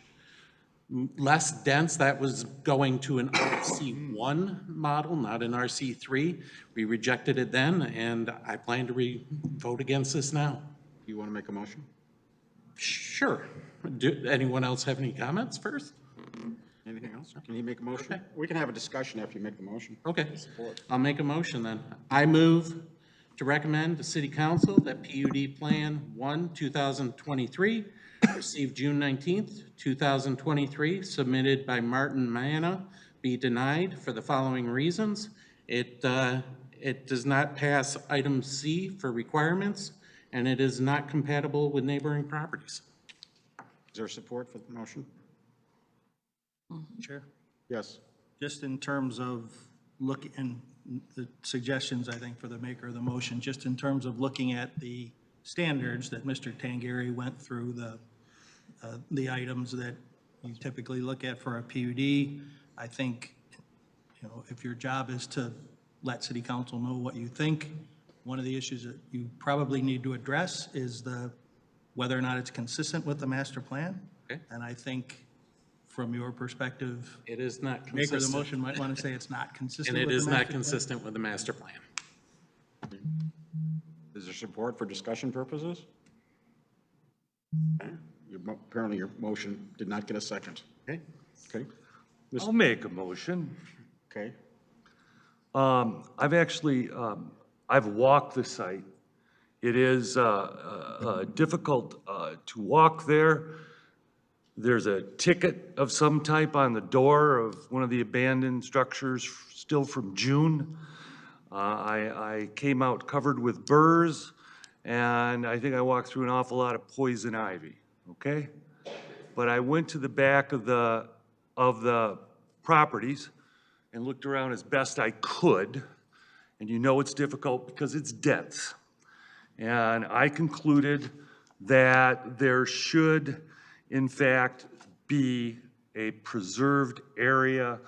less dense. That was going to an RC1 model, not an RC3. We rejected it then, and I plan to vote against this now. You want to make a motion? Sure. Anyone else have any comments first? Anything else? Can you make a motion? Okay. We can have a discussion after you make the motion. Okay. I'll make a motion then. I move to recommend to City Council that PUD Plan 1, 2023, received June 19th, 2023, submitted by Martin Manna, be denied for the following reasons. It does not pass item C for requirements, and it is not compatible with neighboring properties. Is there support for the motion? Chair? Yes. Just in terms of looking, and the suggestions, I think, for the maker of the motion, just in terms of looking at the standards that Mr. Tangari went through, the items that you typically look at for a PUD, I think, you know, if your job is to let city council know what you think, one of the issues that you probably need to address is whether or not it's consistent with the master plan. Okay. And I think from your perspective, It is not maker of the consistent. motion might want to say it's not consistent And with it the is master not plan. consistent with the master plan. Is there support for discussion purposes? Okay. Apparently your motion did not get a second. Okay. Okay. I'll make a motion. Okay. I've actually, I've walked the site. It is difficult to walk there. There's a ticket of some type on the door of one of the abandoned structures still from June. I came out covered with burrs, and I think I walked through an awful lot of poison ivy, okay? But I went to the back of the properties and looked around as best I could, and you know it's difficult because it's dense. And I concluded that there should, in fact, be a preserved area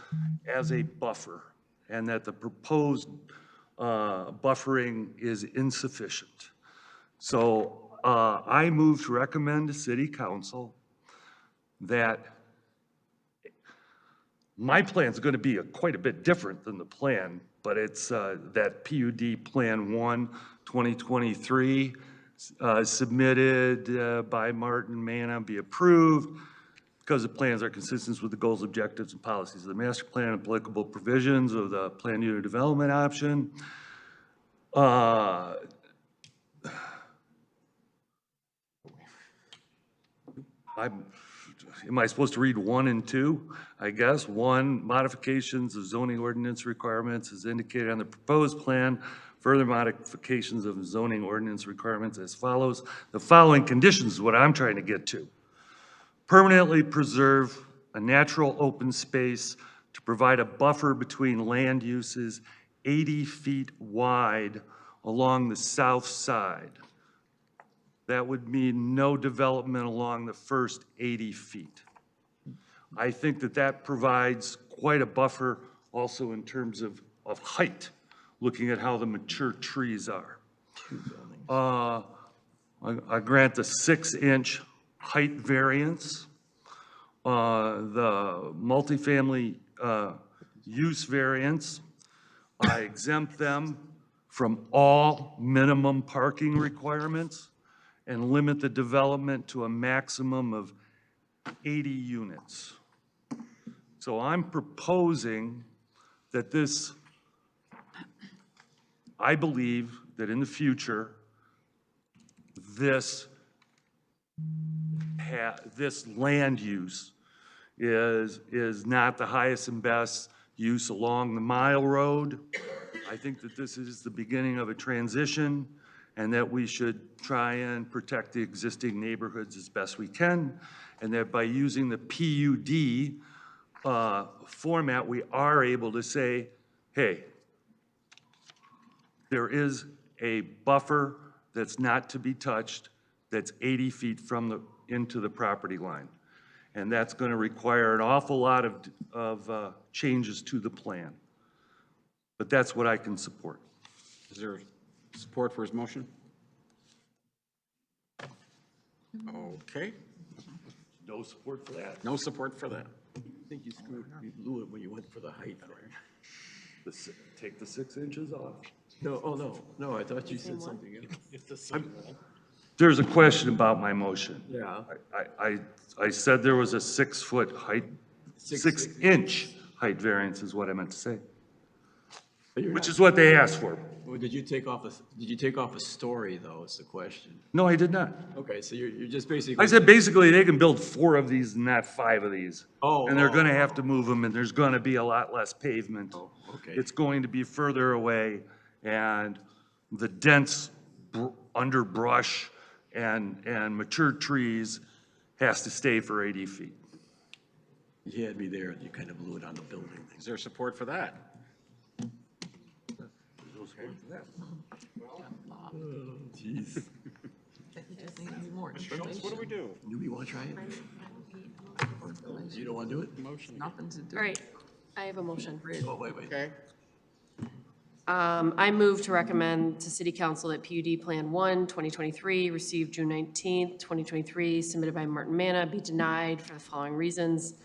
as a buffer, and that the proposed buffering is insufficient. So I move to recommend to City Council that my plan is going to be quite a bit different than the plan, but it's that PUD Plan 1, 2023, submitted by Martin Manna, be approved because the plans are consistent with the goals, objectives, and policies of the master plan, applicable provisions of the plan unit development option. Am I supposed to read 1 and 2? I guess 1, modifications of zoning ordinance requirements as indicated on the proposed plan. Further modifications of zoning ordinance requirements as follows. The following conditions is what I'm trying to get to. Permanently preserve a natural open space to provide a buffer between land uses 80 feet wide along the south side. That would mean no development along the first 80 feet. I think that that provides quite a buffer also in terms of height, looking at how the mature trees are. I grant the 6-inch height variance. The multifamily use variance, I exempt them from all minimum parking requirements and limit the development to a maximum of 80 units. So I'm proposing that this, I believe that in the future, this land use is not the highest and best use along the Mile Road. I think that this is the beginning of a transition and that we should try and protect the existing neighborhoods as best we can, and that by using the PUD format, we are able to say, hey, there is a buffer that's not to be touched, that's 80 feet from into the property line. And that's going to require an awful lot of changes to the plan. But that's what I can support. Is there support for his motion? Okay. No support for that. No support for that. I think you blew it when you went for the height there. Take the 6 inches off. No, oh, no, I thought you said something else. It's the same one. There's a question about my motion. Yeah. I said there was a 6-foot height, 6-inch height variance is what I meant to say. Which is what they asked for. Or did you take off a story, though, is the question? No, I did not. Okay, so you're just basically. I said basically they can build 4 of these, not 5 of these. Oh, And they're oh, gonna have to move them, and there's gonna be a lot less pavement. okay. It's going to be further away, and the dense underbrush and mature trees has to stay for 80 feet. You had me there, you kind of blew it on the building thing. Is there support for that? Jeez. Schultz, what do we do? You want to try it? You don't want to do it? Motion. Nothing to do. All right, I have a motion. Oh, wait. Okay. I move to recommend to City Council that PUD Plan 1, 2023, received June 19th, 2023, submitted by Martin Manna, be denied for the following reasons.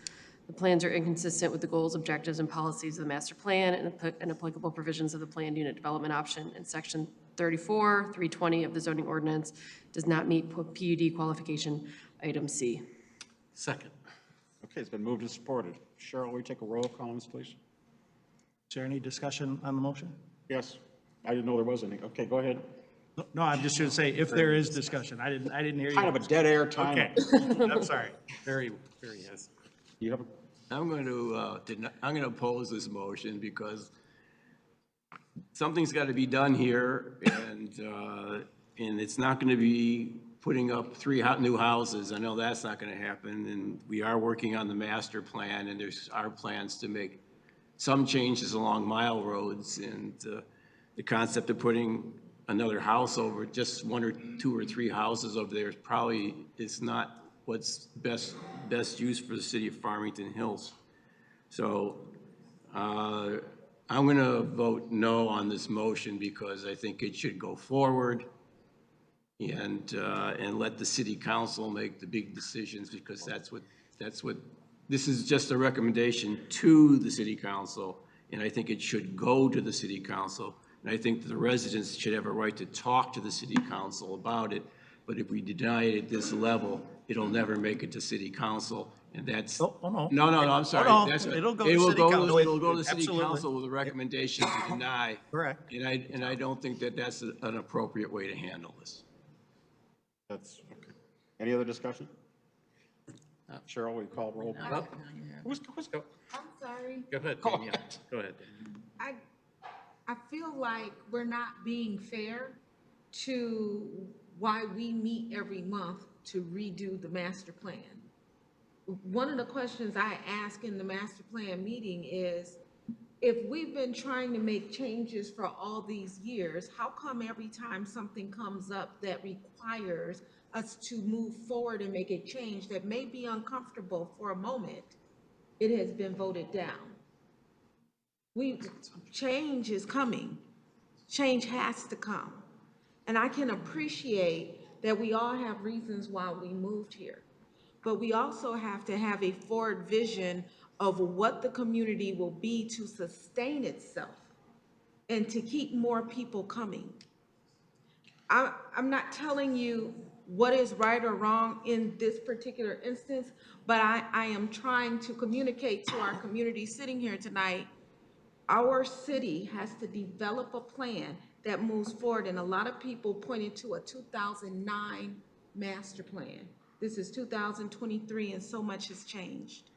The plans are inconsistent with the goals, objectives, and policies of the master plan and applicable provisions of the planned unit development option. And Section 34, 320 of the zoning ordinance does not meet PUD qualification item C. Second. Okay, it's been moved and supported. Cheryl, will you take a roll call on this, please? Is there any discussion on the motion? Yes. I didn't know there was any. Okay, go ahead. No, I'm just going to say, if there is discussion, I didn't hear you. Kind of a dead air time. Okay, I'm sorry. Very yes. You have I'm going to oppose this motion because something's got to be done here, and it's not going to be putting up 3 new houses. I know that's not going to happen, and we are working on the master plan, and there's our plans to make some changes along mile roads, and the concept of putting another house over, just 1 or 2 or 3 houses over there probably is not what's best use for the city of Farmington Hills. So I'm going to vote no on this motion because I think it should go forward and let the city council make the big decisions, because that's what this is, just a recommendation to the city council, and I think it should go to the city council. And I think the residents should have a right to talk to the city council about it. But if we deny it at this level, it'll never make it to city council, and that's. No, I'm sorry. Oh, no, That's it'll go it to will city go council. It'll go to the city Absolutely. council with a recommendation to deny. Correct. And I don't think that that's an appropriate way to handle this. That's okay. Any other discussion? Cheryl, will you call roll? Who's go? I'm sorry. Go ahead, Danielle. Go ahead. I feel like we're not being fair to why we meet every month to redo the master plan. One of the questions I ask in the master plan meeting is, if we've been trying to make changes for all these years, how come every time something comes up that requires us to move forward and make a change that may be uncomfortable for a moment, it has been voted down? Change is coming. Change has to come. And I can appreciate that we all have reasons why we moved here, but we also have to have a forward vision of what the community will be to sustain itself and to keep more people coming. I'm not telling you what is right or wrong in this particular instance, but I am trying to communicate to our community sitting here tonight. Our city has to develop a plan that moves forward, and a lot of people pointed to a 2009 master plan. This is 2023, and so much has changed.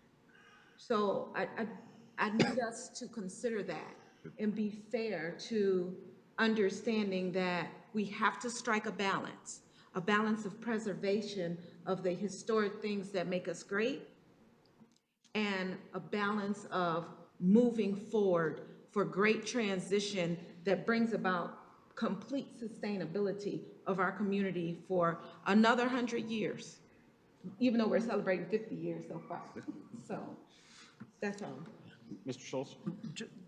So I need us to consider that and be fair to understanding that we have to strike a balance of preservation of the historic things that make us great, and a balance of moving forward for great transition that brings about complete sustainability of our community for another 100 years, even though we're celebrating 50 years so far. So that's all. Mr. Schultz?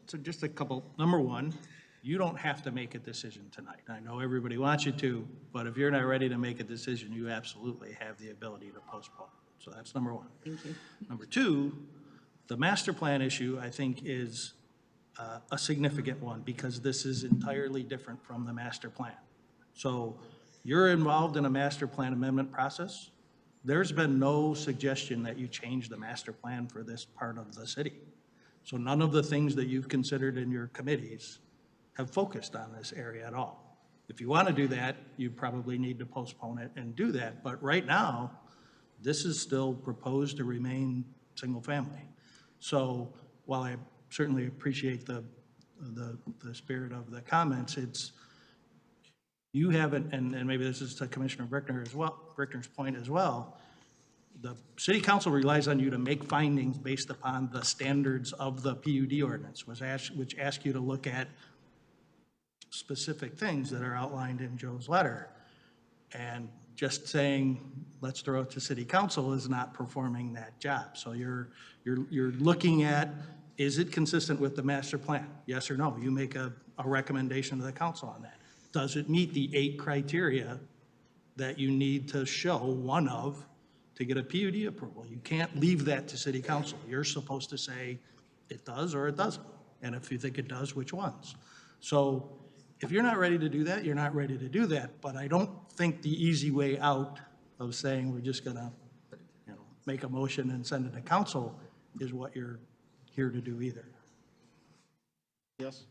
So just a couple, number one, you don't have to make a decision tonight. I know everybody wants you to, but if you're not ready to make a decision, you absolutely have the ability to postpone. So that's number one. Thank you. Number two, the master plan issue, I think, is a significant one, because this is entirely different from the master plan. So you're involved in a master plan amendment process. There's been no suggestion that you change the master plan for this part of the city. So none of the things that you've considered in your committees have focused on this area at all. If you want to do that, you probably need to postpone it and do that. But right now, this is still proposed to remain single-family. So while I certainly appreciate the spirit of the comments, it's, you haven't, and maybe this is to Commissioner Brickner as well, Brickner's point as well, the city council relies on you to make findings based upon the standards of the PUD ordinance, which ask you to look at specific things that are outlined in Joe's letter. And just saying, let's throw it to city council is not performing that job. So you're looking at, is it consistent with the master plan? Yes or no? You make a recommendation to the council on that. Does it meet the 8 criteria that you need to show one of to get a PUD approval? You can't leave that to city council. You're supposed to say it does or it doesn't. And if you think it does, which ones? So if you're not ready to do that, you're not ready to do that. But I don't think the easy way out of saying we're just gonna, make a motion and send it to council is what you're here to do either. Yes?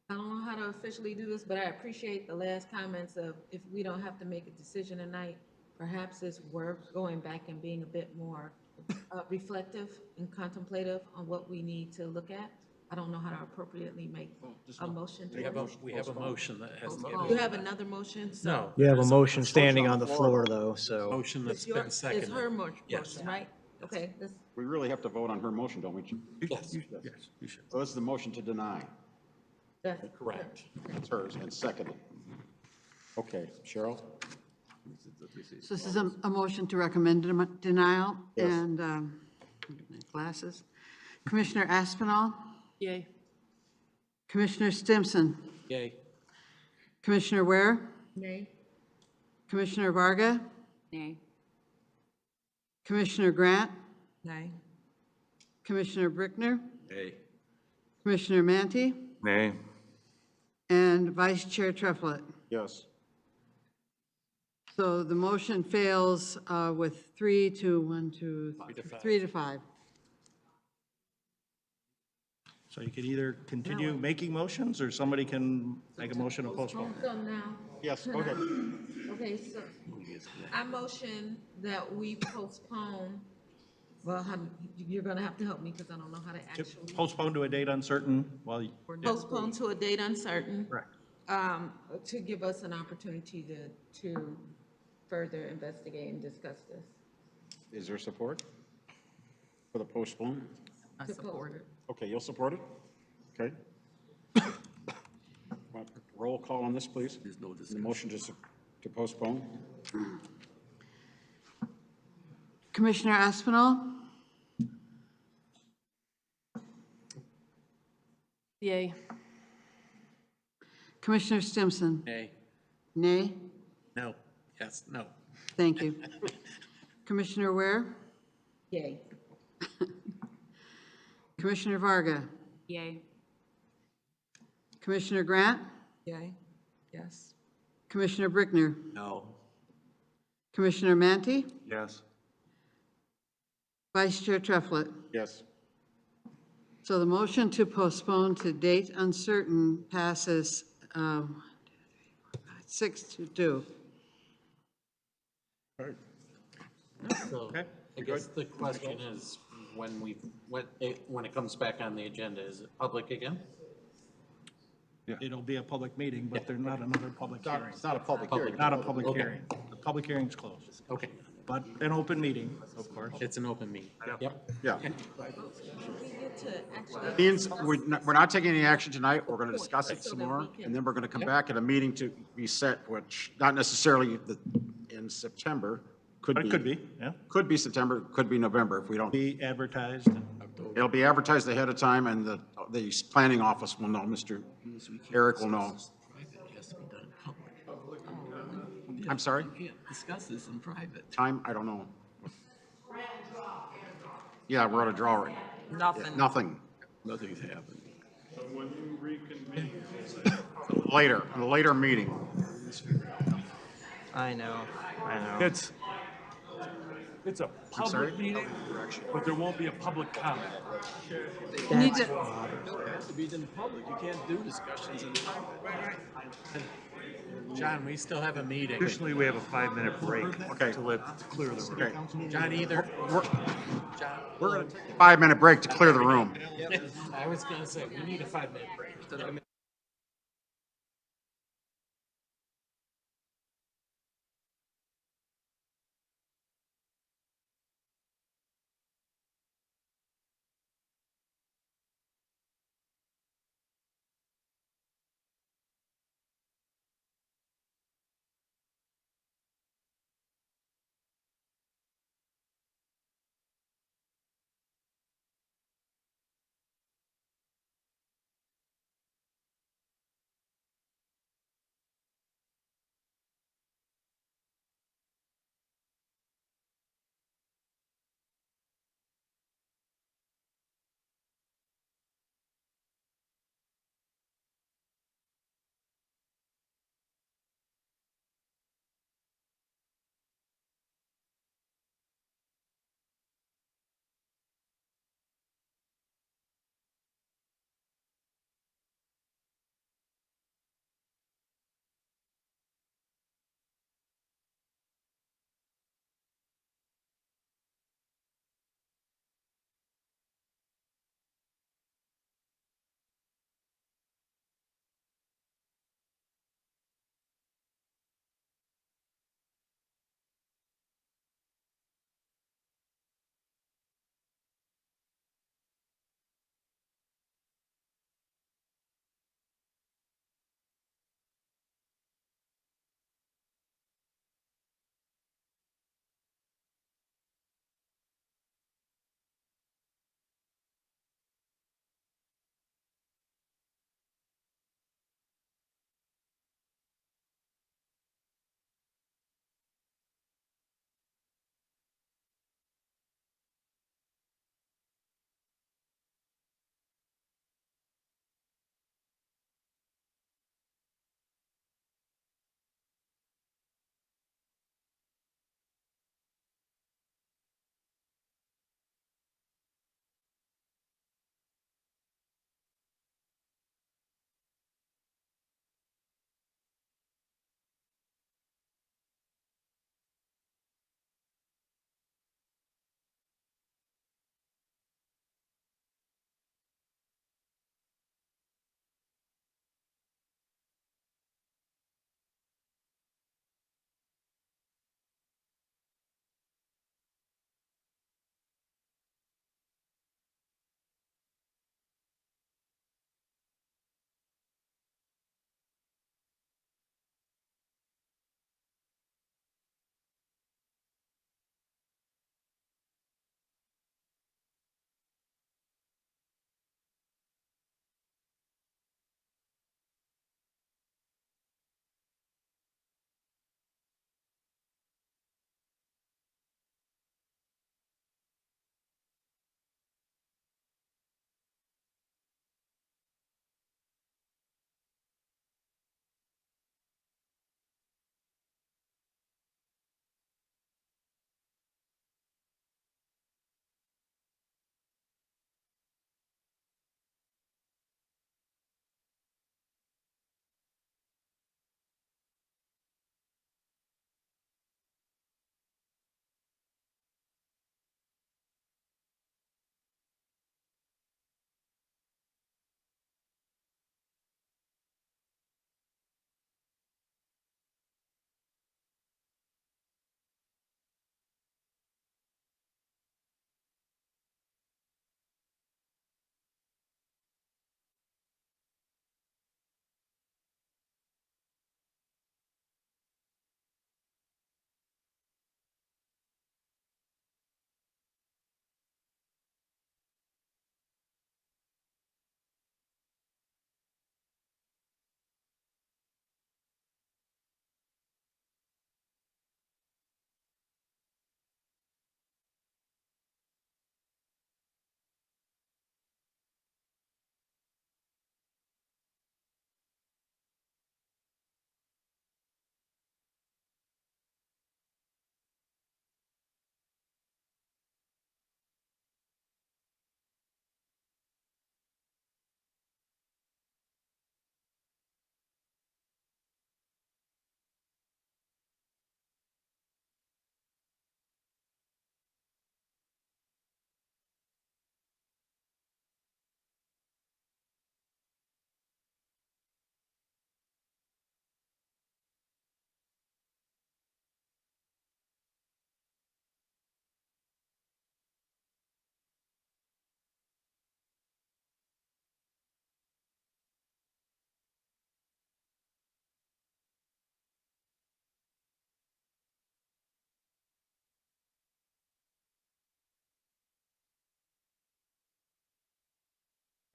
I don't know how to officially do this, but I appreciate the last comments of if we don't have to make a decision tonight, perhaps it's worth going back and being a bit more reflective and contemplative on what we need to look at. I don't know how to appropriately make a motion. We have a motion that has to get. You have another motion? No. You have a motion standing on the floor, though, so. Motion that's It's your, been seconded. it's her motion, Yes. right? Okay, this, We really have to vote on her motion, don't we? Yes. Yes, you should. So this is the motion to deny. that's. Correct. It's hers, and seconded. Okay, Cheryl? So this is a motion to recommend denial, Yes. and, my glasses. Commissioner Aspinall, Yay. Commissioner Stimson, Yay. Commissioner Ware, Nay. Commissioner Varga, Nay. Commissioner Grant, Nay. Commissioner Brickner, Yay. Commissioner Manti, Nay. and Vice Chair Treflet. Yes. So the motion fails with 3 to 5. So you can either continue making motions, or somebody can make a motion to postpone. So now, Yes, go ahead. okay, so I motion that we postpone, well, you're gonna have to help me because I don't know how to actually. Postpone to a date uncertain while you. Postpone to a date uncertain. Correct. To give us an opportunity to further investigate and discuss this. Is there support for the postpone? I support it. Okay, you'll support it? Okay. Roll call on this, please. There's no The discussion. motion to postpone? Commissioner Aspinall, Yay. Commissioner Stimson, Nay. nay? No. Yes, no. Thank you. Commissioner Ware, Yay. Commissioner Varga, Yay. Commissioner Grant, Yay. Yes. Commissioner Brickner, No. Commissioner Manti, Yes. Vice Chair Treflet. Yes. So the motion to postpone to date uncertain passes 6-2. So I guess the question is, when it comes back on the agenda, is it public again? It'll be a public meeting, but they're not another public hearing. It's not a public hearing. Not a public Okay. hearing. The public hearing's closed, Okay. but an open meeting, of course. It's an open meeting. Yep. Yeah. We get to actually. Means we're not taking any action tonight. We're going to discuss it some more, and then we're going to come back at a meeting to be set, which not necessarily in September. But it could be, yeah. Could be September, could be November if we don't. Be advertised. It'll be advertised ahead of time, and the planning office will know, Mr. Eric will know. It has to be done in public. I'm sorry? You can't discuss this in private. Time, I don't know. Yeah, we're at a draw right now. Nothing. Nothing. Nothing's happened. When you reconvene, Later, in a later meeting. I know. it's, It's a sorry? public meeting, but there won't be a public comment. You need to, It has to be in public. You can't do discussions in private. John, we still have a meeting. Additionally, we have a 5-minute break Okay. to clear the room. Okay. John, either, John, We're going to take a 5-minute break to clear the room. I was gonna say, we need a 5-minute break.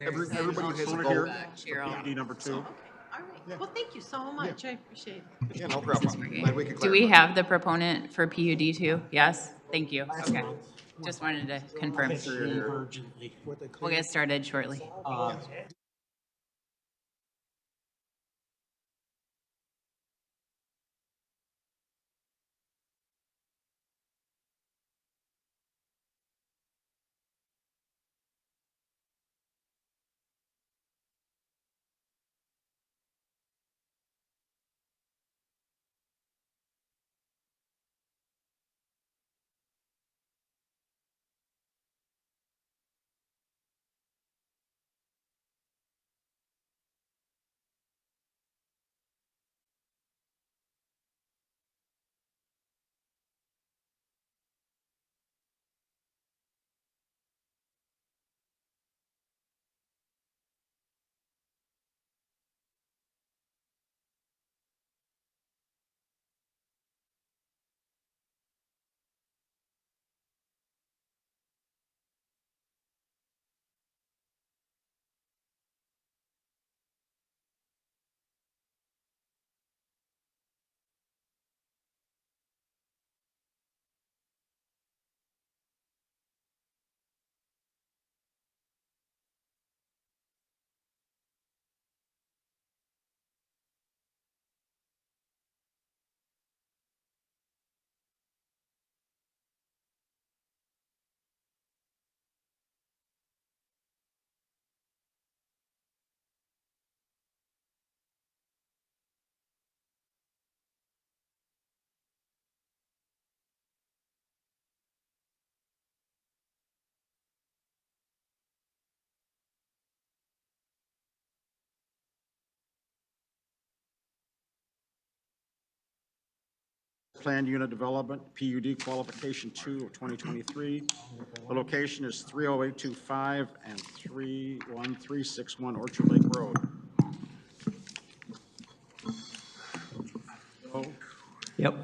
Everybody has a vote for PUD number 2. All right. Well, thank you so much. I appreciate it. Yeah, no problem. Glad we could Do we clarify. have the proponent for PUD too? Yes? Thank you. Okay. Just wanted to confirm. Urgently. We'll get started shortly. Planned Unit Development, PUD Qualification 2 of 2023. The location is 30825 and 31361 Orchard Lake Road. Oh, Yep.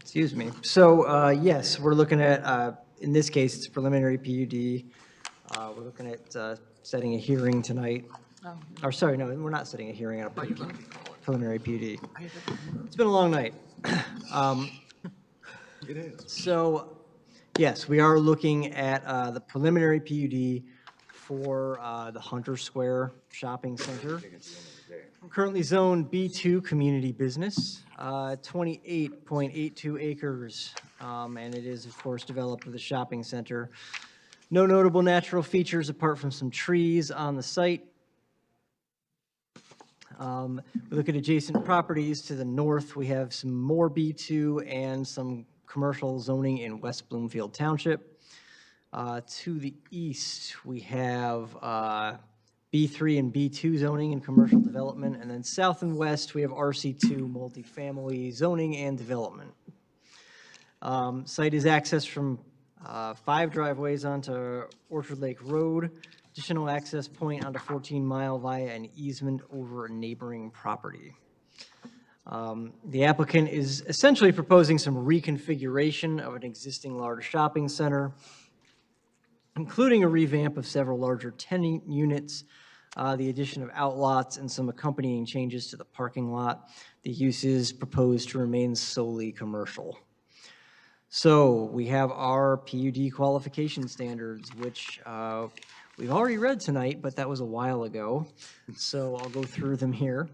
Excuse me. So, yes, we're looking at, in this case, it's preliminary PUD. We're looking at setting a hearing tonight. Or, sorry, no, we're not setting a hearing on a preliminary PUD. It's been a long night. It is. So, yes, we are looking at the preliminary PUD for the Hunter Square Shopping Center. Currently zoned B2 Community Business, 28.82 acres, and it is, of course, developed with a shopping center. No notable natural features apart from some trees on the site. We look at adjacent properties. To the north, we have some more B2 and some commercial zoning in West Bloomfield Township. To the east, we have B3 and B2 zoning and commercial development, and then south and west, we have RC2 multifamily zoning and development. Site is accessed from 5 driveways onto Orchard Lake Road, additional access point onto 14 Mile via an easement over a neighboring property. The applicant is essentially proposing some reconfiguration of an existing large shopping center, including a revamp of several larger tenant units, the addition of outlots, and some accompanying changes to the parking lot. The use is proposed to remain solely commercial. So we have our PUD qualification standards, which we've already read tonight, but that was a while ago. So I'll go through them here.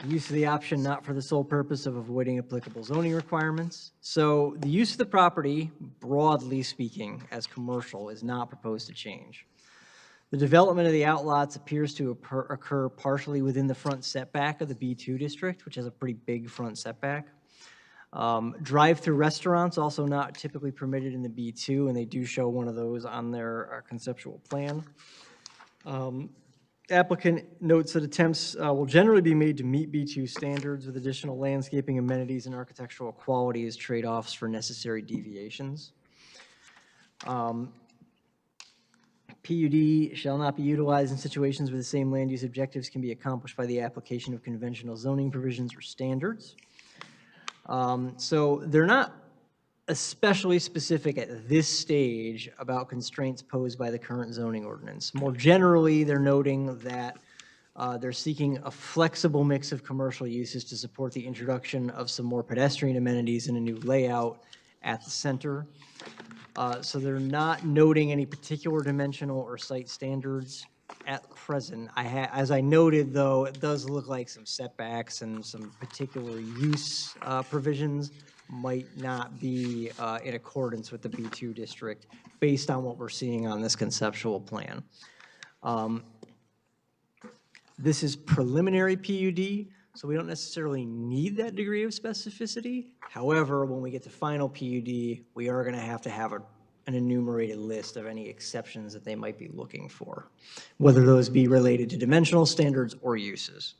Use of the option not for the sole purpose of avoiding applicable zoning requirements. So the use of the property, broadly speaking, as commercial is not proposed to change. The development of the outlots appears to occur partially within the front setback of the B2 district, which has a pretty big front setback. Drive-through restaurants also not typically permitted in the B2, and they do show one of those on their conceptual plan. Applicant notes that attempts will generally be made to meet B2 standards with additional landscaping amenities and architectural quality as trade-offs for necessary deviations. PUD shall not be utilized in situations where the same land use objectives can be accomplished by the application of conventional zoning provisions or standards. So they're not especially specific at this stage about constraints posed by the current zoning ordinance. More generally, they're noting that they're seeking a flexible mix of commercial uses to support the introduction of some more pedestrian amenities and a new layout at the center. So they're not noting any particular dimensional or site standards at present. As I noted, though, it does look like some setbacks and some particular use provisions might not be in accordance with the B2 district based on what we're seeing on this conceptual plan. This is preliminary PUD, so we don't necessarily need that degree of specificity. However, when we get to final PUD, we are going to have an enumerated list of any exceptions that they might be looking for, whether those be related to dimensional standards or uses.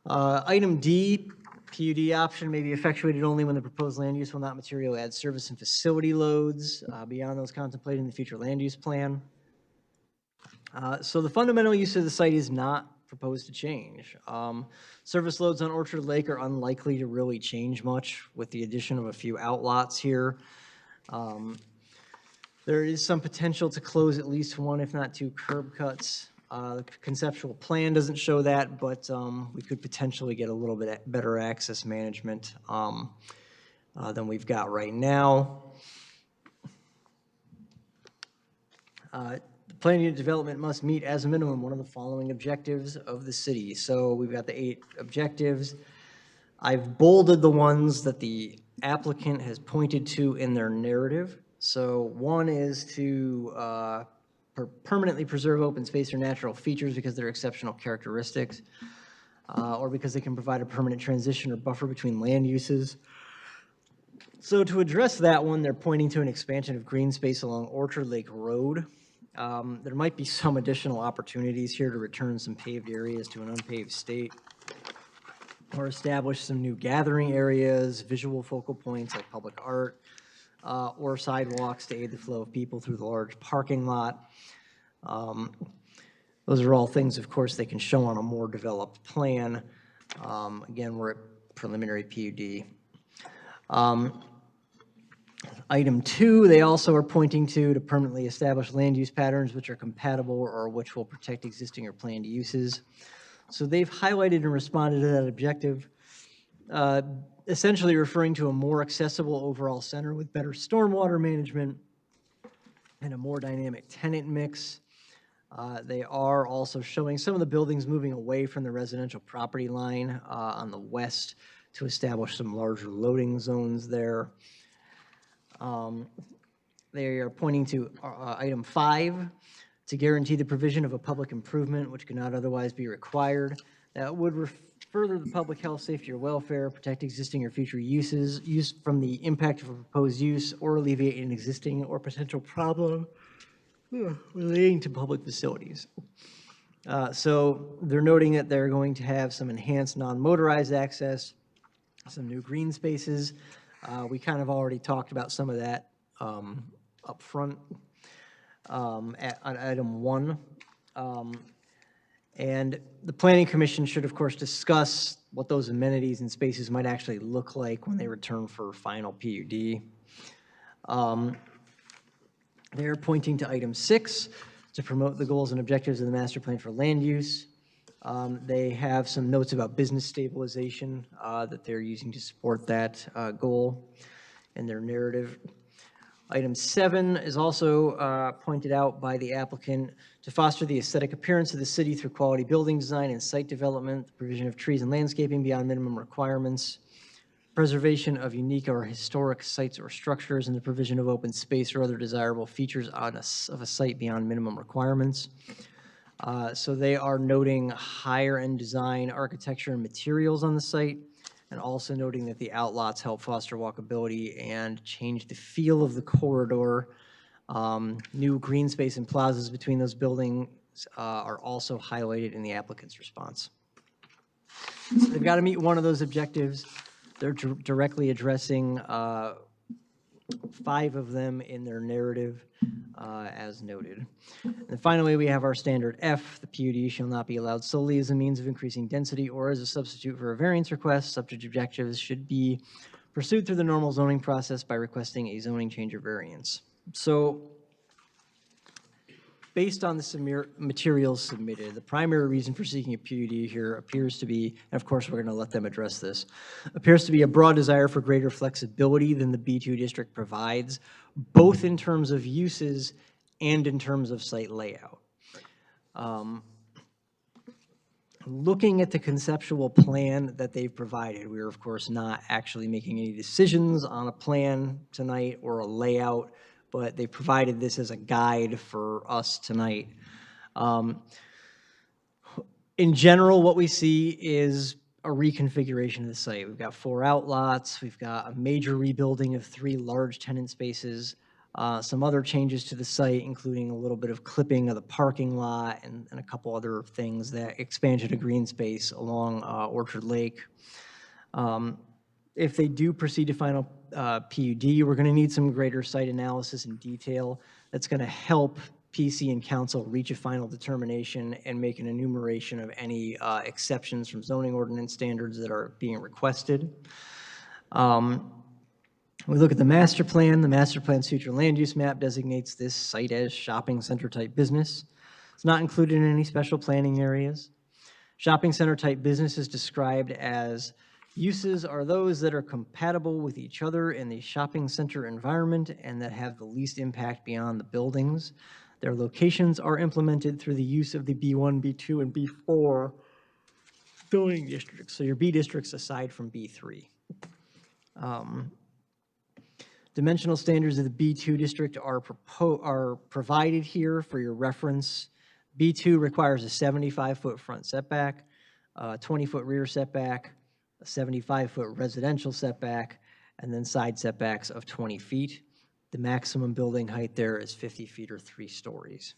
Item D, PUD option may be effectuated only when the proposed land use will not materially add service and facility loads beyond those contemplated in the future land use plan. So the fundamental use of the site is not proposed to change. Service loads on Orchard Lake are unlikely to really change much with the addition of a few outlots here. There is some potential to close at least one, if not two, curb cuts. The conceptual plan doesn't show that, but we could potentially get a little bit better access management than we've got right now. The plan unit development must meet as a minimum one of the following objectives of the city. So we've got the 8 objectives. I've bolded the ones that the applicant has pointed to in their narrative. So one is to permanently preserve open space or natural features because they're exceptional characteristics, or because they can provide a permanent transition or buffer between land uses. So to address that one, they're pointing to an expansion of green space along Orchard Lake Road. There might be some additional opportunities here to return some paved areas to an unpaved state, or establish some new gathering areas, visual focal points like public art, or sidewalks to aid the flow of people through the large parking lot. Those are all things, of course, they can show on a more developed plan. Again, we're at preliminary PUD. Item 2, they also are pointing to permanently establish land use patterns which are compatible or which will protect existing or planned uses. So they've highlighted and responded to that objective, essentially referring to a more accessible overall center with better stormwater management and a more dynamic tenant mix. They are also showing some of the buildings moving away from the residential property line on the west to establish some larger loading zones there. They are pointing to item 5, to guarantee the provision of a public improvement which cannot otherwise be required. That would further the public health, safety, or welfare, protect existing or future uses, use from the impact of a proposed use, or alleviate an existing or potential problem relating to public facilities. So they're noting that they're going to have some enhanced non-motorized access, some new green spaces. We kind of already talked about some of that up front on item 1. And the Planning Commission should, of course, discuss what those amenities and spaces might actually look like when they return for final PUD. They're pointing to item 6, to promote the goals and objectives of the master plan for land use. They have some notes about business stabilization that they're using to support that goal in their narrative. Item 7 is also pointed out by the applicant to foster the aesthetic appearance of the city through quality building design and site development, the provision of trees and landscaping beyond minimum requirements, preservation of unique or historic sites or structures, and the provision of open space or other desirable features of a site beyond minimum requirements. So they are noting higher end design, architecture, and materials on the site, and also noting that the outlots help foster walkability and change the feel of the corridor. New green space and plazas between those buildings are also highlighted in the applicant's response. So they've got to meet one of those objectives. They're directly addressing 5 of them in their narrative, as noted. And finally, we have our standard F. The PUD shall not be allowed solely as a means of increasing density or as a substitute for a variance request. Subject objectives should be pursued through the normal zoning process by requesting a zoning change or variance. So based on the materials submitted, the primary reason for seeking a PUD here appears to be, and of course, we're going to let them address this, appears to be a broad desire for greater flexibility than the B2 district provides, both in terms of uses and in terms of site layout. Looking at the conceptual plan that they've provided, we are of course not actually making any decisions on a plan tonight or a layout, but they provided this as a guide for us tonight. In general, what we see is a reconfiguration of the site. We've got 4 outlots, we've got a major rebuilding of 3 large tenant spaces, some other changes to the site, including a little bit of clipping of the parking lot and a couple other things, that expansion of green space along Orchard Lake. If they do proceed to final PUD, we're going to need some greater site analysis and detail that's going to help PC and council reach a final determination and make an enumeration of any exceptions from zoning ordinance standards that are being requested. We look at the master plan. The master plan's future land use map designates this site as shopping center type business. It's not included in any special planning areas. Shopping center type business is described as uses are those that are compatible with each other in the shopping center environment and that have the least impact beyond the buildings. Their locations are implemented through the use of the B1, B2, and B4 zoning districts. So your B districts aside from B3. Dimensional standards of the B2 district are provided here for your reference. B2 requires a 75-foot front setback, a 20-foot rear setback, a 75-foot residential setback, and then side setbacks of 20 feet. The maximum building height there is 50 feet or 3 stories.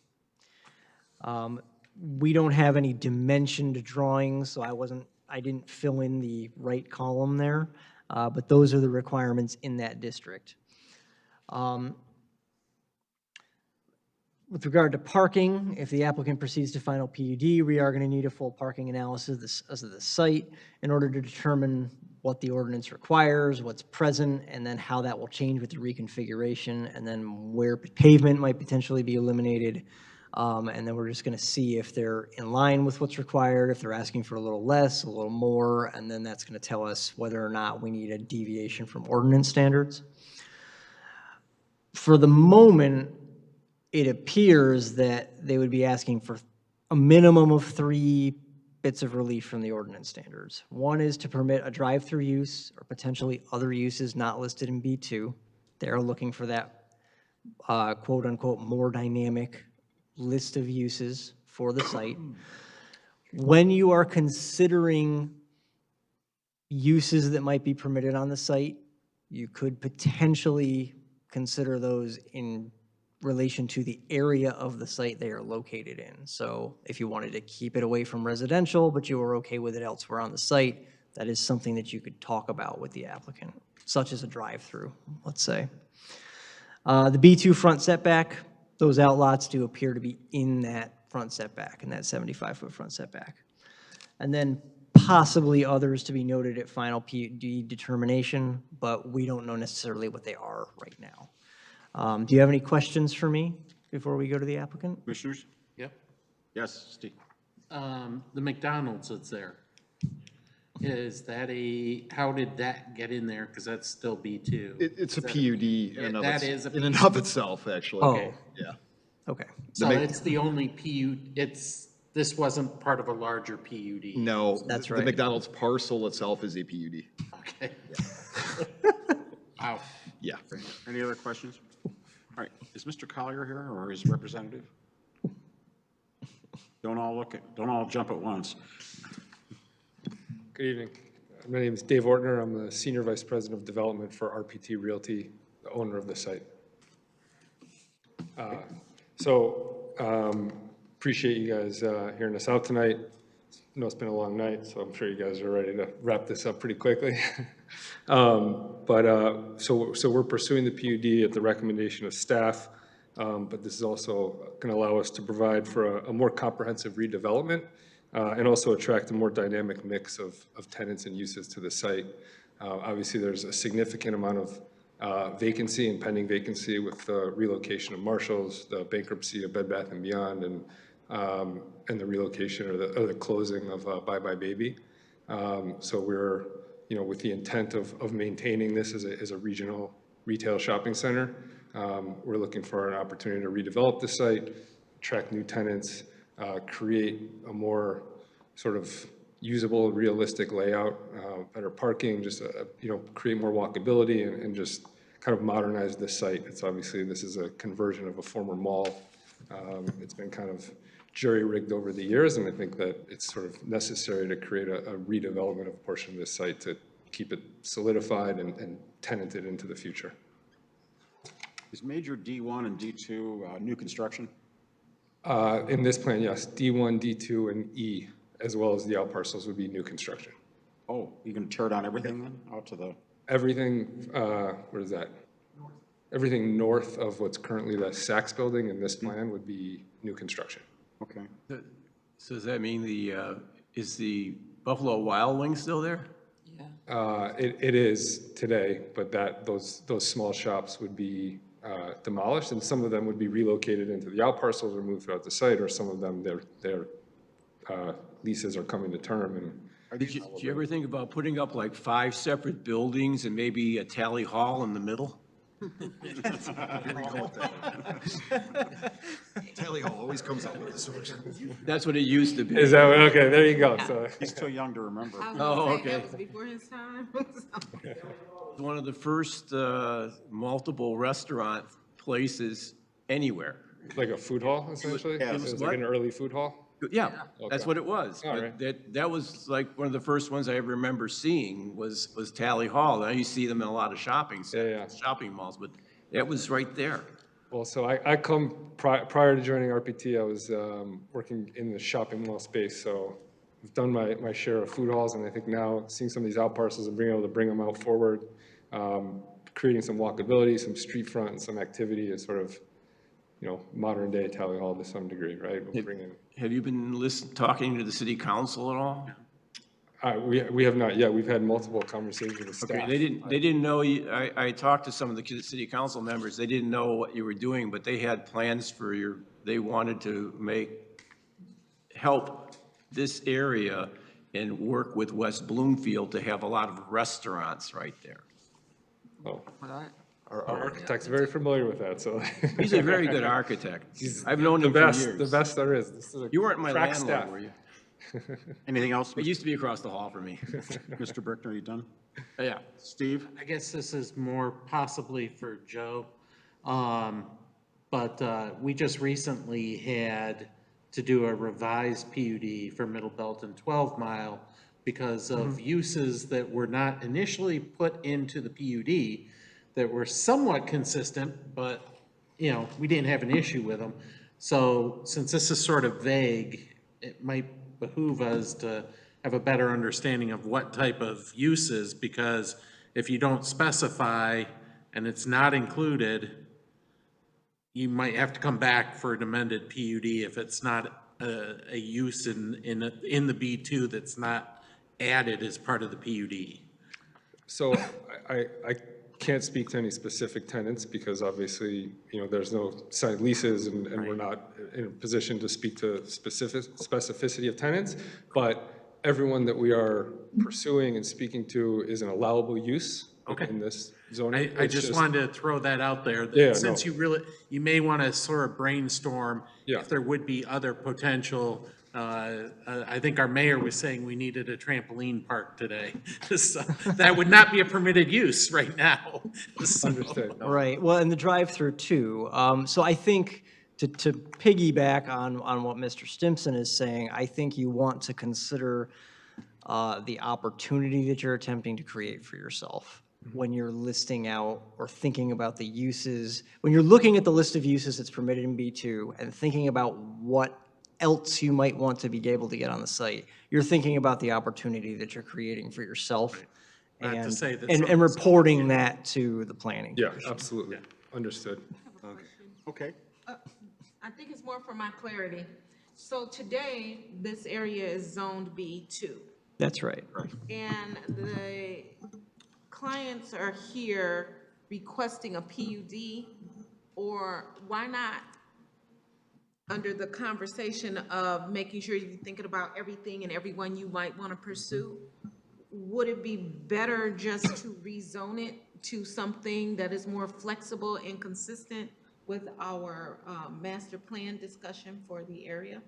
We don't have any dimensioned drawings, so I didn't fill in the right column there, but those are the requirements in that district. With regard to parking, if the applicant proceeds to final PUD, we are going to need a full parking analysis of the site in order to determine what the ordinance requires, what's present, and then how that will change with the reconfiguration, and then where pavement might potentially be eliminated. And then we're just going to see if they're in line with what's required, if they're asking for a little less, a little more, and then that's going to tell us whether or not we need a deviation from ordinance standards. For the moment, it appears that they would be asking for a minimum of 3 bits of relief from the ordinance standards. One is to permit a drive-through use or potentially other uses not listed in B2. They're looking for that quote-unquote more dynamic list of uses for the site. When you are considering uses that might be permitted on the site, you could potentially consider those in relation to the area of the site they are located in. So if you wanted to keep it away from residential, but you were okay with it elsewhere on the site, that is something that you could talk about with the applicant, such as a drive-through, let's say. The B2 front setback, those outlots do appear to be in that front setback, in that 75-foot front setback. And then possibly others to be noted at final PUD determination, but we don't know necessarily what they are right now. Do you have any questions for me before we go to the applicant? Commissioners? Yep. Yes, Steve. The McDonald's that's there, is that how did that get in there? Because that's still B2. It's a PUD in That is a and of itself, actually. Oh. Yeah. Okay. So it's the only PUD, this wasn't part of a larger PUD? No. That's The right. McDonald's parcel itself is a PUD. Okay. Wow. Yeah. Any other questions? All right, is Mr. Collier here or his representative? Don't all jump at once. Good evening. My name is Dave Ortner. I'm the Senior Vice President of Development for RPT Realty, the owner of the site. Appreciate you guys hearing us out tonight. I know it's been a long night, so I'm sure you guys are ready to wrap this up pretty quickly. So we're pursuing the PUD at the recommendation of staff, but this is also going to allow us to provide for a more comprehensive redevelopment and also attract a more dynamic mix of tenants and uses to the site. Obviously, there's a significant amount of vacancy and pending vacancy with the relocation of Marshalls, the bankruptcy of Bed Bath & Beyond, and the relocation or the closing of Bye Bye Baby. So we're, with the intent of maintaining this as a regional retail shopping center, we're looking for an opportunity to redevelop the site, attract new tenants, create a more sort of usable, realistic layout, better parking, just, create more walkability and just kind of modernize this site. It's obviously, this is a conversion of a former mall. It's been kind of jury-rigged over the years, and I think that it's sort of necessary to create a redevelopment of a portion of this site to keep it solidified and tenanted into the future. Is major D1 and D2 new construction? In this plan, yes, D1, D2, and E, as well as the out parcels would be new construction. Oh, you're going to tear down everything then, out to the? Everything, what is that? Everything north of what's currently the Saks building in this plan would be new construction. Okay. So does that mean is the Buffalo Wild Wing still there? It is today, but those small shops would be demolished, and some of them would be relocated into the out parcels or moved throughout the site, or some of them, their leases are coming to term. And Did you ever think about putting up like 5 separate buildings and maybe a tally hall in the middle? Tally Hall always comes out with a solution. That's what it used to be. Is that, okay, there you go. So he's too young to remember. Oh, okay. That was before his time. One of the first multiple restaurant places anywhere. Like a food hall, essentially? Yeah. It was like an early food hall? Yeah, that's Okay. what it was. All But right. that was like one of the first ones I ever remember seeing was Tally Hall. Now you see them in a lot of shopping malls, but that was right there. Well, so I come, prior to joining RPT, I was working in the shopping mall space, so I've done my share of food halls, and I think now seeing some of these out parcels and being able to bring them out forward, creating some walkability, some street front, and some activity is sort of, modern day Tally Hall to some degree, right? We'll bring in. Have you been talking to the city council at all? We have not yet. We've had multiple conversations with staff. Okay, they didn't know, I talked to some of the city council members, they didn't know what you were doing, but they had plans for they wanted to help this area and work with West Bloomfield to have a lot of restaurants right there. Oh, our architect's very familiar with that, so. He's a very good architect. I've known the him best, for years. the best there is. This is a You weren't my crack landlord, staff. were you? Anything else? It used to be across the hall for me. Mr. Brickner, are you done? Yeah. Steve? I guess this is more possibly for Joe. But we just recently had to do a revised PUD for Middle Belton 12 Mile because of uses that were not initially put into the PUD that were somewhat consistent, but, we didn't have an issue with them. So since this is sort of vague, it might behoove us to have a better understanding of what type of uses, because if you don't specify and it's not included, you might have to come back for an amended PUD if it's not a use in the B2 that's not added as part of the PUD. So I can't speak to any specific tenants because obviously, there's no signed leases and we're not in a position to speak to specificity of tenants, but everyone that we are pursuing and speaking to is an allowable use in this zoning. I just wanted to throw that out there, that Yeah, since you may want to sort of brainstorm Yeah. if there would be other potential. I think our mayor was saying we needed a trampoline park today. So that would not be a permitted use right now. So- Understood. Right, well, and the drive-through too. So I think to piggyback on what Mr. Stimson is saying, I think you want to consider the opportunity that you're attempting to create for yourself when you're listing out or thinking about the uses, when you're looking at the list of uses that's permitted in B2 and thinking about what else you might want to be able to get on the site, you're thinking about the opportunity that you're creating for yourself Not to and, say that and someone's- reporting that to the planning. Yeah, absolutely. Understood. Okay. I think it's more for my clarity. So today, this area is zoned B2. That's right. And clients are here requesting a PUD, or why not, under the conversation of making sure you're thinking about everything and everyone you might want to pursue, would it be better just to rezone it to something that is more flexible and consistent with our master plan discussion for the area?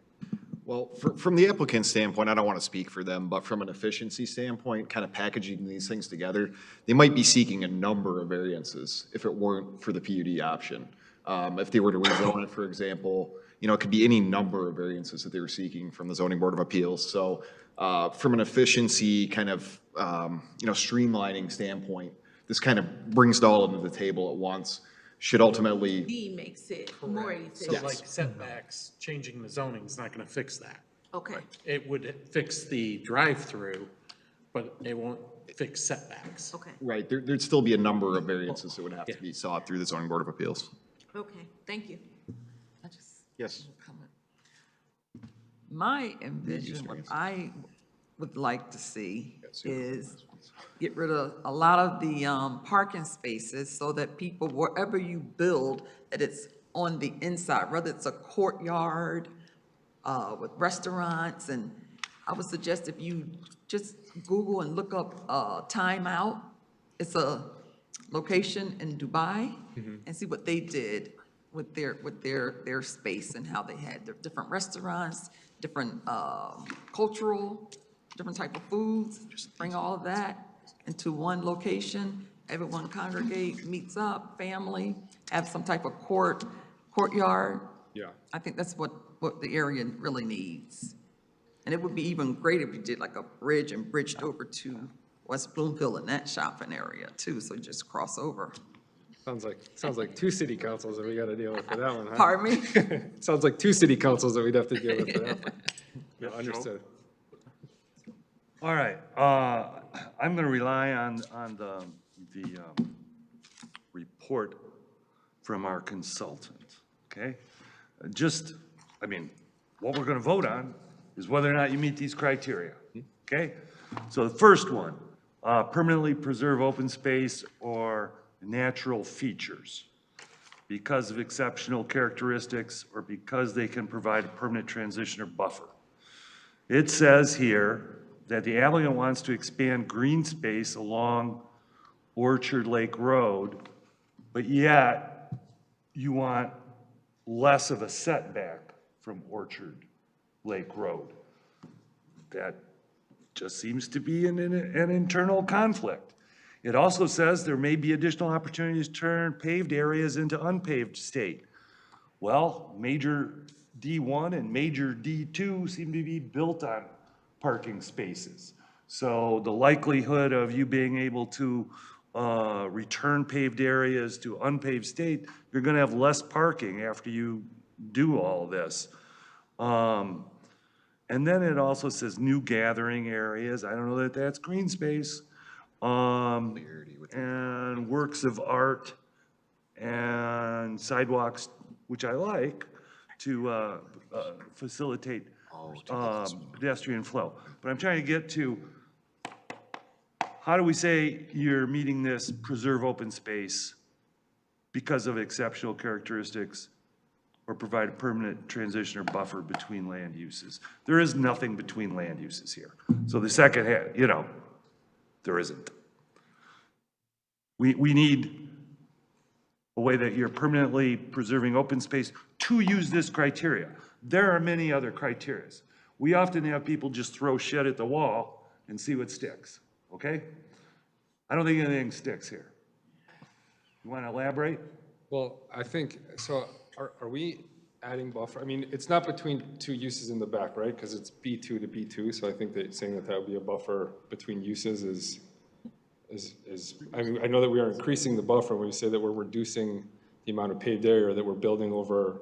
Well, from the applicant standpoint, I don't want to speak for them, but from an efficiency standpoint, kind of packaging these things together, they might be seeking a number of variances if it weren't for the PUD option. If they were to rezone it, for example, you know, it could be any number of variances that they were seeking from the Zoning Board of Appeals. So from an efficiency kind of, you know, streamlining standpoint, this kind of brings it all into the table at once. Should ultimately. D makes it more efficient. So like setbacks, changing the zoning is not going to fix that. Okay. It would fix the drive-through, but it won't fix setbacks. Okay. Right, there'd still be a number of variances that would have to be sought through the Zoning Board of Appeals. Okay, thank you. Yes. My envision, what I would like to see is get rid of a lot of the parking spaces so that people, wherever you build, that it's on the inside, whether it's a courtyard with restaurants. And I would suggest if you just Google and look up Time Out, it's a location in Dubai, and see what they did with their space and how they had their different restaurants, different cultural, different type of foods. Just bring all of that into one location. Everyone congregate, meets up, family, have some type of courtyard. Yeah. I think that's what the area really needs. And it would be even great if we did like a bridge and bridged over to West Bloomfield in that shopping area too, so just cross over. Sounds like two city councils that we got to deal with for that one, huh? Pardon me? Sounds like two city councils that we'd have to deal with for that one. Yeah, understood. All right, I'm going to rely on the report from our consultant, okay? I mean, what we're going to vote on is whether or not you meet these criteria, okay? So the first one, permanently preserve open space or natural features because of exceptional characteristics or because they can provide a permanent transition or buffer. It says here that the applicant wants to expand green space along Orchard Lake Road, but yet you want less of a setback from Orchard Lake Road. That just seems to be an internal conflict. It also says there may be additional opportunities to turn paved areas into unpaved state. Well, major D1 and major D2 seem to be built on parking spaces. So the likelihood of you being able to return paved areas to unpaved state, you're going to have less parking after you do all this. And then it also says new gathering areas. I don't know that that's green space. And works of art and sidewalks, which I like, to facilitate pedestrian flow. But I'm trying to get to, how do we say you're meeting this preserve open space because of exceptional characteristics or provide a permanent transition or buffer between land uses? There is nothing between land uses here. So the second hand, you know, there isn't. We need a way that you're permanently preserving open space to use this criteria. There are many other criteria. We often have people just throw shit at the wall and see what sticks, okay? I don't think anything sticks here. You want to elaborate? Well, I think, so are we adding buffer? I mean, it's not between two uses in the back, right? Because it's B2 to B2, so I think that saying that that would be a buffer between uses is, I mean, I know that we are increasing the buffer when we say that we're reducing the amount of paved area that we're building over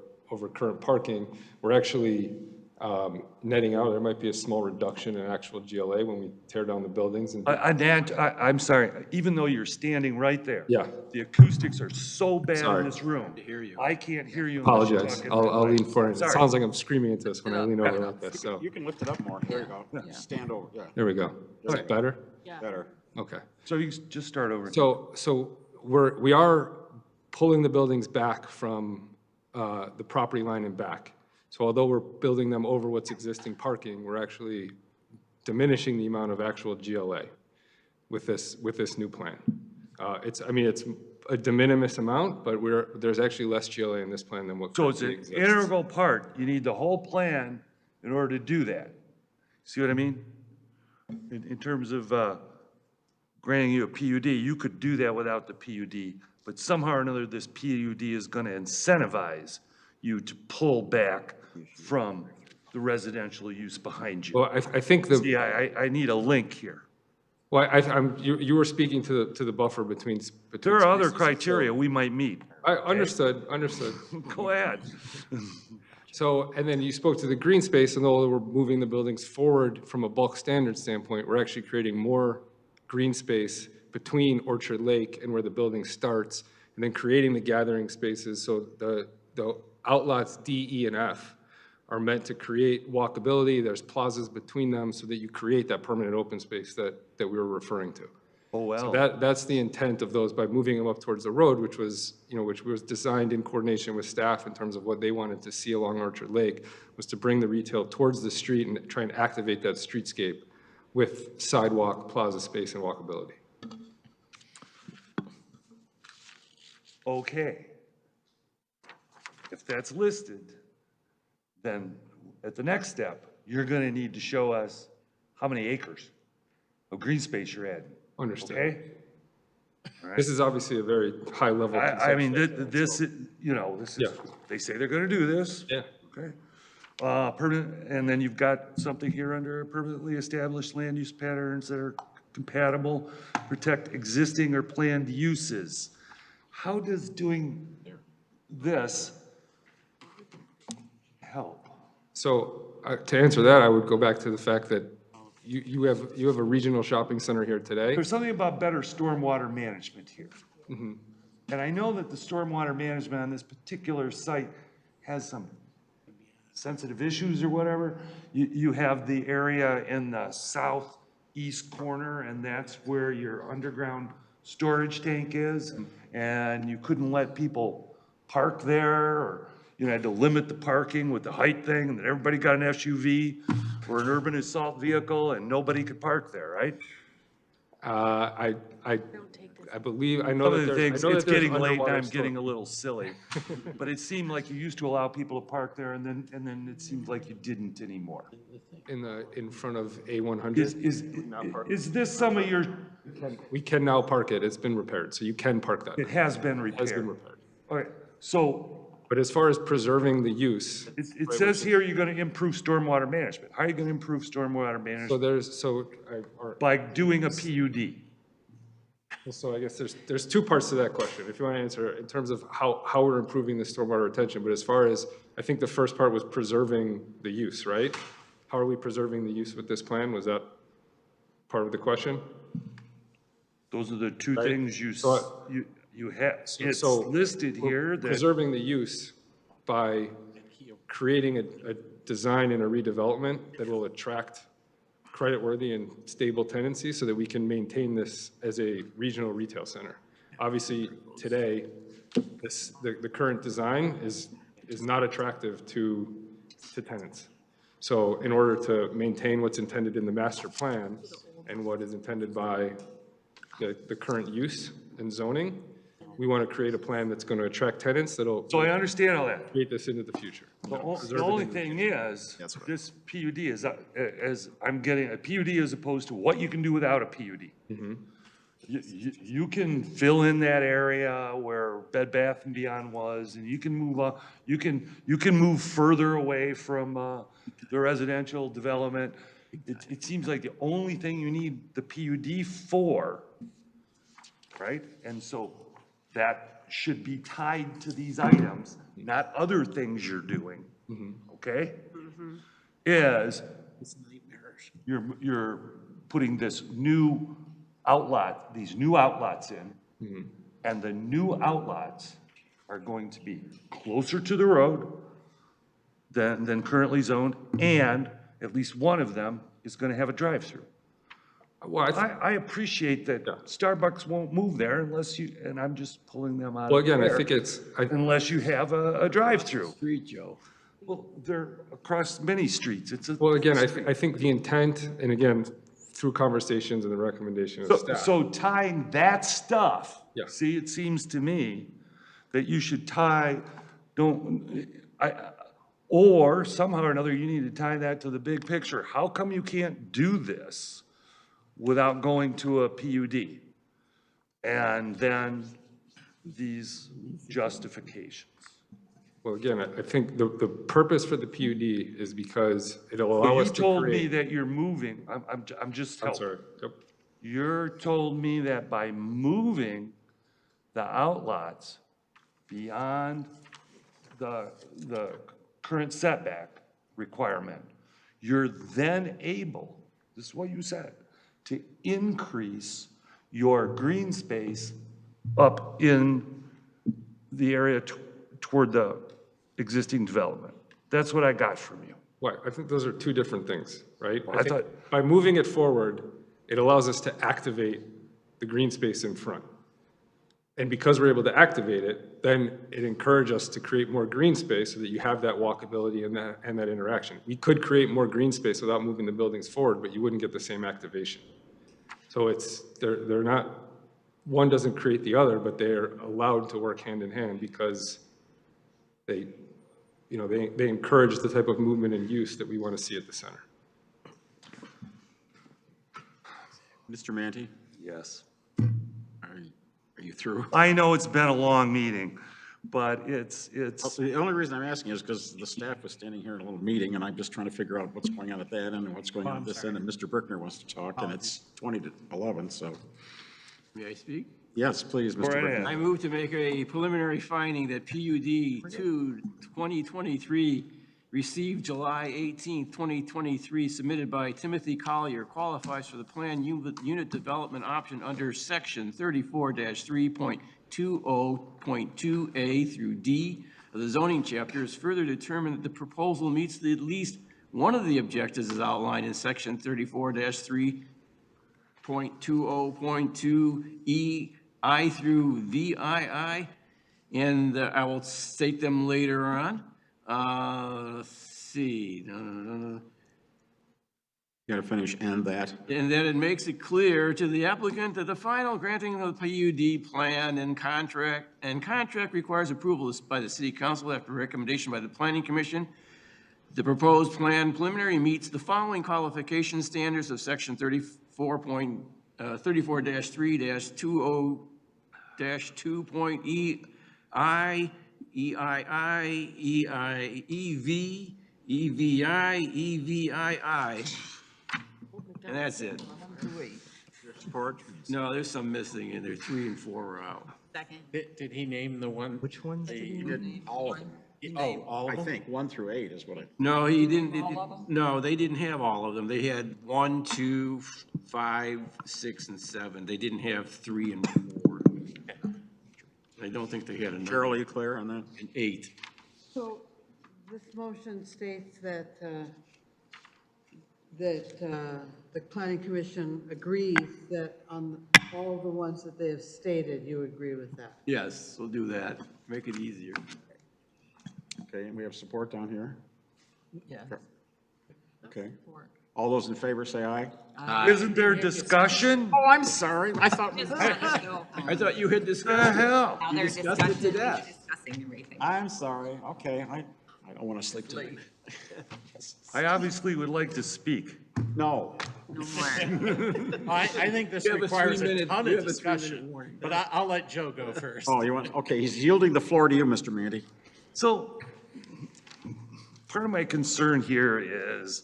current parking. We're actually netting out, there might be a small reduction in actual GLA when we tear down the buildings. And I'm sorry, even though you're standing right there. Yeah. The acoustics are so bad Sorry. in this room. I can't hear you. Apologize. I'll lean forward. It Sorry. sounds like I'm screaming into this when I lean over like this, so. You can lift it up more. There you go. Stand over, yeah. There we go. Is it better? Better. Okay. So you just start over. So we are pulling the buildings back from the property line and back. So although we're building them over what's existing parking, we're actually diminishing the amount of actual GLA with this new plan. It's a de minimis amount, but there's actually less GLA in this plan than what So it's currently an exists. integral part. You need the whole plan in order to do that. See what I mean? In terms of granting you a PUD, you could do that without the PUD, but somehow or another, this PUD is going to incentivize you to pull back from the residential use behind you. Well, I think the. See, I need a link here. Well, you were speaking to the buffer between. There are other spaces, criteria we might meet. I understood. Go ahead. So, and then you spoke to the green space, and although we're moving the buildings forward from a bulk standard standpoint, we're actually creating more green space between Orchard Lake and where the building starts, and then creating the gathering spaces. So the outlots D, E, and F are meant to create walkability. There's plazas between them so that you create that permanent open space that we were referring to. Oh, well. So that's the intent of those by moving them up towards the road, which was designed in coordination with staff in terms of what they wanted to see along Orchard Lake, was to bring the retail towards the street and try and activate that streetscape with sidewalk, plaza space, and walkability. Okay. If that's listed, then at the next step, you're going to need to show us how many acres of green space you're adding. Understood. Okay? All right. This is obviously a very high level. I mean, this is, they say they're going to do this. Yeah. Okay. Permanent, and then you've got something here under permanently established land use patterns that are compatible, protect existing or planned uses. How does doing this help? So to answer that, I would go back to the fact that you have a regional shopping center here today. There's something about better stormwater management here. Mm-hmm. And I know that the stormwater management on this particular site has some sensitive issues or whatever. You have the area in the southeast corner, and that's where your underground storage tank is. And you couldn't let people park there, or you had to limit the parking with the height thing, and then everybody got an SUV or an urban assault vehicle, and nobody could park there, right? I believe, I know that there's. It's getting late and I'm getting a little silly. But it seemed like you used to allow people to park there, and then it seems like you didn't anymore. In front of A100? Is this some of your? We can now park it. It's been repaired, so you can park that. It has been repaired. It has been repaired. Okay, so. But as far as preserving the use. It says here you're going to improve stormwater management. How are you going to improve stormwater management? By doing a PUD. So I guess there's two parts to that question, if you want to answer in terms of how we're improving the stormwater retention. But as far as, I think the first part was preserving the use, right? How are we preserving the use with this plan? Was that part of the question? Those are the two things you have. It's So listed here that. Preserving the use by creating a design and a redevelopment that will attract creditworthy and stable tenancy so that we can maintain this as a regional retail center. Obviously, today, the current design is not attractive to tenants. So in order to maintain what's intended in the master plan and what is intended by the current use and zoning, we want to create a plan that's going to attract tenants that'll. So I understand all that. Create this into the future. The only thing is, this PUD is, as I'm getting, a PUD as opposed to what you can do without a PUD. Mm-hmm. You can fill in that area where Bed Bath & Beyond was, and you can move on, you can move further away from the residential development. It seems like the only thing you need the PUD for, right? And so that should be tied to these items, not other things you're doing, okay? Is you're putting this new outlot, these new outlets in, and the new outlets are going to be closer to the road than currently zoned, and at least one of them is going to have a drive-through. Well, I appreciate that Starbucks won't move there unless you, and I'm just pulling them out Well, of again, I there, think it's, unless you have a drive-through. Street, Joe. Well, they're across many streets. It's a. well, again, I think the intent, and again, through conversations and the recommendation of staff. So tying that stuff. Yeah. See, it seems to me that you should tie, or somehow or another, you need to tie that to the big picture. How come you can't do this without going to a PUD? And then these justifications. Well, again, I think the purpose for the PUD is because it'll allow us You to told me create. that you're moving, I'm just I'm helping. sorry. Yep. You're told me that by moving the outlots beyond the current setback requirement, you're then able, this is what you said, to increase your green space up in the area toward the existing development. That's what I got from you. Why? I think those are two different things, right? Well, I think by moving it forward, it allows us to activate the green space in front. And because we're able to activate it, then it encourages us to create more green space so that you have that walkability and that interaction. We could create more green space without moving the buildings forward, but you wouldn't get the same activation. So they're not, one doesn't create the other, but they're allowed to work hand in hand because they encourage the type of movement and use that we want to see at the center. Mr. Manti, Yes. are you through? I know it's been a long meeting, but it's. The only reason I'm asking is because the staff was standing here in a little meeting, and I'm just trying to figure out what's going on at that end and what's going on at this end, and Mr. Brickner wants to talk, and it's 20 to 11, so. May I speak? Yes, please, Mr. Right Brickner. ahead. I move to make a preliminary finding that PUD 2-2023 received July 18, 2023, submitted by Timothy Collier, qualifies for the planned unit development option under section 34-3.20.2A through D of the zoning chapter. Is further determined that the proposal meets at least one of the objectives as outlined in section 34-3.20.2E I through VII, and I will state them later on. Let's see. You gotta finish and that. And then it makes it clear to the applicant that the final granting of the PUD plan and contract requires approval by the city council after recommendation by the planning commission. The proposed plan preliminary meets the following qualification standards of section 34-3-2.2.EI, EII, EV, EVI, EVII. And that's it. Support? No, there's some missing in there. 3 and 4 are out. Second. Did he name the one? Which ones did He you did all of them. Oh, all of I them? think 1 through 8 is what I. No, he didn't. No, they didn't have all of them. They had 1, 2, 5, 6, and 7. They didn't have 3 and 4. I don't think they had a number. Cheryl, are you clear on that? And 8. So this motion states that, the planning commission agrees that on all the ones that they have stated, you agree with that? Yes, we'll do that. Make it easier. Okay, and we have support down here. Yeah. Okay. All those in favor say aye. Isn't there discussion? Oh, I'm sorry. I thought. I thought you had discussed What the hell? Now You they're discussed it to discussing, death. discussing everything. I'm sorry. Okay, I don't want to sleep tonight. I obviously would like to speak. No. No more. I think this You have a requires a 3-minute ton you of have a 3-minute discussion, warning. but I'll let Joe go first. Oh, you want, okay, he's yielding the floor to you, Mr. Manti. So part of my concern here is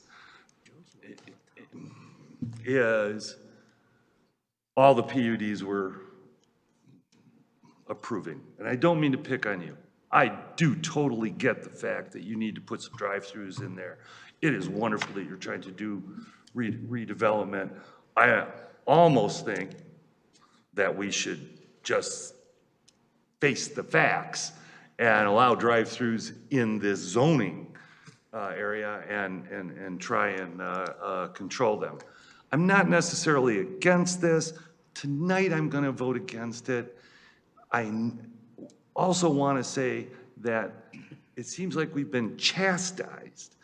all the PUDs we're approving. And I don't mean to pick on you. I do totally get the fact that you need to put some drive-throughs in there. It is wonderful that you're trying to do redevelopment. I almost think that we should just face the facts and allow drive-throughs in this zoning area and try and control them. I'm not necessarily against this. Tonight, I'm going to vote against it. I also want to say that it seems like we've been chastised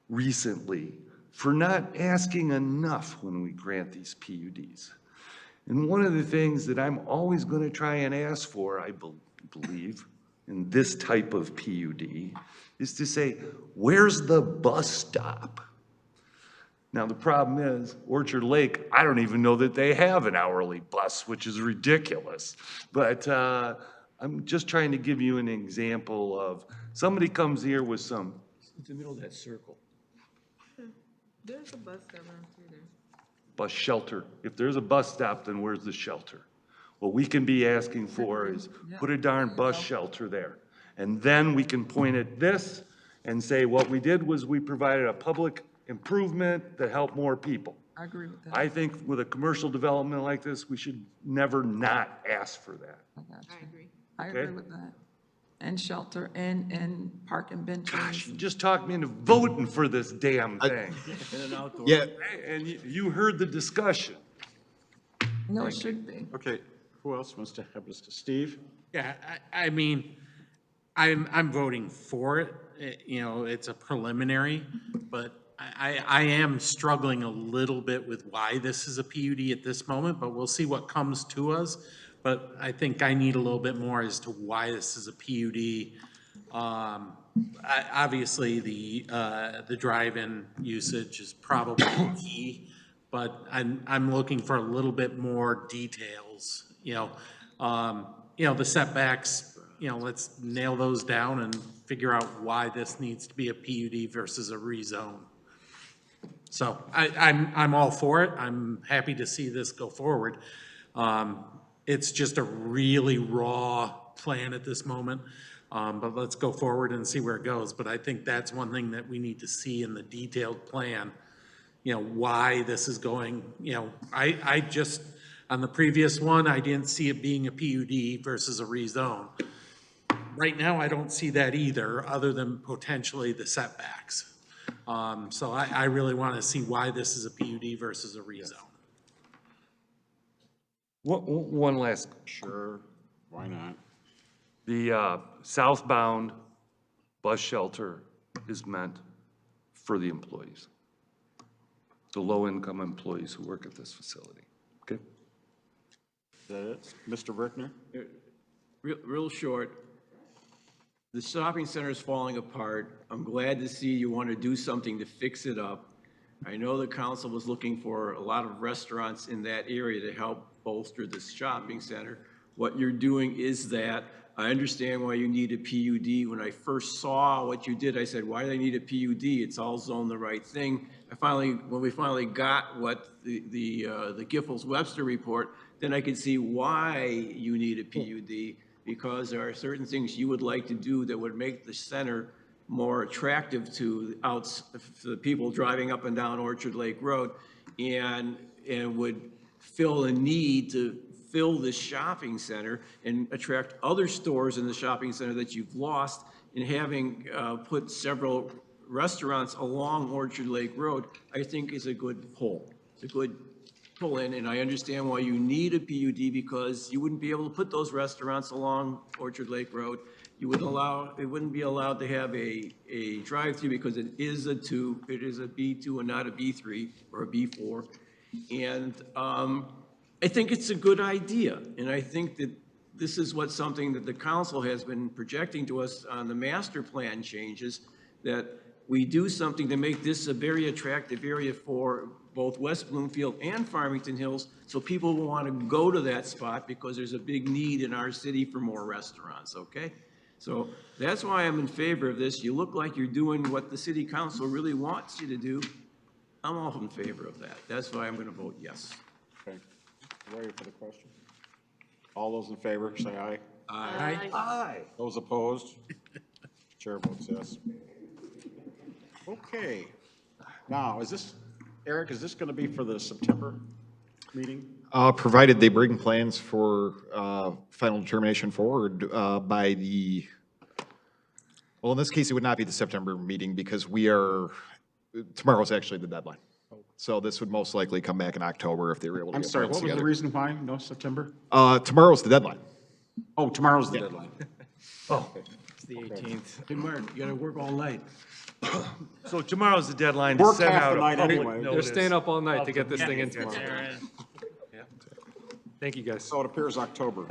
recently for not asking enough when we grant these PUDs. And one of the things that I'm always going to try and ask for, I believe, in this type of PUD, is to say, where's the bus stop? Now, the problem is, Orchard Lake, I don't even know that they have an hourly bus, which is ridiculous. But I'm just trying to give you an example of somebody comes here with some, It's in the middle of that circle. There's a bus that runs through there. bus shelter. If there's a bus stop, then where's the shelter? What we can be asking for is put a darn bus shelter there. And then we can point at this and say, what we did was we provided a public improvement that helped more people. I agree with that. I think with a commercial development like this, we should never not ask for that. I agree. I agree with that. And shelter and park and benches. Gosh, you just talked me into voting for this damn thing. Yeah. And you heard the discussion. No, it should be. Okay, who else wants to have this? Steve? Yeah, I mean, I'm voting for it. You know, it's a preliminary, but I am struggling a little bit with why this is a PUD at this moment, but we'll see what comes to us. But I think I need a little bit more as to why this is a PUD. Obviously, the drive-in usage is probably key, but I'm looking for a little bit more details. You know, the setbacks. You know, let's nail those down and figure out why this needs to be a PUD versus a rezone. So I'm all for it. I'm happy to see this go forward. It's just a really raw plan at this moment, but let's go forward and see where it goes. But I think that's one thing that we need to see in the detailed plan, you know, why this is going, you know, I just, on the previous one, I didn't see it being a PUD versus a rezone. Right now, I don't see that either, other than potentially the setbacks. So I really want to see why this is a PUD versus a rezone. One last. Sure, why not? The southbound bus shelter is meant for the employees, the low-income employees who work at this facility, okay? Is that it? Mr. Brickner? Real short. The shopping center is falling apart. I'm glad to see you want to do something to fix it up. I know the council was looking for a lot of restaurants in that area to help bolster this shopping center. What you're doing is that. I understand why you need a PUD. When I first saw what you did, I said, why do they need a PUD? It's all zoned the right thing. When we finally got what the Giffords-Webster report, then I could see why you need a PUD, because there are certain things you would like to do that would make the center more attractive to the people driving up and down Orchard Lake Road, and would fill a need to fill this shopping center and attract other stores in the shopping center that you've lost, and having put several restaurants along Orchard Lake Road, I think is a good pull. It's a good pull in, and I understand why you need a PUD, because you wouldn't be able to put those restaurants along Orchard Lake Road. It wouldn't be allowed to have a drive-through, because it is a B2 and not a B3 or a B4. And I think it's a good idea, and I think that this is something that the council has been projecting to us on the master plan changes, that we do something to make this a very attractive area for both West Bloomfield and Farmington Hills, so people will want to go to that spot, because there's a big need in our city for more restaurants, okay? So that's why I'm in favor of this. You look like you're doing what the city council really wants you to do. I'm all in favor of that. That's why I'm going to vote yes. Okay. Ready for the question? All those in favor, say aye. Aye. Aye. Those opposed? Chair votes yes. Okay. Now, Eric, is this going to be for the September meeting? Provided they bring plans for final determination forward by well, in this case, it would not be the September meeting, because tomorrow's actually the deadline. So this would most likely come back in October if they were able to I'm get sorry, plans what was the together. reason why? No September? Tomorrow's the deadline. Oh, tomorrow's the deadline. Oh, It's the 18th. Hey, Mark, you gotta work all night. so tomorrow's the deadline to Work send half out the a night public anyway. notice. They're staying up all night to of get the this thing in meeting. tomorrow. Thank you, guys. So it appears October.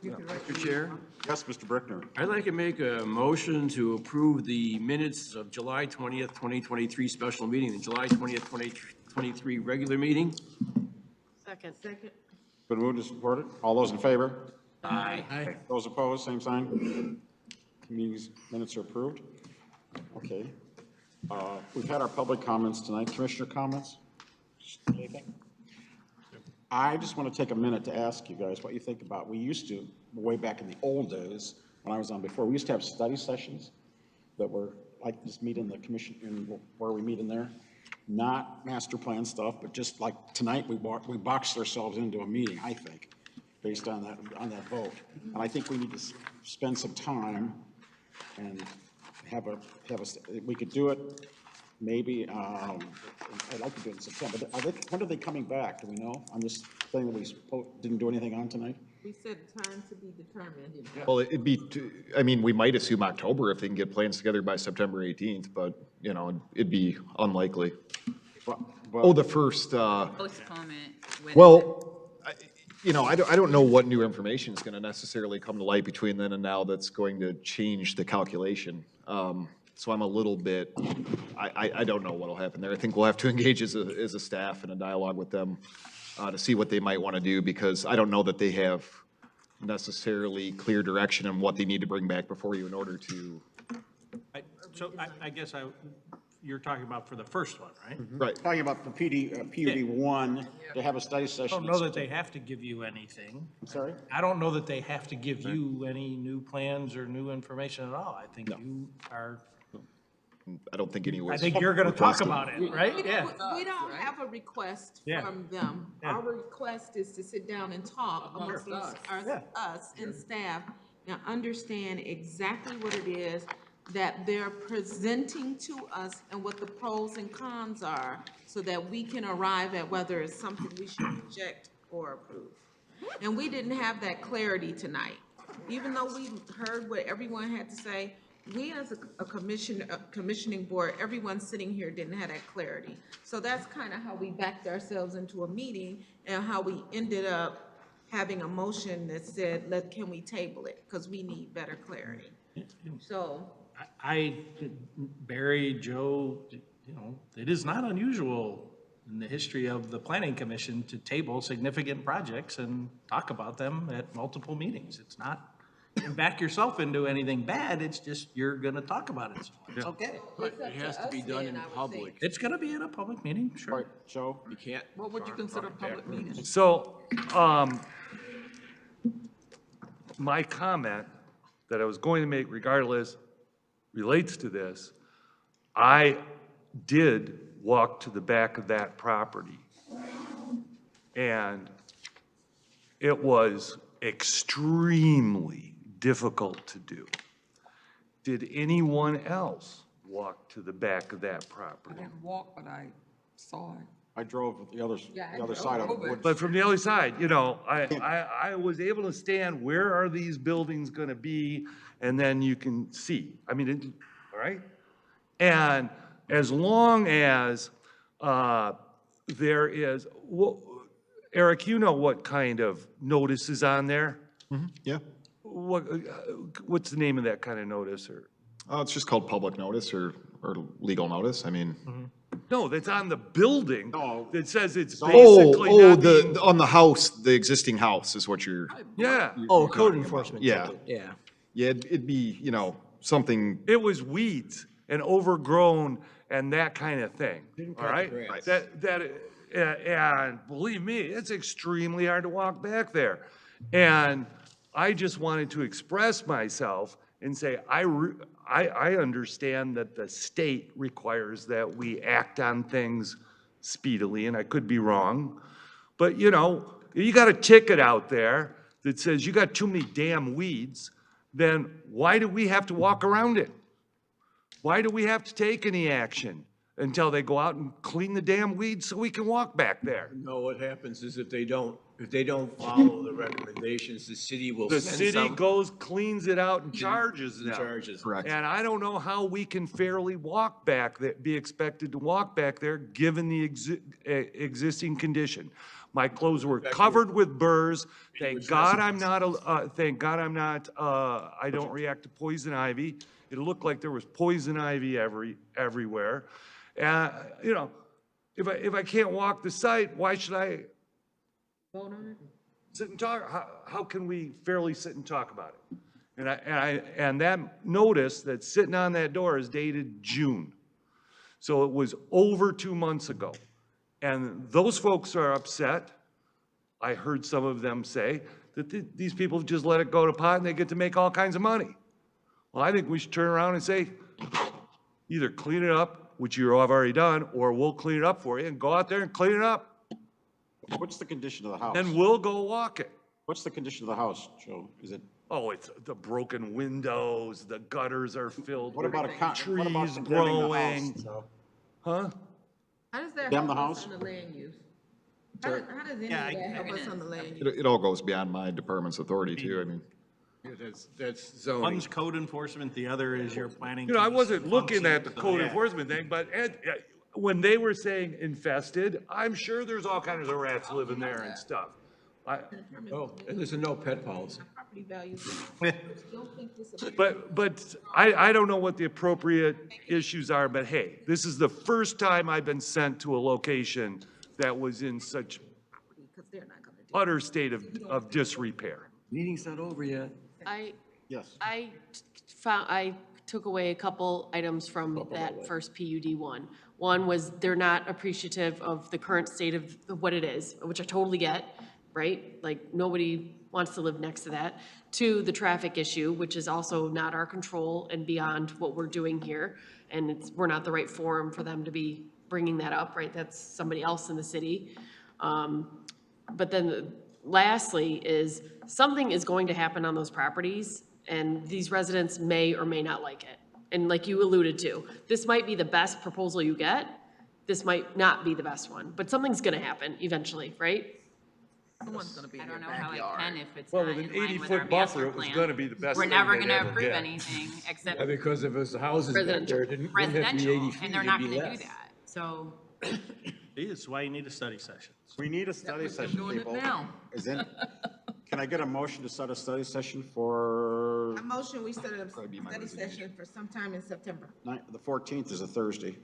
Mr. Chair, Yes, Mr. Brickner. I'd like to make a motion to approve the minutes of July 20th, 2023 special meeting, and July 20th, 2023 regular meeting. Second. Been moved and supported. All those in favor? Aye. Those opposed, same sign. Meetings minutes are approved. Okay. We've had our public comments tonight. Commissioner comments? Anything? I just want to take a minute to ask you guys what you think about, we used to, way back in the old days, when I was on before, we used to have study sessions that were like this meet in the commission, where we meet in there. Not master plan stuff, but just like tonight, we boxed ourselves into a meeting, I think, based on that vote. And I think we need to spend some time and we could do it maybe, I'd like to do it in September. When are they coming back? Do we know? On this thing that we didn't do anything on tonight? We said time to be determined. Well, it'd be, I mean, we might assume October if they can get plans together by September 18th, but, you know, it'd be unlikely. Oh, the first, Post-comment. well, I don't know what new information is going to necessarily come to light between then and now that's going to change the calculation. So I'm a little bit, I don't know what'll happen there. I think we'll have to engage as a staff in a dialogue with them to see what they might want to do, because I don't know that they have necessarily clear direction on what they need to bring back before you in order to. So I guess you're talking about for the first one, right? Right. Talking about the PUD 1, to have a study I session. don't know that they have to give you anything. Sorry? I don't know that they have to give you any new plans or new information at all. I think you are, I don't think anyone. I think you're going to talk about it, right? We Yeah. don't have a request Yeah. from them. Yeah. Our request is to sit down and talk amongst us and staff. Now, understand exactly what it is that they're presenting to us and what the pros and cons are, so that we can arrive at whether it's something we should reject or approve. And we didn't have that clarity tonight. Even though we heard what everyone had to say, we as a commissioning board, everyone sitting here didn't have that clarity. So that's kind of how we backed ourselves into a meeting, and how we ended up having a motion that said, can we table it? Because we need better clarity. So. Barry, Joe, it is not unusual in the history of the planning commission to table significant projects and talk about them at multiple meetings. It's not, back yourself into anything bad, it's just you're gonna talk about it, so it's okay. But it has to be done in public. It's gonna be in a public meeting, sure. Right, Joe? You can't. What would you consider public meetings? So, my comment that I was going to make regardless relates to this. I did walk to the back of that property, and it was extremely difficult to do. Did anyone else walk to the back of that I property? didn't walk, but I saw it. I drove the other side of it. But from the other side, I was able to stand, where are these buildings gonna be? And then you can see, all right? And as long as there is, Eric, you know what kind of notice is on there? Yeah. What's the name of that kind of notice, or? It's just called public notice or legal notice. I mean. No, that's on the building. That says it's Oh, basically not being. on the house, the existing house is what you're. Yeah. Oh, code enforcement. Yeah. ticket, Yeah. Yeah, it'd be, something. It was weeds and overgrown and that kind of thing, all right? grass. And believe me, it's extremely hard to walk back there. And I just wanted to express myself and say, I understand that the state requires that we act on things speedily, and I could be wrong. But, you got a ticket out there that says you got too many damn weeds, then why do we have to walk around it? Why do we have to take any action? until they go out and clean the damn weeds so we can walk back there. No, what happens is if they don't follow the recommendations, the city will The send city some. goes, cleans it out and charges them. Charges. Correct. And I don't know how we can fairly walk back, be expected to walk back there, given the existing condition. My clothes were covered with burrs. Thank God I'm not, I don't react to poison ivy. It looked like there was poison ivy everywhere. You know, if I can't walk the site, why should I Vote on it? sit and talk? How can we fairly sit and talk about it? And that notice that's sitting on that door is dated June. So it was over 2 months ago. And those folks are upset. I heard some of them say that these people just let it go to pot and they get to make all kinds of money. Well, I think we should turn around and say, either clean it up, which you have already done, or we'll clean it up for you, and go out there and clean it up. What's the condition of the house? And we'll go walk it. What's the condition of the house, Joe? Is it? Oh, it's the broken windows, the gutters are filled What with about trees condemning the growing. house, Joe? Huh? How does that Damn help the us house? on the land use? How does any of that help us on the land use? It all goes beyond my department's authority too, I mean. Yeah, that's zoning. One's code enforcement, the other is your planning. You know, I wasn't looking at the function, so code yeah. enforcement thing, but when they were saying infested, I'm sure there's all kinds of rats living there and stuff. Oh, and there's a no pet policy. Property values. Don't think this is- But I don't know what the appropriate issues are, but hey, this is the first time I've been sent to a location that was in such because they're not gonna do utter state of disrepair. Meeting's not over yet. Yes. I took away a couple items from that first PUD one. One was they're not appreciative of the current state of what it is, which I totally get, right? Like, nobody wants to live next to that. Two, the traffic issue, which is also not our control and beyond what we're doing here. And we're not the right forum for them to be bringing that up, right? That's somebody else in the city. But then lastly is something is going to happen on those properties, and these residents may or may not like it. And like you alluded to, this might be the best proposal you get. This might not be the best one, but something's gonna happen eventually, right? Someone's gonna be in I your don't know how it backyard. can if it's Well, not with in an line with our 80-foot buffer, master it was plan. gonna be the best We're thing never they'd gonna ever approve get. anything except Yeah, because if there's houses back there, it didn't have to be 80 residential, feet, and they're it'd not be gonna do less. that. So See, this is why you need a study session. We need a study session, doing it people. now. Can I get a motion to set a study session for A motion, we set a Probably be my study session for sometime in September. the 14th is a Thursday?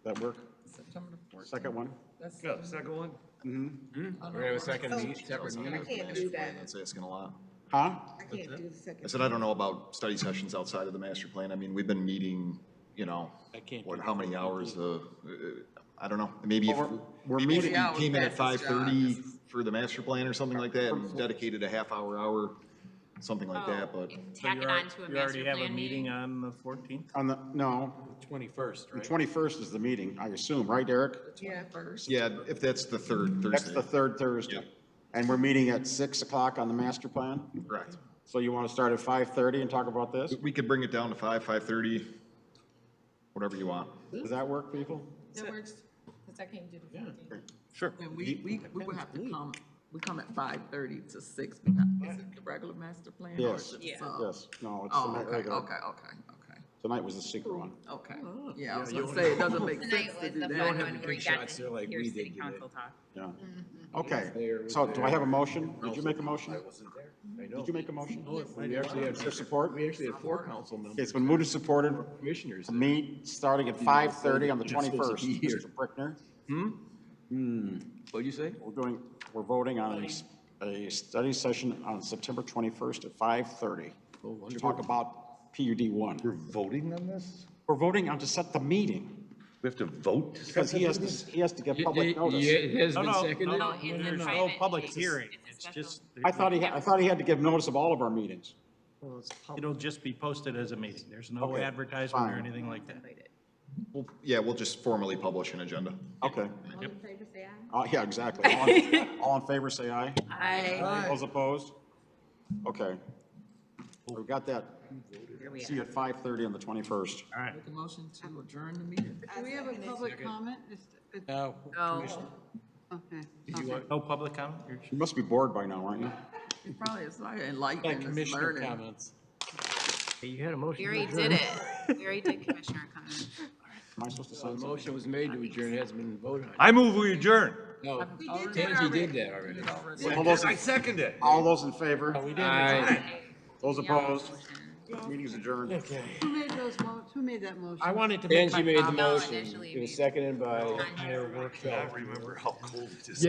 That work? September the 14th. Second one? That's Yeah, second one? We're gonna have a second separate I meeting. can't do that. That's asking a lot. Huh? I can't do the second. I said, I don't know about study sessions outside of the master plan. I mean, we've been meeting, you know, how many hours, I don't know, maybe if, We're maybe if meeting. we came in at 5:30 for the master plan or something like that, and dedicated a half hour, something like that, but. tack it on to a You master already have a plan meeting meeting. on the 14th? No, 21st, the right? 21st is the meeting, I assume, right, Derek? Yeah, first. Yeah, if that's the third That's Thursday. the third Thursday. And we're meeting at 6 o'clock on the master plan? Correct. So you want to start at 5:30 and talk about this? We could bring it down to 5:30, whatever you want. Does that work, people? That works, because I can't do the 14th. Sure. And we would have to come, we come at 5:30 to 6, is it the regular master plan? or Yes, is it yes, sub? no, it's Oh, the okay, regular. okay. Tonight was the secret one. Okay, yeah, I was gonna say, it doesn't make Tonight sense to was do the that. fun have one the where we big got shots to there like hear we city did today. council talk. Yeah. Okay, so do I have a motion? Did you make a motion? I wasn't there. I know. Did you make a motion? We actually had Your support? We actually had 4 council members. It's been moved and supported Commissioners. to meet starting at 5:30 on the You're supposed to be 21st. here. Mr. Brickner? What'd you say? We're voting on a study session on September 21st at 5:30. To talk about PUD 1. We're voting on this? We're voting on to set the meeting, We have to vote? because he has to give public notice. It has been No, seconded? No, it's a There's no private public meeting. hearing. It's a It's just, I thought he had to give notice of all of our meetings. it'll just be posted as a meeting. There's no Okay, advertisement or fine. anything like that. Yeah, we'll just formally publish an agenda. Okay. All in favor, say aye. Yeah, exactly. All in favor, say aye. I Those opposed? Okay. We've got that See you at 5:30 on the 21st. All right. Make a motion to adjourn the meeting. Do we have a public comment? No. Commissioner. Okay. Did you want, no public comment? You must be bored by now, aren't you? It probably is like Got enlightening, it's commissioner learning. comments. You had a motion. We already did it. We already did commissioner comment. Am I supposed to sign The something? motion was made to adjourn, it hasn't been voted on. I move we adjourn. No, Already Tangi did that already. All those, I second it. all those in favor? Aye. Those opposed? Meeting's adjourned. Who made that motion? I wanted to make Tangi my made the comment. motion. initially It was seconded by. I remember how cold it is.